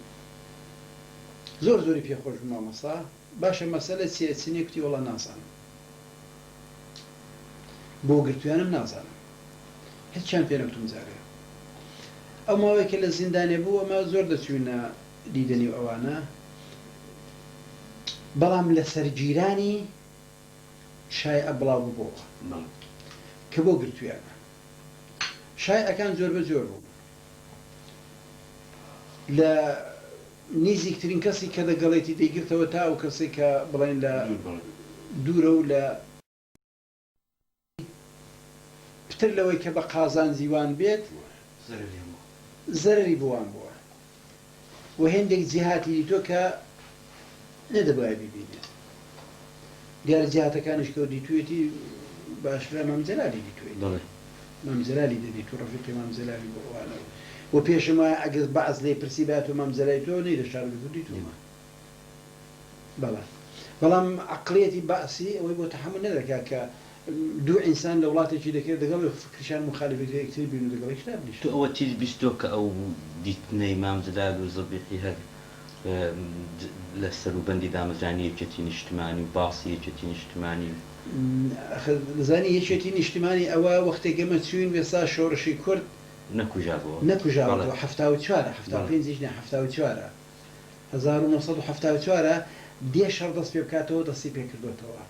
زۆر زۆری پێخۆش مامۆستا باشە مەسەلە چیە کوتی وەڵا نازانم بۆ گرتویانم نازانم هیچیان پێ نەکتوم جارێ ئەو ماوەیە کە لە زیندانێ بوو ئەمە زۆر دەچوونە دیدنی و ئەوانە بەڵام لە سەرگیرانی شای ئەبڵاو بووەوە کە بۆ گرتویانە شای ئەکان زۆر بە زۆر بوو لە نزیکترین کەسی کە دەگەڵێتی دەیگرتەوە تا ئەو کەسی کە بڵێن لە دوورە و لە پتر لەوەی کە بە قازان زیوان بێت زەرری بوان بووە و هێندێک جیهاتی دیتۆ کە نەدەبای ببینێت دیارە جیهاتەکانش کە دیتوێتی باشرا مامزەلالی دیتوێت مامزەلالی دەبێت و ڕەفیقی مامزەلالی بۆوانەوە و پێشم وایە ئەگەر بەعز لێ پرسی بات و مامزەلای تۆ نەی لە شار دیتومە بەڵام عەقڵیەتی بەعسی ئەوەی بۆ تەحەمل نەدەکات کە دوو ئینسان لە وڵاتێکی دەکرێت لەگەڵ فکرشان مخالفێتی یەکتری بین و لەگەڵی شتا بنیشت. تو ئەوە چیز بیستۆ کە ئەو دیتنەی مامزەلال و زەبیحی هەر لە سەروبەندی دامەزرانی یەکێتی نیشتمانی و باسی یەکێتی نیشتمانی زانی یەکێتی نیشتمانی ئەوە وەختێک ئێمە چوین وێستا شۆڕشی کورد نەکوژابەوە 1974 دێ شەڕ دەست پێ بکاتەوە دەستی پێ کردوێتەوە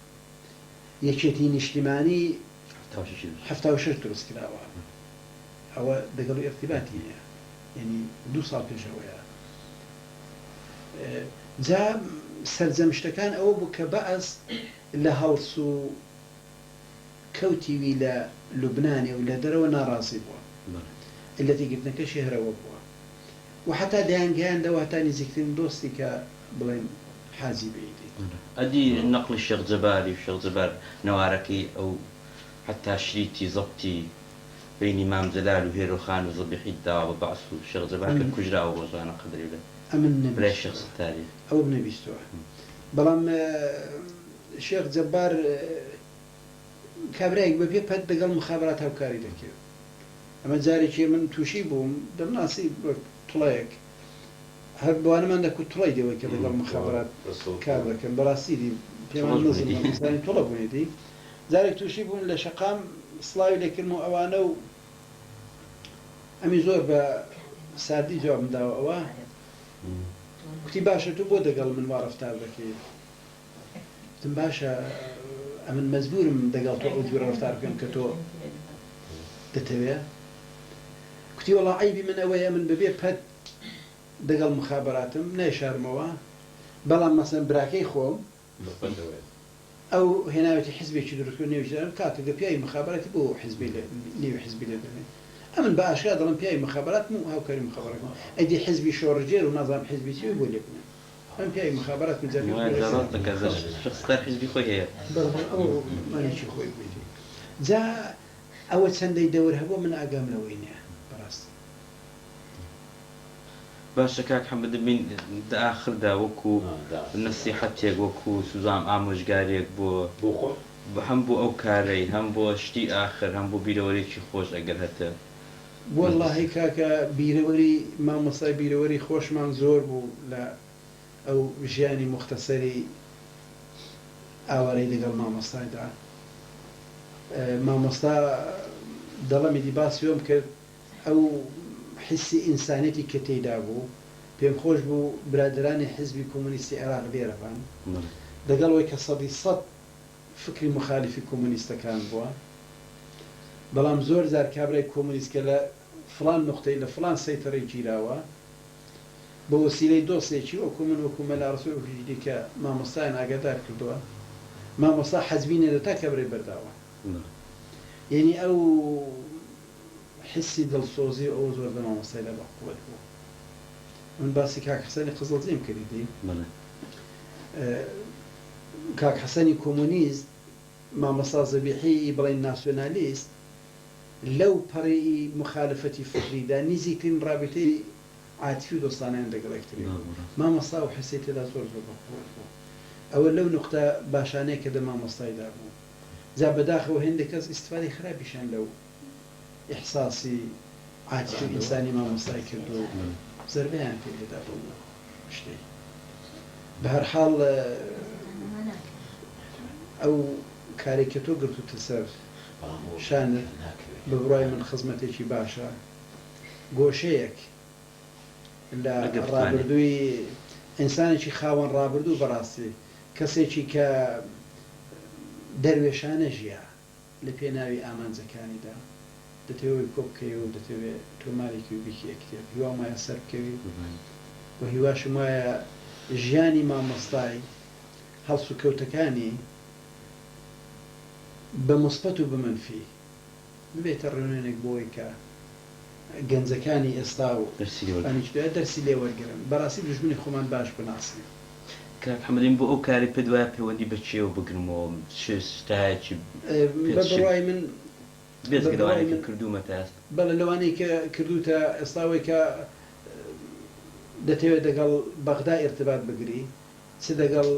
یەکێتی نیشتیمانی 76 دروست کراوە ئەوە دەگەڵ ئێرتیباتی نیە یعنی 2 ساڵ پێشەوەیە جا سەرجەمشتەکان ئەوە بوو کە بەعەز لە هەڵس و کەوتیوی لە لوبنانێ و لە دەرەوە ناڕازی بووە علەتی گرتنەکەشی هەرەوە بووە و حتا دەیانگەیاندەوە هەتا نزیکترین دۆستی کە بڵێن حازی بێتی ئەدی نەقلی شێخ جەباری و شێخ جەبار نەوارەکەی ئەو حتا شریتی زەبتی بینی مامزەلال و هێرۆخان و زەبیحی داوە بە بەعس و شێخ جەبار کە کوژراوە ڕۆژانە قەدری لە برای شێخ ستاری ئەو بنەویستووە بەڵام شێخ جەبار کابرایەک بەبێ پەت دەگەڵ مخابرات هاوکاری دەکرد ئەمە جارێکی من تووشی بووم دەمناسی توڵەیەک هەر بوانەمان دەکوت توڵی دەوەی کە لەگەڵ مخابرات کار دەکەن بەڕاستی پێمان نزانانی توڵە بوونێتی جارێک تووشی بوون لە شەقام سڵاوی لێکردم و ئەوانە و ئەمی زۆر بە ساردی جوابم داوە ئەوە کوتی باشە تو بۆ دەگەڵ من وا ڕەفتار دەکەیت وتم باشە ئەمن مەجبورم دەگەڵ تۆ ئەو جوورە ڕەفتار بکەم کە تۆ دەتەوێت کوتی وەڵا عەیبی من ئەوەیە من بەبێ پەت دەگەڵ مخابراتم نەیشارمەوە بەڵام مەسەن براکەی خۆم ئەو هێناوێتی حیزبێکی دروستکرد نێویژدارم کاکە گە پیاوی مخابراتی بۆ حیزبی نێوی حیزبی لێ دەبێت ئەمن بە ئاشکرا دەڵم پیاوی مخابرات و هاوکاری مخابراتم ئەدی حیزبی شۆڕجێر و نازانم حیزبی چی بۆ لێ بنێ ئەم پیاوی مخابرات شخصدار حیزبی خۆی هەیە ئەو مانێکی خۆی بێتی جا ئەوە چەندەی دەور هەبوو من ئاگام لەوەی نییە بەڕاست باشە کاک حەمەد بین داخردا وەکو نەسیحەتێک وەکو سوزام ئامۆژگارێک بۆ هەم بۆ ئەو کارەی هەم بۆ شتی ئاخر هەم بۆ بیرەوەرێکی خۆش ئەگەر هەتە وەڵڵاهی کاکە بیرەوەری مامۆستای بیرەوەری خۆشمان زۆر بوو لە ئەو ژیانی مختصری ئاوارەی لەگەڵ مامۆستایدا مامۆستا دەڵەمی باسیۆم کرد ئەو حسی ئینسانێتی کە تێیدا بوو پێم خۆش بوو برادرانی حیزبی کۆمونیستی عێراق بێرەبان لەگەڵەوەی کە 100% فکری مخالفی کۆمونیستەکان بووە بەڵام زۆر جار کابرای کۆمونیست کە لە فڵان نقطەی لە فڵان سەیتەڕی گیراوە بە وەسیلەی دۆستێکی وەکو من وەکو مەلا ڕەسوول وەکوژیدی کە مامۆستایان ئاگادار کردووە مامۆستا حەزبی نێدەتا کابرای بەرداوە یعنی ئەو حسی دڵسۆزی ئەو زۆر لە مامۆستایدا بەقووەت بوو من باسی کاک حەسەنی قزڵجیم کردی کاک حەسەنی کۆمونیست مامۆستا زەبیحی بڵێن ناسیۆنالیست لەو پەڕی مخالفەتی فکریدا نزیکترین ڕابطەی عاتیفی و دۆستانیان لەگەڵ یەکتری مامۆستا و حسی تێدا زۆر زۆر بەقووەت بوو ئەوە لەو نقطە باشانەیە کە لە مامۆستایدا بوو جا بەداخەوە هێندێک کەس ئیستفادەی خراپیشان لەو ئیحساسی عاتیفی ئینسانی مامۆستای کردو و زەربەیان پێدا بوو شتێ بە هەر حاڵ ئەو کارێک کە تۆ گرتوتە سەر شانت بە بڕای من خزمەتێکی باشە گۆشەیەک لە ڕابردووی ئینسانێکی خاوەن ڕابردوو بەڕاستی کەسێکی کە دەروێشانە ژیا لە پێناوی ئامانجەکانیدا دەتەوێت کۆ بکەی و دەتەوێت تۆمارێکی و بیکە کتێب هیوام وایە سەر بکەوی و هیواشم وایە ژیانی مامۆستای هەڵس و کەوتەکانی بە مثبەت و بمەنفی ببێتە ڕێنوێنێک بۆی کە گەنجەکانی ئێستا و دەرسی لێ وەرگرن بەڕاستی دژمنی خۆمان باش بناسی کاک حەمەدین بۆ ئەو کاری پێ دوایە پەیوەندی بە چێوە بگرمەوە شتایەکی بەڕای من بێزگەوانێکی کردومە تا ئێستا بەڵێ لەوانەی کە کردوتە ئێستاوەی کە دەتەوێت دەگەڵ بەغدا ئێرتبات بگری چ دەگەڵ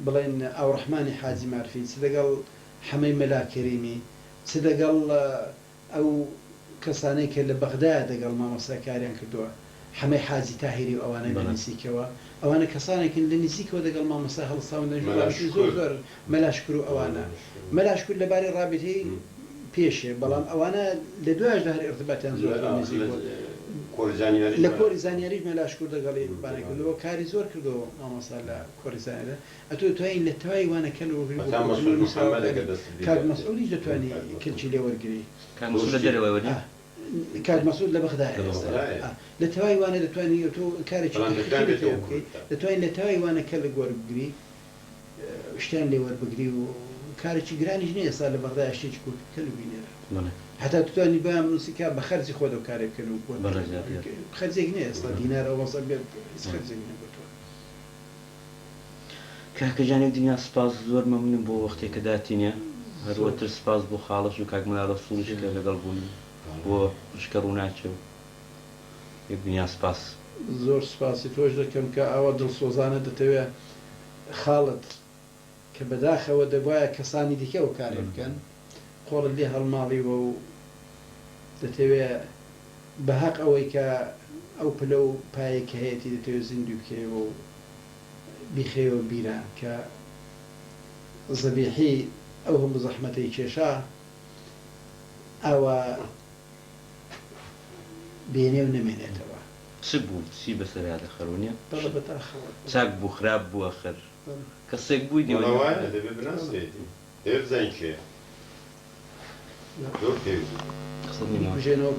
بڵێن ئاوڕەحمانی حاجی مارفی چ دەگەڵ حەمەی مەلاکەریمی چ دەگەڵ ئەو کەسانەی کە لە بەغدا دەگەڵ مامۆستاکاریان کردووە حەمەی حاجی تاهیری و ئەوانە لە نزیکەوە ئەوانە کەسانێکن لە نزیکەوە دەگەڵ مامۆستا هەڵساون زۆر زۆر مەلاشکر و ئەوانە مەلاشکر لەبارەی ڕابطەی پێشێ بەڵام ئەوانە لە دوایشدا هەر ئێرتباتیان زۆر نزیک لە کۆری زانیاریش مەلاشکر دەگەڵی بانە کردەوە کاری زۆر کردەوە مامۆستا لە کۆری زانیارە ئەتۆ توانین لە تەوای وانە کەل و کاک مەسئولیش دەتوانانی کلچی لێ وەرگری کات مەسعود لە بەغدایە لە تەوای وانە دەتوانانی تۆ کارێکی دەتوانین لە تەوای وانە کە لە گۆربگری شتیان لێ وەربگری و کارێکی گرانیش نییە ئێستا لە بەغدای شتێکی کورد کەل و بینێرە هەتا توانی بام نووسیکا بە خەرجی خۆ دەو کارێک بکەن و خەرجێک نییە ئێستا دینارە وەسە بێ خەرجێک نەبێتەوە کاکەجانێک دنیا سپاس زۆر مەمنون بۆ وەختێک کە داتینە هەروەتر سپاس بۆ خاڵش و کاک مەلا ڕەسووڵش کە لەگەڵ بوون بۆ شکە ڕووناچێ و یەک دنیا سپاس زۆر سپاسی تۆش دەکەم کە ئەوە دڵسۆزانە دەتەوێت خاڵت کە بەداخەوە دەبایە کەسانی دیکە و کارێ بکەن خۆڵت لێ هەڵماڵیوە و دەتەوێت بەحەق ئەوەی کە ئەو پلە و پایەکە هەیەی دەتەوێت زیندوی بکەوە و بیخێوە بیران کە زەبیحی ئەو هەموو زەحمەتەی کێشا ئەوە بێنێ و نەمێنێتەوە چ بوو چی بەسەریا دەخەڕونیە چاک بوو خراپ بووە خەر کەسێک بووی دەبێت بزانین چێ زۆر پێویست بژێنەوە